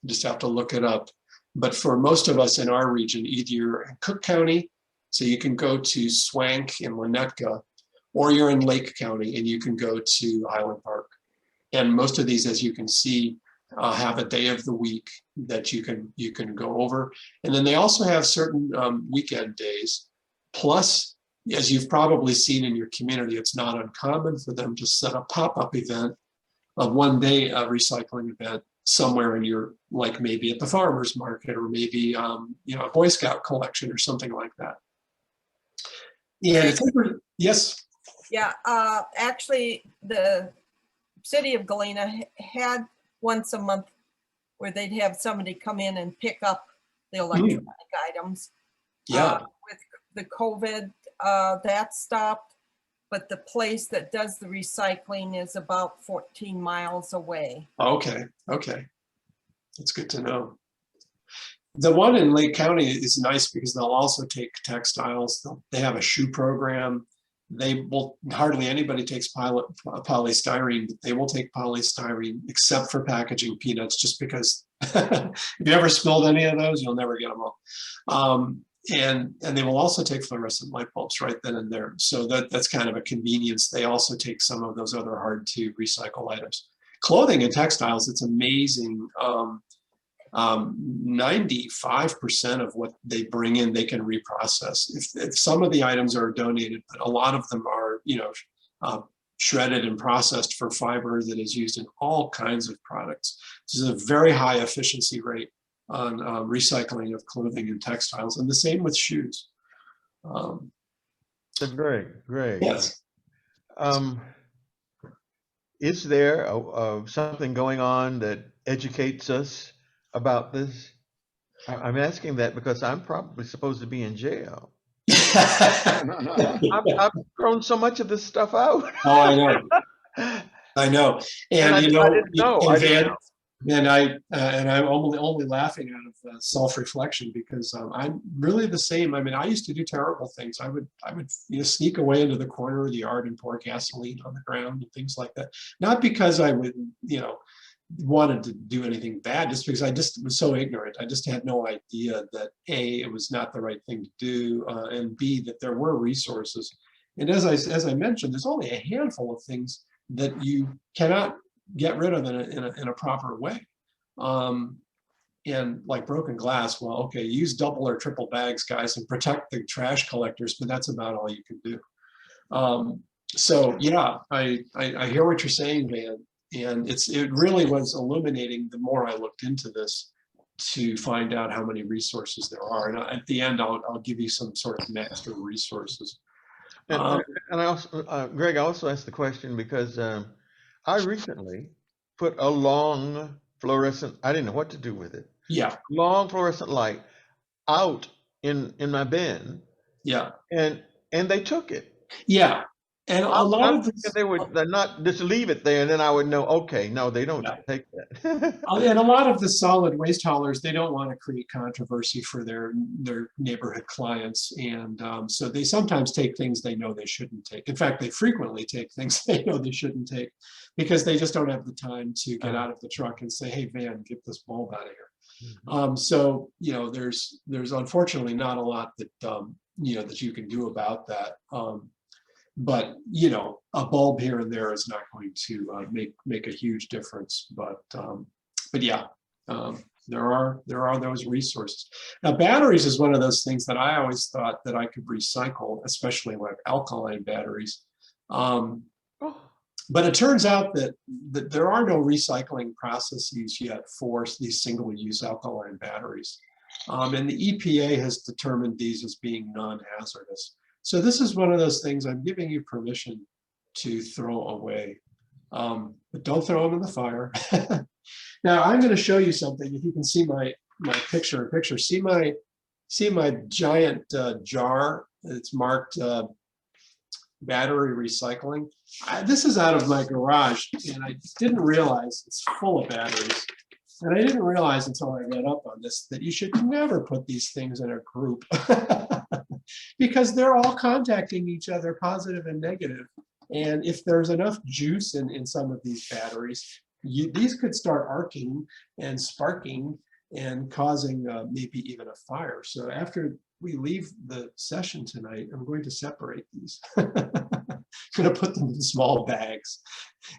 Just have to look it up. But for most of us in our region, either you're in Cook County, so you can go to Swank and Winnetka, or you're in Lake County and you can go to Highland Park. And most of these, as you can see, have a day of the week that you can go over. And then they also have certain weekend days. Plus, as you've probably seen in your community, it's not uncommon for them to set a pop-up event, a one-day recycling event somewhere in your, like maybe at the farmer's market or maybe a Boy Scout collection or something like that. Yeah, yes. Yeah, actually, the city of Galena had once a month where they'd have somebody come in and pick up the electronic items. Yeah. With the COVID, that stopped, but the place that does the recycling is about 14 miles away. Okay, okay. That's good to know. The one in Lake County is nice because they'll also take textiles. They have a shoe program. They will, hardly anybody takes polystyrene, but they will take polystyrene except for packaging peanuts, just because if you ever spilled any of those, you'll never get them all. And they will also take fluorescent light bulbs right then and there. So that's kind of a convenience. They also take some of those other hard to recycle items. Clothing and textiles, it's amazing. 95% of what they bring in, they can reprocess. If some of the items are donated, but a lot of them are, shredded and processed for fiber that is used in all kinds of products. This is a very high efficiency rate on recycling of clothing and textiles, and the same with shoes. Great. Yes. Is there something going on that educates us about this? I'm asking that because I'm probably supposed to be in jail. I've thrown so much of this stuff out. Oh, I know. I know. And I didn't know. And I'm only laughing out of self-reflection because I'm really the same. I mean, I used to do terrible things. I would sneak away into the corner of the yard and pour gasoline on the ground and things like that. Not because I would, wanted to do anything bad, just because I just was so ignorant. I just had no idea that A, it was not the right thing to do, and B, that there were resources. And as I mentioned, there's only a handful of things that you cannot get rid of in a proper way. and like broken glass, well, okay, use double or triple bags, guys, and protect the trash collectors, but that's about all you can do. So yeah, I hear what you're saying, Van, and it really was illuminating the more I looked into this to find out how many resources there are. And at the end, I'll give you some sort of master resources. And I also, Greg, I also asked the question because I recently put a long fluorescent, I didn't know what to do with it. Yeah. Long fluorescent light out in my bin. Yeah. And they took it. Yeah. And a lot of this, they would not just leave it there, and then I would know, okay, no, they don't take that. and a lot of the solid waste haulers, they don't want to create controversy for their neighborhood clients, and so they sometimes take things they know they shouldn't take. In fact, they frequently take things they know they shouldn't take because they just don't have the time to get out of the truck and say, "Hey, Van, get this bulb out of here." So there's unfortunately not a lot that that you can do about that. But a bulb here and there is not going to make a huge difference. But yeah, there are those resources. Now, batteries is one of those things that I always thought that I could recycle, especially like alkaline batteries. But it turns out that there are no recycling processes yet for these single-use alkaline batteries, and the EPA has determined these as being non-hazardous. So this is one of those things I'm giving you permission to throw away, but don't throw them in the fire. Now I'm going to show you something. If you can see my picture, see my giant jar. It's marked battery recycling. This is out of my garage, and I didn't realize it's full of batteries. And I didn't realize until I read up on this that you should never put these things in a group. Because they're all contacting each other, positive and negative. And if there's enough juice in some of these batteries, these could start arcing and sparking and causing maybe even a fire. So after we leave the session tonight, I'm going to separate these. I'm going to put them in small bags,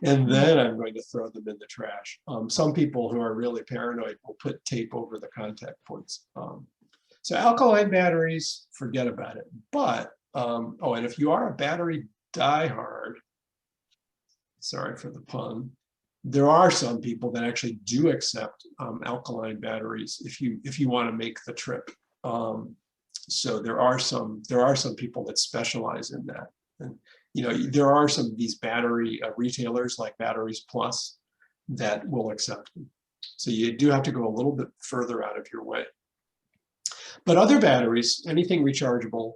and then I'm going to throw them in the trash. Some people who are really paranoid will put tape over the contact points. So alkaline batteries, forget about it. But, and if you are a battery diehard, sorry for the pun, there are some people that actually do accept alkaline batteries if you want to make the trip. So there are some people that specialize in that. And there are some of these battery retailers like Batteries Plus that will accept them. So you do have to go a little bit further out of your way. But other batteries, anything rechargeable,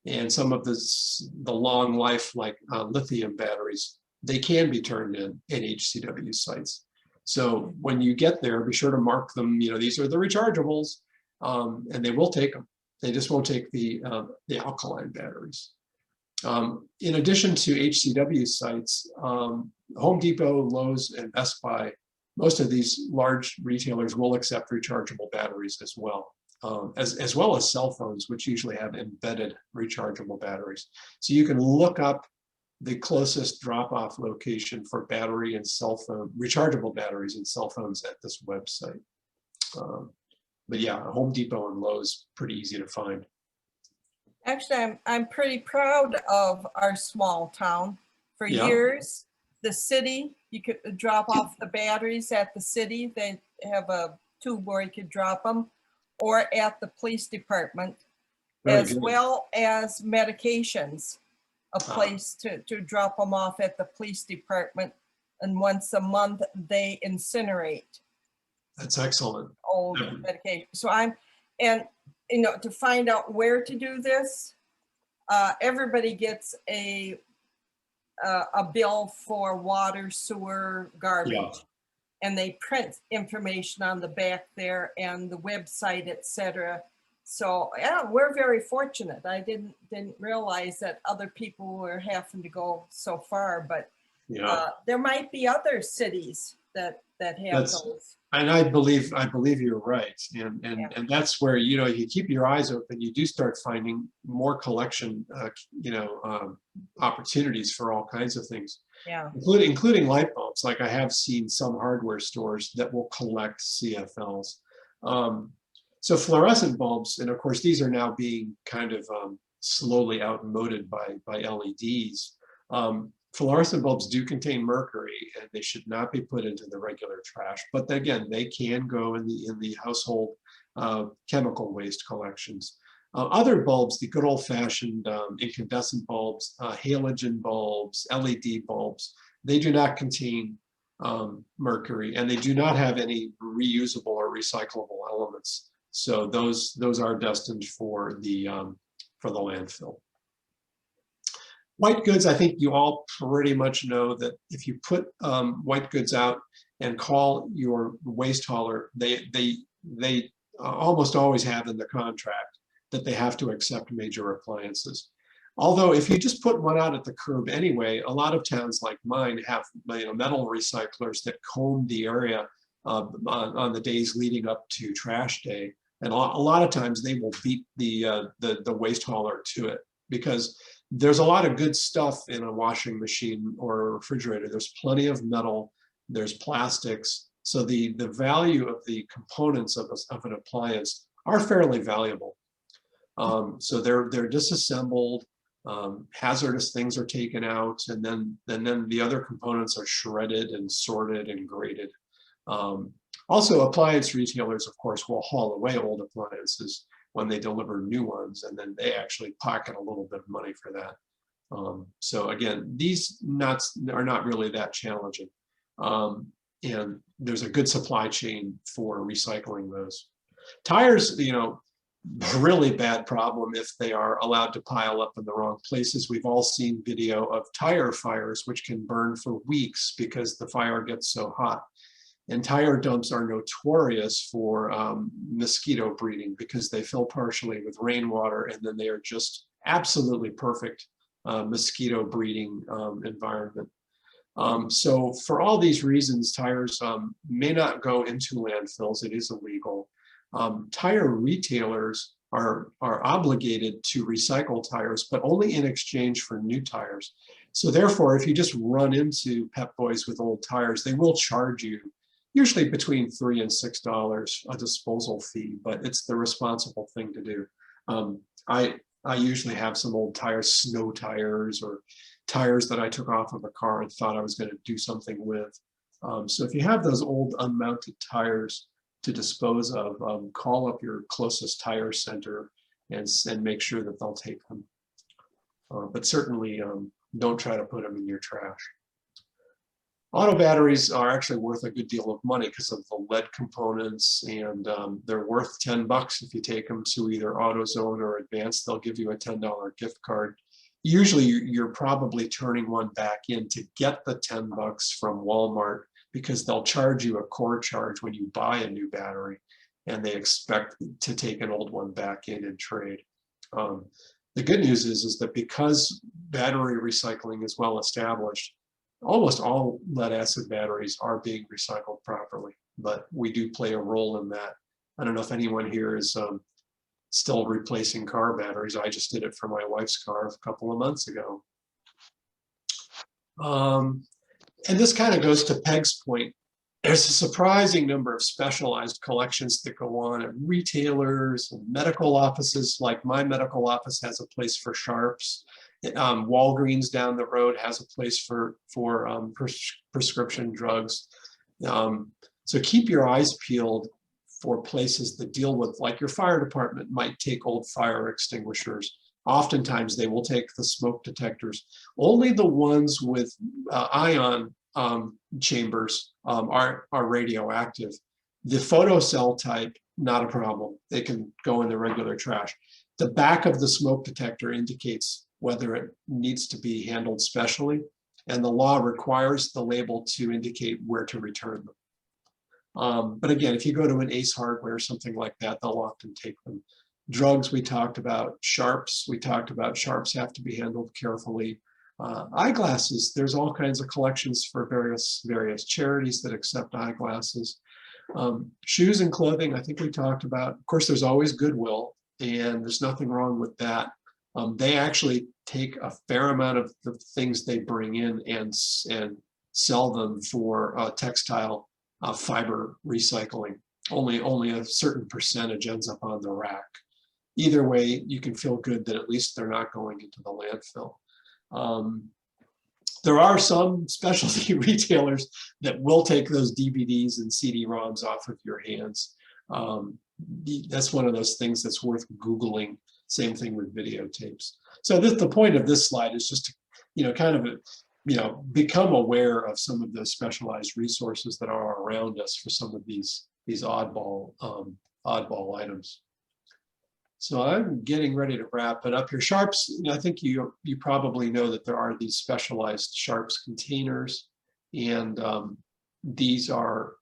and some of the long life like lithium batteries, they can be turned in HCW sites. So when you get there, be sure to mark them. These are the rechargeables, and they will take them. They just won't take the alkaline batteries. In addition to HCW sites, Home Depot, Lowe's, and Best Buy, most of these large retailers will accept rechargeable batteries as well. As well as cell phones, which usually have embedded rechargeable batteries. So you can look up the closest drop-off location for battery and cell phone, rechargeable batteries and cell phones at this website. But yeah, Home Depot and Lowe's, pretty easy to find. Actually, I'm pretty proud of our small town. For years, the city, you could drop off the batteries at the city. They have a tube where you could drop them, or at the police department, as well as medications, a place to drop them off at the police department. And once a month, they incinerate. That's excellent. Old medication. So to find out where to do this, everybody gets a bill for water, sewer, garbage. Yeah. And they print information on the back there and the website, etc. So yeah, we're very fortunate. I didn't realize that other people were having to go so far, but there might be other cities that have those. And I believe you're right, and that's where you keep your eyes open, you do start finding more collection, opportunities for all kinds of things. Yeah, including light bulbs. Like I have seen some hardware stores that will collect CFLs. So fluorescent bulbs, and of course, these are now being kind of slowly outmoded by LEDs. Fluorescent bulbs do contain mercury, and they should not be put into the regular trash. But again, they can go in the household chemical waste collections. Other bulbs, the good old-fashioned incandescent bulbs, halogen bulbs, LED bulbs, they do not contain mercury, and they do not have any reusable or recyclable elements. So those are destined for the landfill. White goods, I think you all pretty much know that if you put white goods out and call your waste hauler, they almost always have in the contract that they have to accept major appliances. Although if you just put one out at the curb anyway, a lot of towns like mine have metal recyclers that comb the area on the days leading up to trash day. And a lot of times they will beat the waste hauler to it, because there's a lot of good stuff in a washing machine or a refrigerator. There's plenty of metal, there's plastics. So the value of the components of an appliance are fairly valuable. So they're disassembled, hazardous things are taken out, and then the other components are shredded and sorted and graded. Also, appliance retailers, of course, will haul away old appliances when they deliver new ones, and then they actually pocket a little bit of money for that. So again, these nuts are not really that challenging. And there's a good supply chain for recycling those. Tires, really bad problem if they are allowed to pile up in the wrong places. We've all seen video of tire fires, which can burn for weeks because the fire gets so hot. And tire dumps are notorious for mosquito breeding because they fill partially with rainwater, and then they are just absolutely perfect mosquito breeding environment. So for all these reasons, tires may not go into landfills. It is illegal. Tire retailers are obligated to recycle tires, but only in exchange for new tires. So therefore, if you just run into Pep Boys with old tires, they will charge you usually between $3 and $6 a disposal fee, but it's the responsible thing to do. I usually have some old tires, snow tires, or tires that I took off of a car and thought I was going to do something with. So if you have those old unmounted tires to dispose of, call up your closest tire center and make sure that they'll take them. But certainly don't try to put them in your trash. Auto batteries are actually worth a good deal of money because of the lead components, and they're worth $10 if you take them to either AutoZone or Advance. They'll give you a $10 gift card. Usually you're probably turning one back in to get the $10 from Walmart, because they'll charge you a core charge when you buy a new battery, and they expect to take an old one back in and trade. The good news is that because battery recycling is well established, almost all lead acid batteries are being recycled properly, but we do play a role in that. I don't know if anyone here is still replacing car batteries. I just did it for my wife's car a couple of months ago. And this kind of goes to Peg's point. There's a surprising number of specialized collections that go on at retailers and medical offices. Like my medical office has a place for sharps. Walgreens down the road has a place for prescription drugs. So keep your eyes peeled for places that deal with, like your fire department might take old fire extinguishers. Oftentimes they will take the smoke detectors. Only the ones with ion chambers are radioactive. The photocell type, not a problem. They can go in the regular trash. The back of the smoke detector indicates whether it needs to be handled specially, and the law requires the label to indicate where to return them. But again, if you go to an Ace Hardware or something like that, they'll often take them. Drugs we talked about, sharps we talked about. Sharps have to be handled carefully. Eyeglasses, there's all kinds of collections for various charities that accept eyeglasses. Shoes and clothing, I think we talked about. Of course, there's always Goodwill, and there's nothing wrong with that. They actually take a fair amount of the things they bring in and sell them for textile fiber recycling. only a certain percentage ends up on the rack. Either way, you can feel good that at least they're not going into the landfill. There are some specialty retailers that will take those DVDs and CD-ROMs off of your hands. That's one of those things that's worth Googling. Same thing with videotapes. So the point of this slide is just to, kind of, become aware of some of those specialized resources that are around us for some of these oddball items. So I'm getting ready to wrap it up here. Sharps, I think you probably know that there are these specialized Sharps containers, and these are,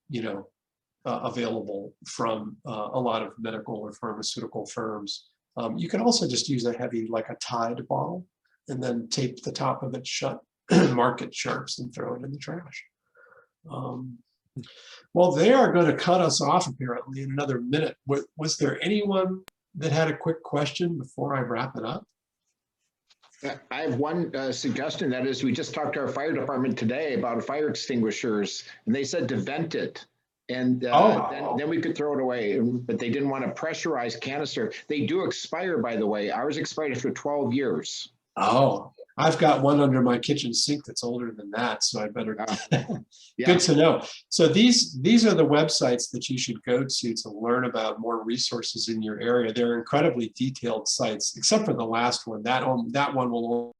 available from a lot of medical or pharmaceutical firms. You can also just use a heavy, like a Tide bottle, and then tape the top of it shut, mark it Sharps, and throw it in the trash. Well, they are going to cut us off apparently in another minute. Was there anyone that had a quick question before I wrap it up? I have one suggestion. That is, we just talked to our fire department today about fire extinguishers, and they said to vent it. And then we could throw it away, but they didn't want to pressurize canister. They do expire, by the way. Ours expired after 12 years. Oh, I've got one under my kitchen sink that's older than that, so I better. Yeah. Good to know. So these are the websites that you should go to learn about more resources in your area. They're incredibly detailed sites, except for the last one. That one will.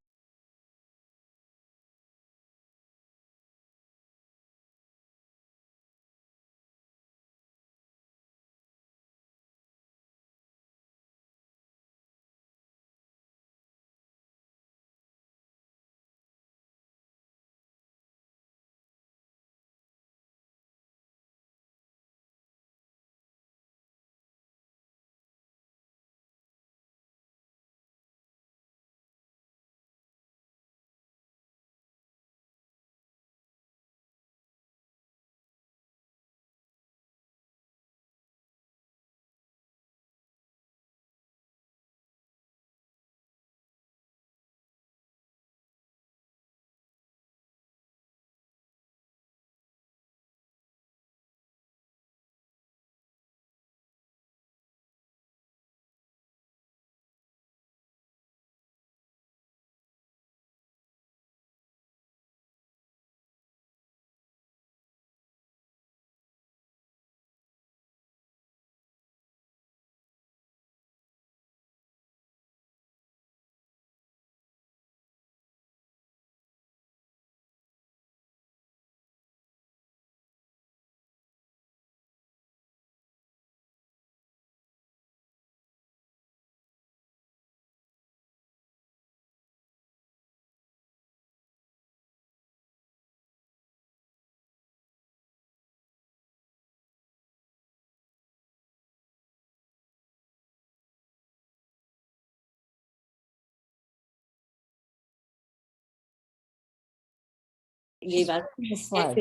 Gave us and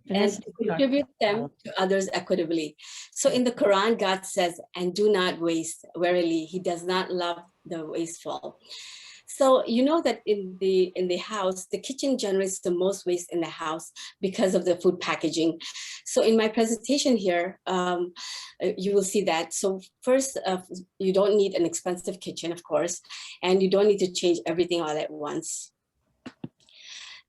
distribute them to others equitably. So in the Quran, God says, "And do not waste. Verily, He does not love the wasteful." So you know that in the house, the kitchen generates the most waste in the house because of the food packaging. So in my presentation here, you will see that. So first, you don't need an expensive kitchen, of course, and you don't need to change everything all at once.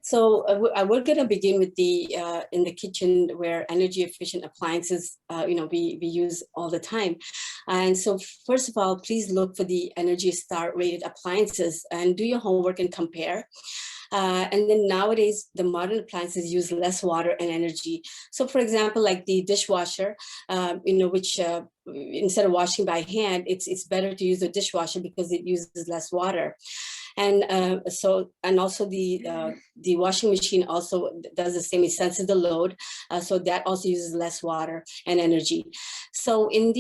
So we're going to begin with in the kitchen where energy efficient appliances, we use all the time. And so first of all, please look for the Energy Star rated appliances and do your homework and compare. And then nowadays, the modern appliances use less water and energy. So for example, like the dishwasher, which instead of washing by hand, it's better to use the dishwasher because it uses less water. And also the washing machine also does the same. It senses the load, so that also uses less water and energy. So in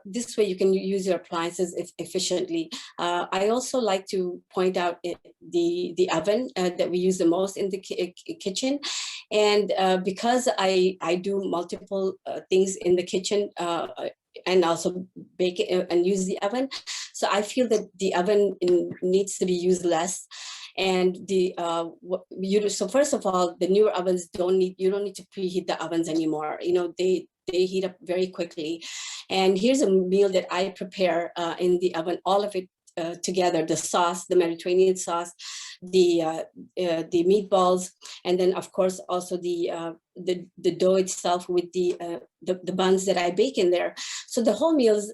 this way, you can use your appliances efficiently. I also like to point out the oven that we use the most in the kitchen, and because I do multiple things in the kitchen. And also bake it and use the oven. So I feel that the oven needs to be used less. And so first of all, the newer ovens you don't need to preheat the ovens anymore. They heat up very quickly. And here's a meal that I prepare in the oven, all of it together, the sauce, the Mediterranean sauce, the meatballs, and then of course also the dough itself with the buns that I bake in there. So the whole meal is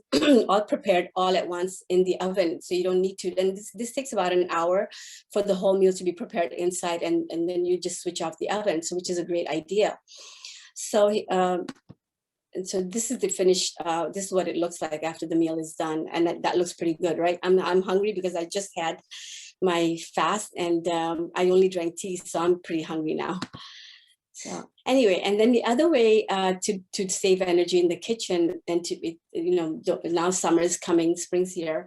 all prepared all at once in the oven. So you don't need to, and this takes about an hour for the whole meal to be prepared inside, and then you just switch off the oven, so which is a great idea. So and so this is the finished, this is what it looks like after the meal is done. And that looks pretty good, right? I'm hungry because I just had my fast, and I only drank tea, so I'm pretty hungry now. So anyway, and then the other way to save energy in the kitchen, and now summer is coming, spring's here.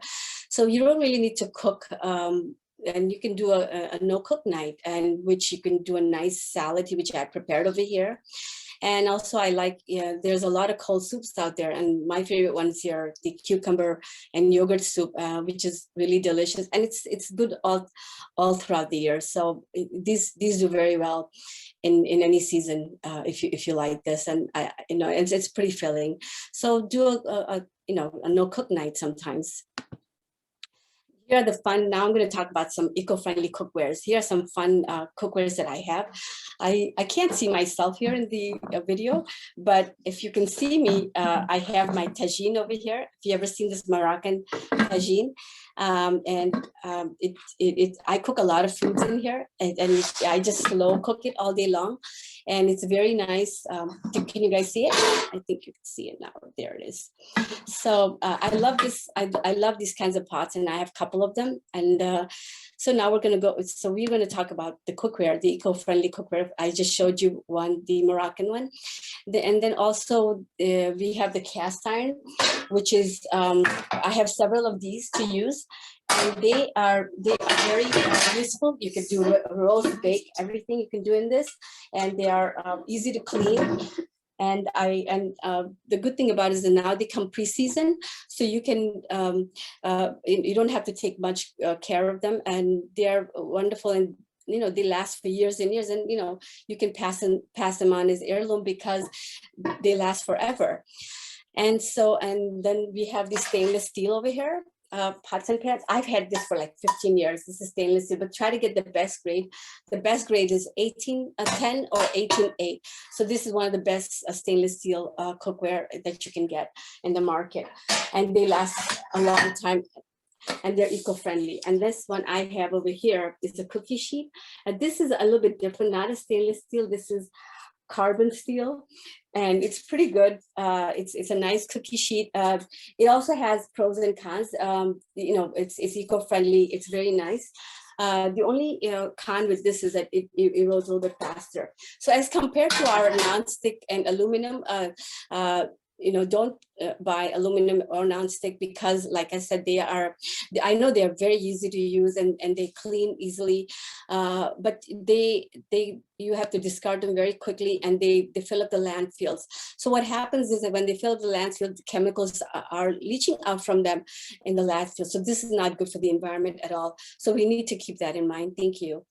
So you don't really need to cook, and you can do a no-cook night, and which you can do a nice salad, which I prepared over here. And also I like, there's a lot of cold soups out there, and my favorite ones here, the cucumber and yogurt soup, which is really delicious, and it's good all throughout the year. So these do very well in any season if you like this, and it's pretty filling. So do a no cook night sometimes. Here are the fun, now I'm going to talk about some eco-friendly cookwares. Here are some fun cookwares that I have. I can't see myself here in the video, but if you can see me, I have my tagine over here. If you ever seen this Moroccan tagine, I cook a lot of foods in here, and I just slow cook it all day long, and it's very nice. Can you guys see it? I think you can see it now. There it is. So I love this. I love these kinds of pots, and I have a couple of them. And so now we're going to go. So we're going to talk about the cookware, the eco-friendly cookware. I just showed you one, the Moroccan one, and then also we have the cast iron, which is I have several of these to use. And they are very useful. You can do roast, bake, everything you can do in this, and they are easy to clean. And the good thing about it is that now they come pre-seasoned, so you can you don't have to take much care of them, and they're wonderful, and they last for years and years, and you can pass them on as heirloom because they last forever. And then we have this stainless steel over here. Pots and pans. I've had this for like 15 years. This is stainless steel, but try to get the best grade. The best grade is 1810 or 18.8. So this is one of the best stainless steel cookware that you can get in the market, and they last a long time, and they're eco-friendly. And this one I have over here is a cookie sheet, and this is a little bit different. Not a stainless steel. This is carbon steel, and it's pretty good. It's a nice cookie sheet. It also has pros and cons. It's eco-friendly. It's very nice. The only con with this is that it erodes a little bit faster. So as compared to our non-stick and aluminum, don't buy aluminum or non-stick, because like I said, I know they're very easy to use, and they clean easily, but you have to discard them very quickly, and they fill up the landfills. So what happens is that when they fill up the landfill, the chemicals are leaching out from them in the landfill. So this is not good for the environment at all. So we need to keep that in mind. Thank you.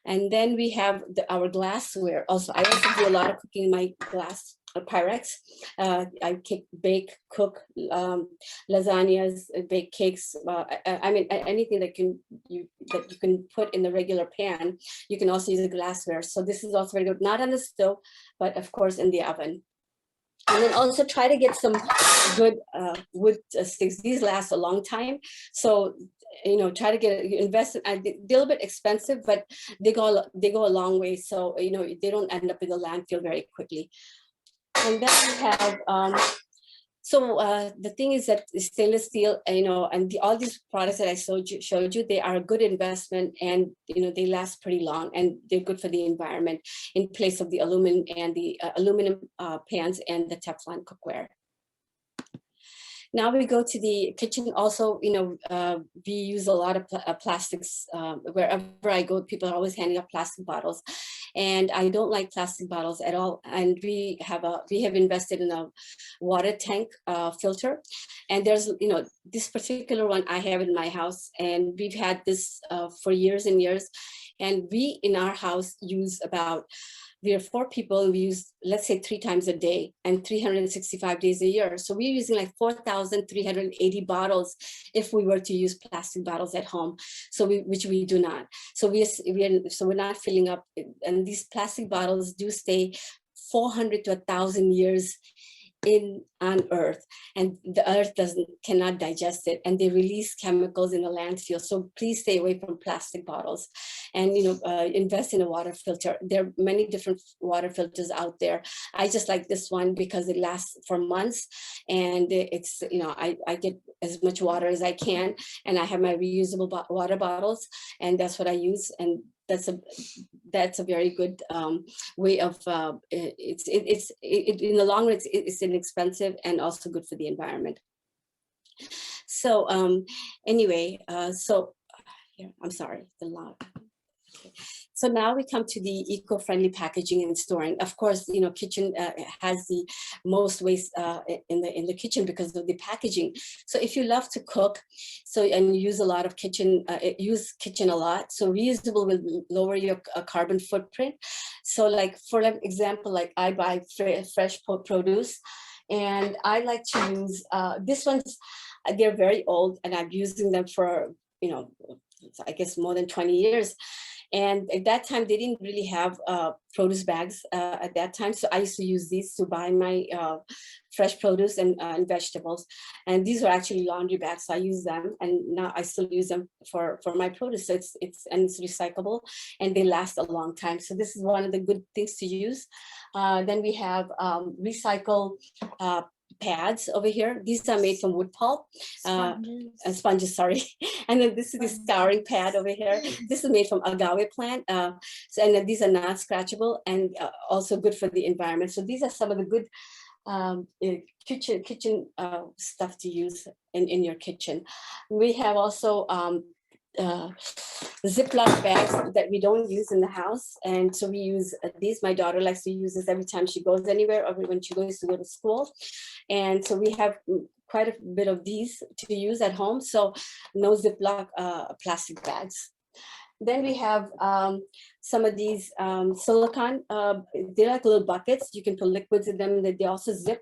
And then we have our glassware. Also, I also do a lot of cooking in my glass Pyrex. I bake, cook lasagnas, bake cakes. I mean, anything that you can put in the regular pan, you can also use a glassware. So this is also very good, not on the stove, but of course in the oven. And then also try to get some good wood sticks. These last a long time. So try to invest. They're a little bit expensive, but they go a long way. So they don't end up in the landfill very quickly. And then we have, the thing is that stainless steel, and all these products that I showed you, they are a good investment, and they last pretty long, and they're good for the environment in place of the aluminum and the aluminum pans and the Teflon cookware. Now we go to the kitchen. Also, we use a lot of plastics. Wherever I go, people are always handing out plastic bottles, and I don't like plastic bottles at all. And we have invested in a water tank filter, and there's this particular one I have in my house, and we've had this for years and years. And we in our house use we are 4 people, we use, let's say, 3 times a day and 365 days a year. So we're using like 4,380 bottles if we were to use plastic bottles at home. So which we do not. So we're not filling up, and these plastic bottles do stay 400 to 1,000 years on Earth, and the Earth cannot digest it, and they release chemicals in the landfill. So please stay away from plastic bottles, and invest in a water filter. There are many different water filters out there. I just like this one because it lasts for months, and it's I get as much water as I can, and I have my reusable water bottles, and that's what I use. And that's a very good way of in the long run it's inexpensive and also good for the environment. So anyway, here, I'm sorry, the log. Okay. So now we come to the eco-friendly packaging and storing. Of course, kitchen has the most waste in the kitchen because of the packaging. So if you love to cook, and you use a lot of kitchen, a lot, so reusable will lower your carbon footprint. So like for example, like I buy fresh produce, and I like to use this one's. They're very old, and I'm using them for I guess more than 20 years. And at that time, they didn't really have produce bags at that time. So I used to use these to buy my fresh produce and vegetables. And these are actually laundry bags. So I use them, and now I still use them for my produce. So it's recyclable, and they last a long time. So this is one of the good things to use. Then we have recycle pads over here. These are made from wood pulp, sponges, sorry. And then this is the scouring pad over here. This is made from agave plant. And then these are not scratchable and also good for the environment. So these are some of the good kitchen stuff to use in your kitchen. We have also Ziploc bags that we don't use in the house, and so we use these. My daughter likes to use this every time she goes anywhere or when she goes to go to school, and so we have quite a bit of these to use at home. So no Ziploc plastic bags. Then we have some of these silicone, they're like little buckets. You can put liquids in them. They also zip,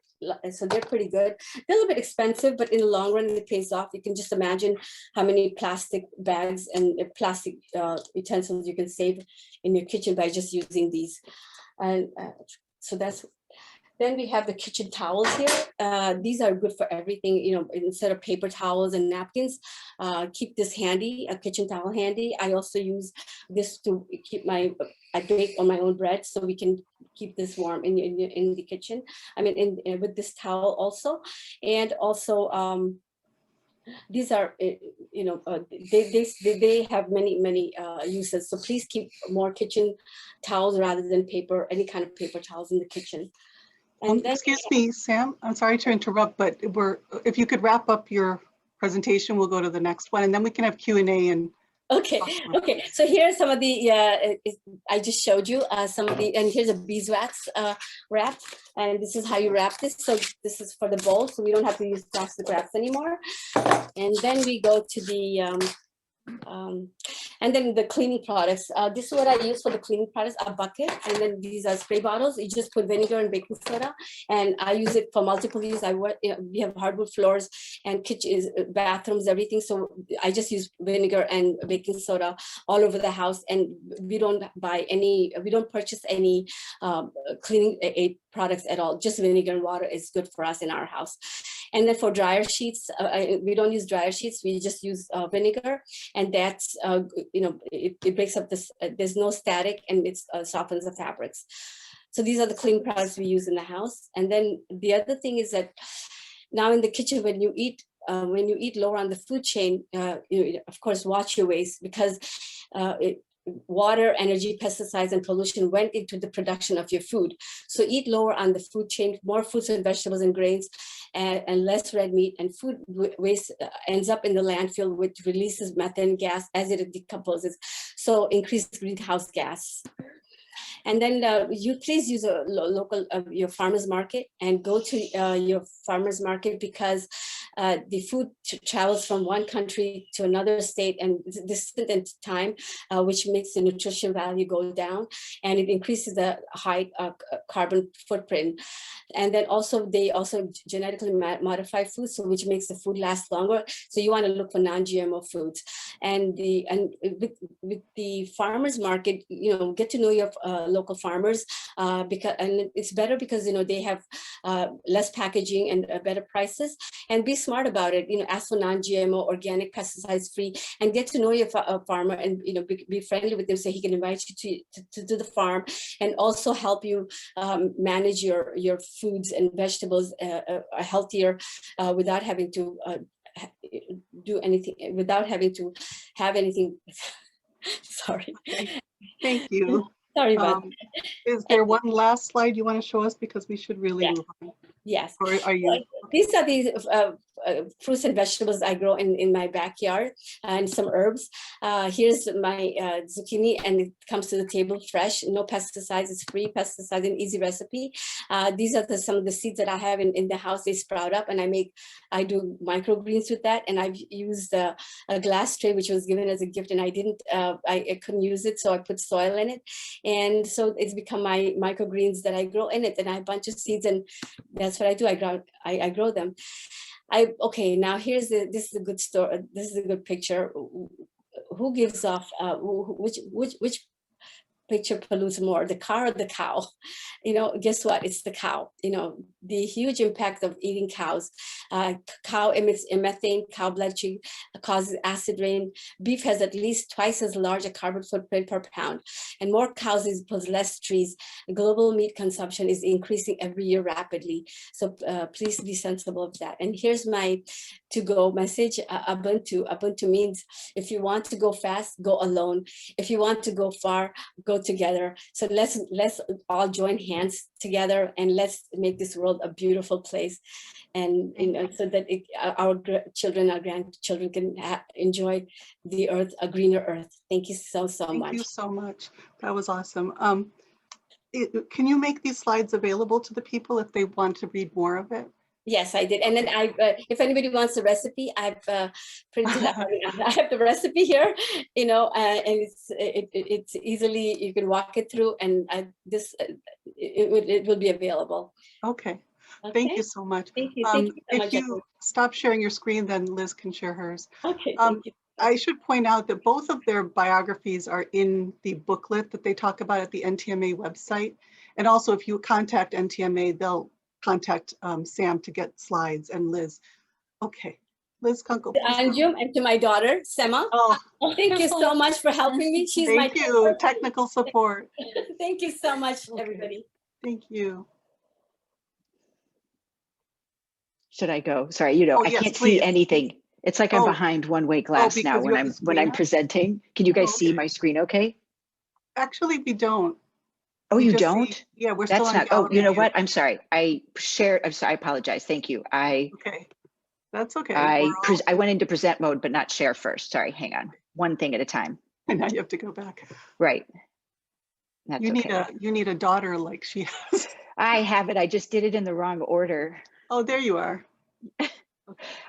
so they're pretty good. They're a little bit expensive, but in the long run, it pays off. You can just imagine how many plastic bags and plastic utensils you can save in your kitchen by just using these. And so that's. Then we have the kitchen towels here. These are good for everything, instead of paper towels and napkins, keep this handy, a kitchen towel handy. I also use this to keep I bake on my own bread, so we can keep this warm in the kitchen. I mean, with this towel also. And also, these are, they have many uses. So please keep more kitchen towels rather than paper, any kind of paper towels in the kitchen. Excuse me, Sam, I'm sorry to interrupt, but if you could wrap up your presentation, we'll go to the next one, and then we can have Q&A. And okay. So here are some of the, I just showed you some of the, and here's a beeswax wrap, and this is how you wrap this. So this is for the bowl, so we don't have to use plastic wraps anymore. And then we go to the, and then the cleaning products. This is what I use for the cleaning products, a bucket, and then these are spray bottles. You just put vinegar and baking soda, and I use it for multiple use. We have hardwood floors and kitchens, bathrooms, everything. So I just use vinegar and baking soda all over the house, and we don't purchase any cleaning aid products at all. Just vinegar and water is good for us in our house. And then for dryer sheets, we don't use dryer sheets. We just use vinegar, and that's it breaks up this. There's no static, and it softens the fabrics. So these are the cleaning products we use in the house. And then the other thing is that now in the kitchen, when you eat lower on the food chain, of course, watch your waste, because water, energy, pesticides, and pollution went into the production of your food. So eat lower on the food chain, more fruits and vegetables and grains, and less red meat. And food waste ends up in the landfill, which releases methane gas as it decomposes. So increased greenhouse gas. And then you please use a local, your farmer's market, and go to your farmer's market, because the food travels from one country to another state and distant in time, which makes the nutrition value go down, and it increases the high carbon footprint. And then also they also genetically modify foods, so which makes the food last longer. So you want to look for non-GMO foods. And with the farmers market, you know, get to know your local farmers, because it's better because, you know, they have less packaging and better prices. And be smart about it. You know, ask for non-GMO, organic, pesticides free, and get to know your farmer, and, you know, be friendly with them so he can invite you to the farm, and also help you manage your foods and vegetables healthier, without having to do anything, without having to have anything. Sorry. Thank you. Sorry about that. Is there one last slide you want to show us, because we should really move on? Yes. Or are you? These are the fruits and vegetables I grow in my backyard, and some herbs. Here's my zucchini, and it comes to the table fresh, no pesticides, it's free pesticide, an easy recipe. These are some of the seeds that I have in the house. They sprout up, and I do microgreens with that. And I've used a glass tray, which was given as a gift, and I couldn't use it, so I put soil in it. And so it's become my microgreens that I grow in it. And I have a bunch of seeds, and that's what I do. I grow them. Okay, now this is a good story. This is a good picture. Who gives off, which picture pollutes more, the car or the cow? You know, guess what? It's the cow. You know, the huge impact of eating cows. Cow emits methane, cow blood sugar causes acid rain. Beef has at least twice as large a carbon footprint per pound, and more cows equals less trees. Global meat consumption is increasing every year rapidly. So please be sensible of that. And here's my to-go message, Ubuntu. Ubuntu means if you want to go fast, go alone. If you want to go far, go together. So let's all join hands together, and let's make this world a beautiful place, and, you know, so that our children, our grandchildren can enjoy the earth, a greener earth. Thank you so much. Thank you so much. That was awesome. Can you make these slides available to the people if they want to read more of it? Yes, I did. And then if anybody wants the recipe, I've printed out. I have the recipe here, you know, and it's easily, you can walk it through, and it will be available. Okay. Thank you so much. Thank you. Thank you so if much. you stop sharing your screen, then Liz can share hers. Okay. Thank you. I should point out that both of their biographies are in the booklet that they talk about at the NTMA website. And also, if you contact NTMA, they'll contact Sam to get slides, and Liz. Okay, Liz Kunkel. Anjum, and to my daughter, Sema. Oh, thank you so much for helping me. She's thank you, technical support. Thank you so much, everybody. Thank you. Should I go? Sorry, you know, I can't see anything. It's like I'm behind one-way glass now when I'm presenting. Can you guys see my screen okay? Actually, we don't. Oh, you don't? Yeah, we're That's still on not. Oh, you know what? I'm sorry. I shared. I'm sorry. I apologize. Thank you. Okay, that's okay. I went into present mode, but not share first. Sorry. Hang on. One thing at a time. And now you have to go back. Right. That's you need a daughter like she has. I have it. I just did it in the wrong order. Oh, there you are.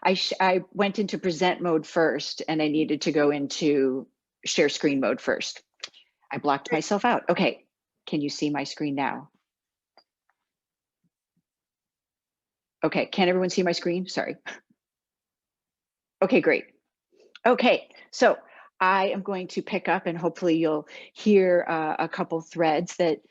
I went into present mode first, and I needed to go into share screen mode first. I blocked myself out. Okay. Can you see my screen now? Okay, can everyone see my screen? Sorry. Okay, great. Okay, so I am going to pick up, and hopefully you'll hear a couple threads that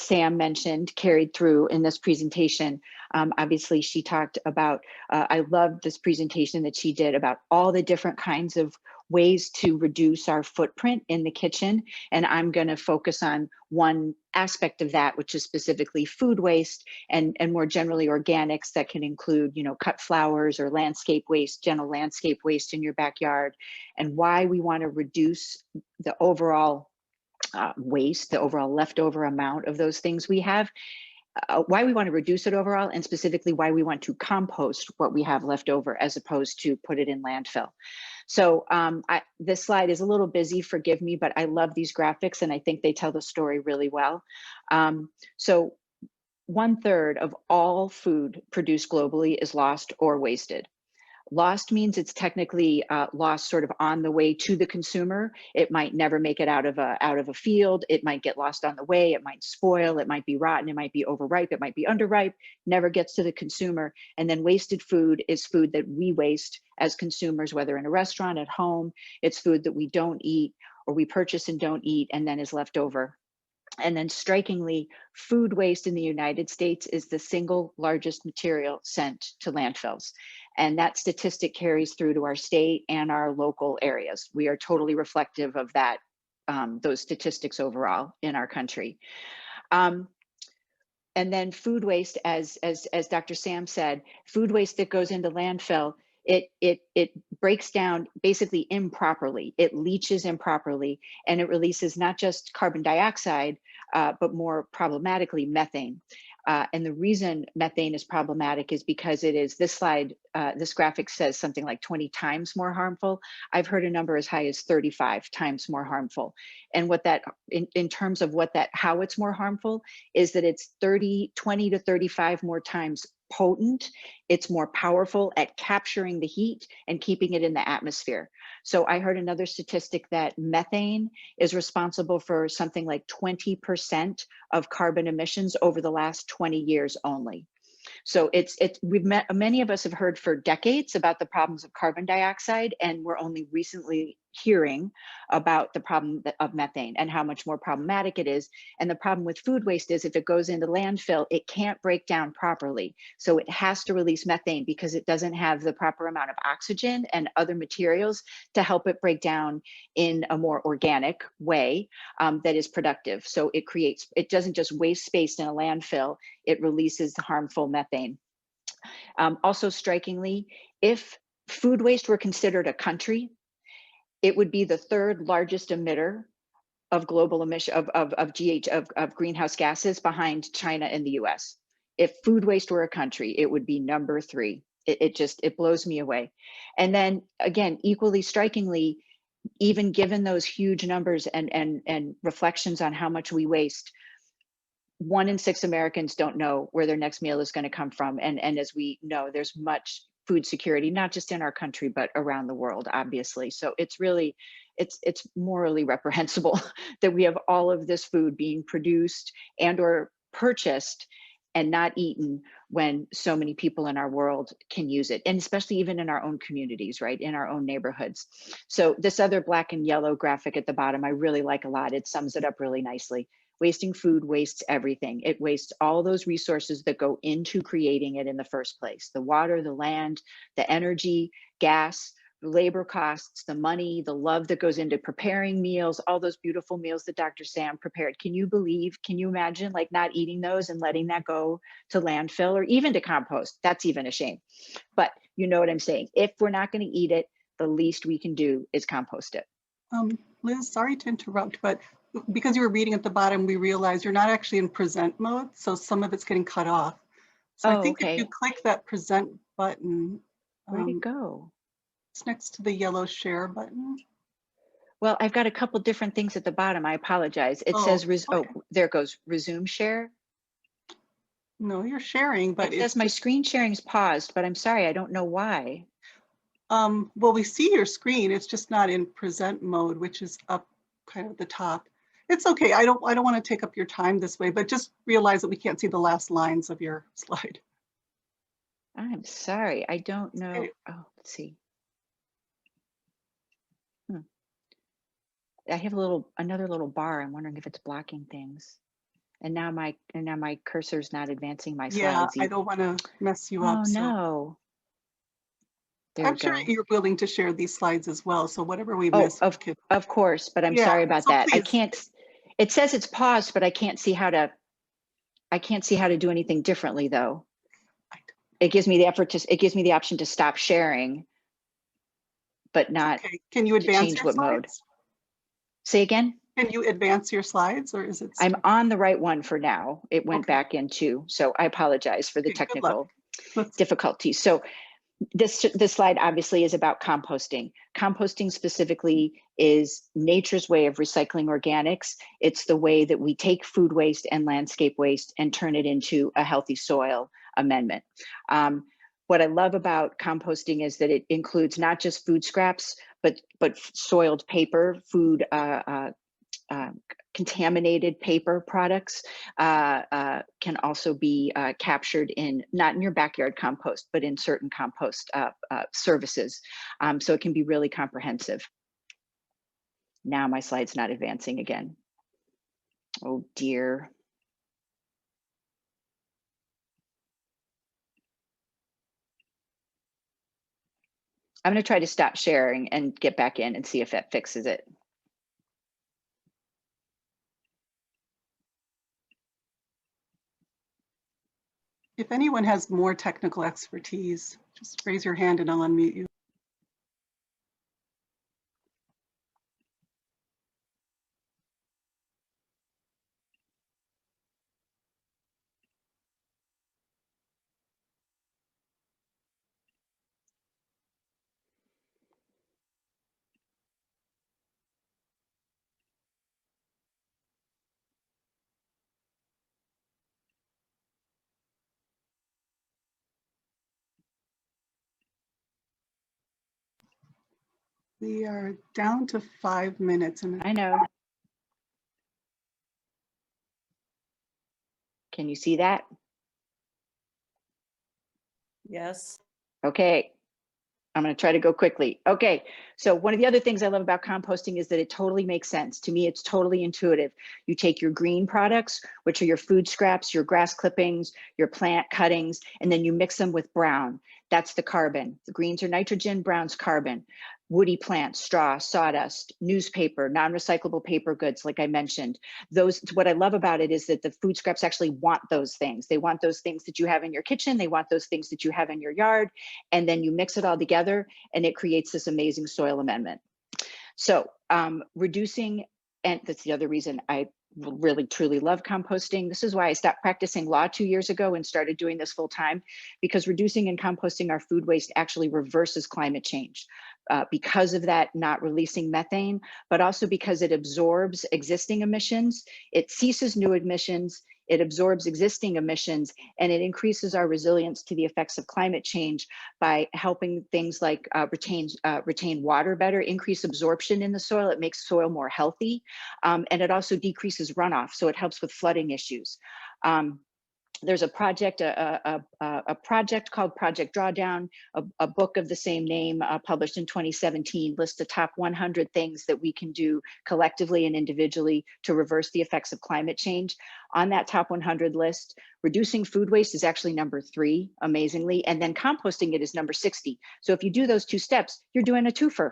Sam mentioned carried through in this presentation. Obviously, she talked about, I loved this presentation that she did about all the different kinds of ways to reduce our footprint in the kitchen. And I'm going to focus on one aspect of that, which is specifically food waste and more generally organics that can include, you know, cut flowers or landscape waste, general landscape waste in your backyard, and why we want to reduce the overall waste, the overall leftover amount of those things we have, why we want to reduce it overall, and specifically why we want to compost what we have left over as opposed to put it in landfill. So this slide is a little busy, forgive me, but I love these graphics and I think they tell the story really well. So 1/3 of all food produced globally is lost or wasted. Lost means it's technically lost sort of on the way to the consumer. It might never make it out of a field. It might get lost on the way. It might spoil. It might be rotten. It might be overripe. It might be underripe. Never gets to the consumer. And then wasted food is food that we waste as consumers, whether in a restaurant, at home. It's food that we don't eat or we purchase and don't eat and then is left over. And then strikingly, food waste in the United States is the single largest material sent to landfills. And that statistic carries through to our state and our local areas. We are totally reflective of that, those statistics overall in our country. And then food waste, as Dr. Sam said, food waste that goes into landfill, it breaks down basically improperly. It leaches improperly, and it releases not just carbon dioxide, but more problematically, methane. And the reason methane is problematic is because it is, this slide, this graphic says something like 20 times more harmful. I've heard a number as high as 35 times more harmful. And what that, in terms of what that, how it's more harmful, is that it's 20 to 35 more times potent. It's more powerful at capturing the heat and keeping it in the atmosphere. So I heard another statistic that methane is responsible for something like 20% of carbon emissions over the last 20 years only. So many of us have heard for decades about the problems of carbon dioxide, and we're only recently hearing about the problem of methane and how much more problematic it is. And the problem with food waste is if it goes into landfill, it can't break down properly. So it has to release methane because it doesn't have the proper amount of oxygen and other materials to help it break down in a more organic way that is productive. So it doesn't just waste space in a landfill, it releases the harmful methane. Also strikingly, if food waste were considered a country, it would be the 3rd largest emitter of global emission of greenhouse gases behind China and the US. If food waste were a country, it would be number 3. It blows me away. And then again, equally strikingly, even given those huge numbers and reflections on how much we waste, 1 in 6 Americans don't know where their next meal is going to come from. And as we know, there's much food security, not just in our country, but around the world, obviously. So it's really, it's morally reprehensible that we have all of this food being produced and or purchased and not eaten when so many people in our world can use it. And especially even in our own communities, right? In our own neighborhoods. So this other black and yellow graphic at the bottom, I really like a lot. It sums it up really nicely. Wasting food wastes everything. It wastes all those resources that go into creating it in the first place. The water, the land, the energy, gas, labor costs, the money, the love that goes into preparing meals, all those beautiful meals that Dr. Sam prepared. Can you imagine like not eating those and letting that go to landfill or even to compost? That's even a shame. But you know what I'm saying? If we're not going to eat it, the least we can do is compost it. Liz, sorry to interrupt, but because you were reading at the bottom, we realized you're not actually in present mode, so some of it's getting cut off. So I think if you click that present button, where'd it go? It's next to the yellow share button. Well, I've got a couple different things at the bottom. I apologize. It says, there it goes, resume share. No, you're sharing, but it says my screen sharing is paused, but I'm sorry, I don't know why. Well, we see your screen. It's just not in present mode, which is up kind of at the top. It's okay. I don't want to take up your time this way, but just realize that we can't see the last lines of your slide. I'm sorry. I don't know. Okay. Oh, let's see. I have another little bar. I'm wondering if it's blocking things. And now my cursor's not advancing my slides. Yeah, I don't want to mess you up. Oh no. I'm sure you're willing to share these slides as well. So whatever we miss, of course, but I'm sorry about that. Please. I can't. It says it's paused, but I can't see how to. I can't see how to do anything differently, though. It gives me the It gives me the option to stop sharing, but not. Okay. Can you advance change your what slides? mode? Say again. Can you advance your slides or is it? I'm on the right one for now. It went Okay. back into, so I apologize for the Okay, good luck. technical difficulties. So this slide obviously is about composting. Composting specifically is nature's way of recycling organics. It's the way that we take food waste and landscape waste and turn it into a healthy soil amendment. What I love about composting is that it includes not just food scraps, but soiled paper, food, contaminated paper products can also be captured in, not in your backyard compost, but in certain compost services. So it can be really comprehensive. Now my slide's not advancing again. Oh dear. I'm going to try to stop sharing and get back in and see if that fixes it. If anyone has more technical expertise, just raise your hand and I'll unmute you. We are down to 5 minutes. And I know. Can you see that? Yes. Okay. I'm going to try to go quickly. Okay, so one of the other things I love about composting is that it totally makes sense. To me, it's totally intuitive. You take your green products, which are your food scraps, your grass clippings, your plant cuttings, and then you mix them with brown. That's the carbon. The greens are nitrogen, brown's carbon. Woody plants, straw, sawdust, newspaper, non-recyclable paper goods, like I mentioned. Those, what I love about it is that the food scraps actually want those things. They want those things that you have in your kitchen. They want those things that you have in your yard. And then you mix it all together and it creates this amazing soil amendment. So reducing, and that's the other reason I really truly love composting. This is why I stopped practicing law 2 years ago and started doing this full time, because reducing and composting our food waste actually reverses climate change. Because of that, not releasing methane, but also because it absorbs existing emissions, it ceases new emissions, it absorbs existing emissions, and it increases our resilience to the effects of climate change by helping things like retain water better, increase absorption in the soil. It makes soil more healthy, and it also decreases runoff, so it helps with flooding issues. There's a project, a project called Project Drawdown, a book of the same name published in 2017, lists the top 100 things that we can do collectively and individually to reverse the effects of climate change. On that top 100 list, reducing food waste is actually number 3, amazingly, and then composting it is number 60. So if you do those 2 steps, you're doing a twofer.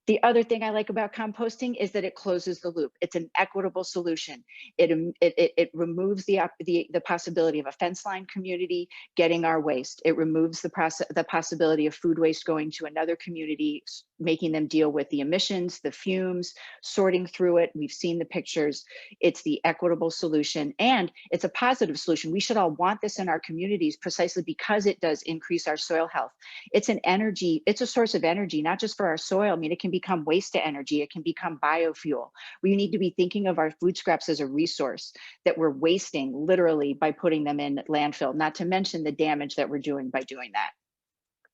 The other thing I like about composting is that it closes the loop. It's an equitable solution. It removes the possibility of a fence line community getting our waste. It removes the possibility of food waste going to another community, making them deal with the emissions, the fumes, sorting through it. We've seen the pictures. It's the equitable solution, and it's a positive solution. We should all want this in our communities precisely because it does increase our soil health. It's an energy, it's a source of energy, not just for our soil. I mean, it can become waste to energy. It can become biofuel. We need to be thinking of our food scraps as a resource that we're wasting literally by putting them in landfill, not to mention the damage that we're doing by doing that.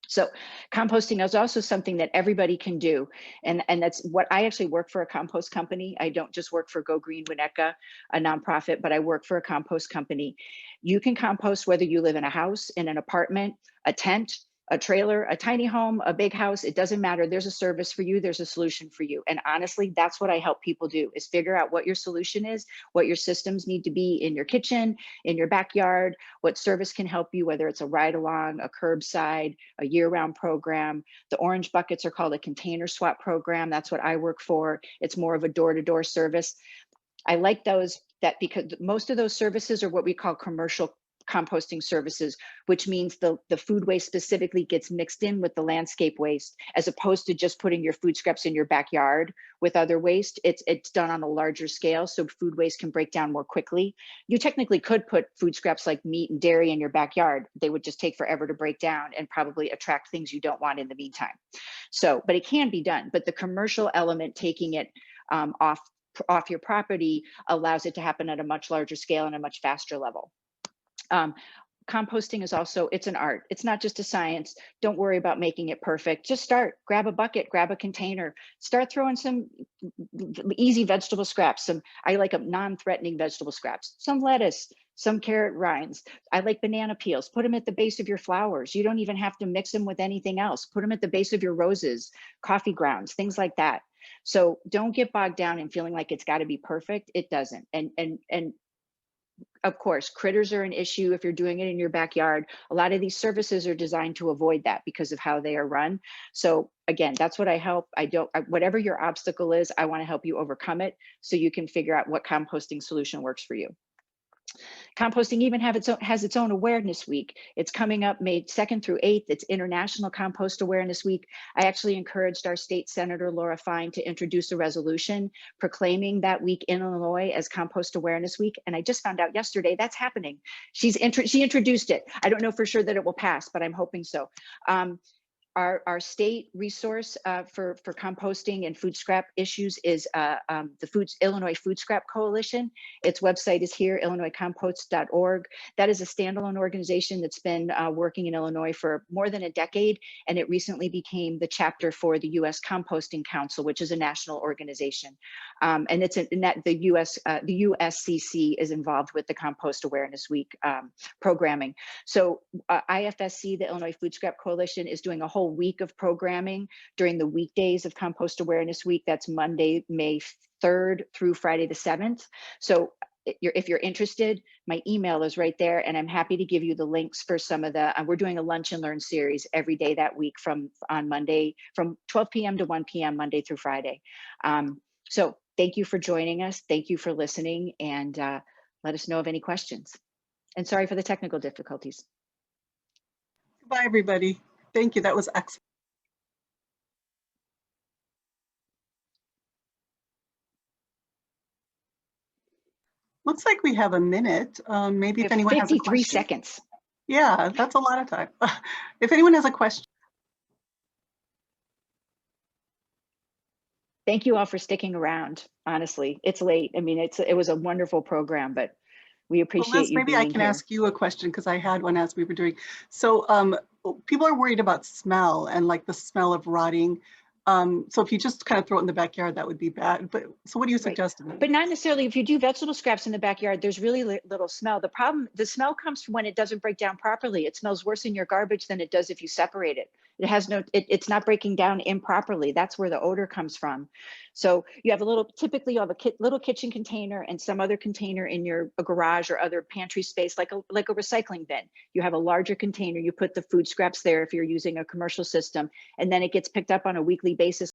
So composting is also something that everybody can do. And that's what I actually work for, a compost company. I don't just work for Go Green Winnetka, a nonprofit, but I work for a compost company. You can compost whether you live in a house, in an apartment, a tent, a trailer, a tiny home, a big house, it doesn't matter. There's a service for you. There's a solution for you. And honestly, that's what I help people do, is figure out what your solution is, what your systems need to be in your kitchen, in your backyard, what service can help you, whether it's a ride along, a curbside, a year-round program. The orange buckets are called a container swap program. That's what I work for. It's more of a door-to-door service. I like those, that because most of those services are what we call commercial composting services, which means the food waste specifically gets mixed in with the landscape waste, as opposed to just putting your food scraps in your backyard with other waste. It's done on a larger scale, so food waste can break down more quickly. You technically could put food scraps like meat and dairy in your backyard. They would just take forever to break down and probably attract things you don't want in the meantime. So, but it can be done. But the commercial element, taking it off your property, allows it to happen at a much larger scale and a much faster level. Composting is also, it's an art. It's not just a science. Don't worry about making it perfect. Just start, grab a bucket, grab a container, start throwing some easy vegetable scraps. I like non-threatening vegetable scraps, some lettuce, some carrot rinds. I like banana peels. Put them at the base of your flowers. You don't even have to mix them with anything else. Put them at the base of your roses, coffee grounds, things like that. So don't get bogged down in feeling like it's got to be perfect. It doesn't. And of course, critters are an issue if you're doing it in your backyard. A lot of these services are designed to avoid that because of how they are run. So again, that's what I help. Whatever your obstacle is, I want to help you overcome it so you can figure out what composting solution works for you. Composting even has its own awareness week. It's coming up May 2nd through 8th. It's International Compost Awareness Week. I actually encouraged our state senator, Laura Fine, to introduce a resolution proclaiming that week in Illinois as Compost Awareness Week. And I just found out yesterday that's happening. She introduced it. I don't know for sure that it will pass, but I'm hoping so. Our state resource for composting and food scrap issues is the Illinois Food Scrap Coalition. Its website is here, illinoiscompost.org. That is a standalone organization that's been working in Illinois for more than a decade, and it recently became the chapter for the U.S. Composting Council, which is a national organization. And the USCC is involved with the Compost Awareness Week programming. So IFSC, the Illinois Food Scrap Coalition, is doing a whole week of programming during the weekdays of Compost Awareness Week. That's Monday, May 3rd through Friday the 7th. So if you're interested, my email is right there, and I'm happy to give you the links for some of the, we're doing a lunch and learn series every day that week on Monday, from 12 p.m. to 1 p.m. Monday through Friday. So thank you for joining us. Thank you for listening, and let us know of any questions. And sorry for the technical difficulties. Goodbye, everybody. Thank you. That was excellent. Looks like we have a minute. Maybe if anyone has a question. 53 seconds. Yeah, that's a lot of time. If anyone has a question. Thank you all for sticking around. Honestly, it's late. I mean, it was a wonderful program, but we appreciate Liz, you being here. maybe I can ask you a question because I had one as we were doing. So people are worried about smell and like the smell of rotting. So if you just kind of throw it in the backyard, that would be bad. But so what do you suggest? Right. But not necessarily. If you do vegetable scraps in the backyard, there's really little smell. The smell comes from when it doesn't break down properly. It smells worse in your garbage than it does if you separate it. It's not breaking down improperly. That's where the odor comes from. So you have typically you have a little kitchen container and some other container in your garage or other pantry space, like a recycling bin. You have a larger container, you put the food scraps there if you're using a commercial system, and then it gets picked up on a weekly basis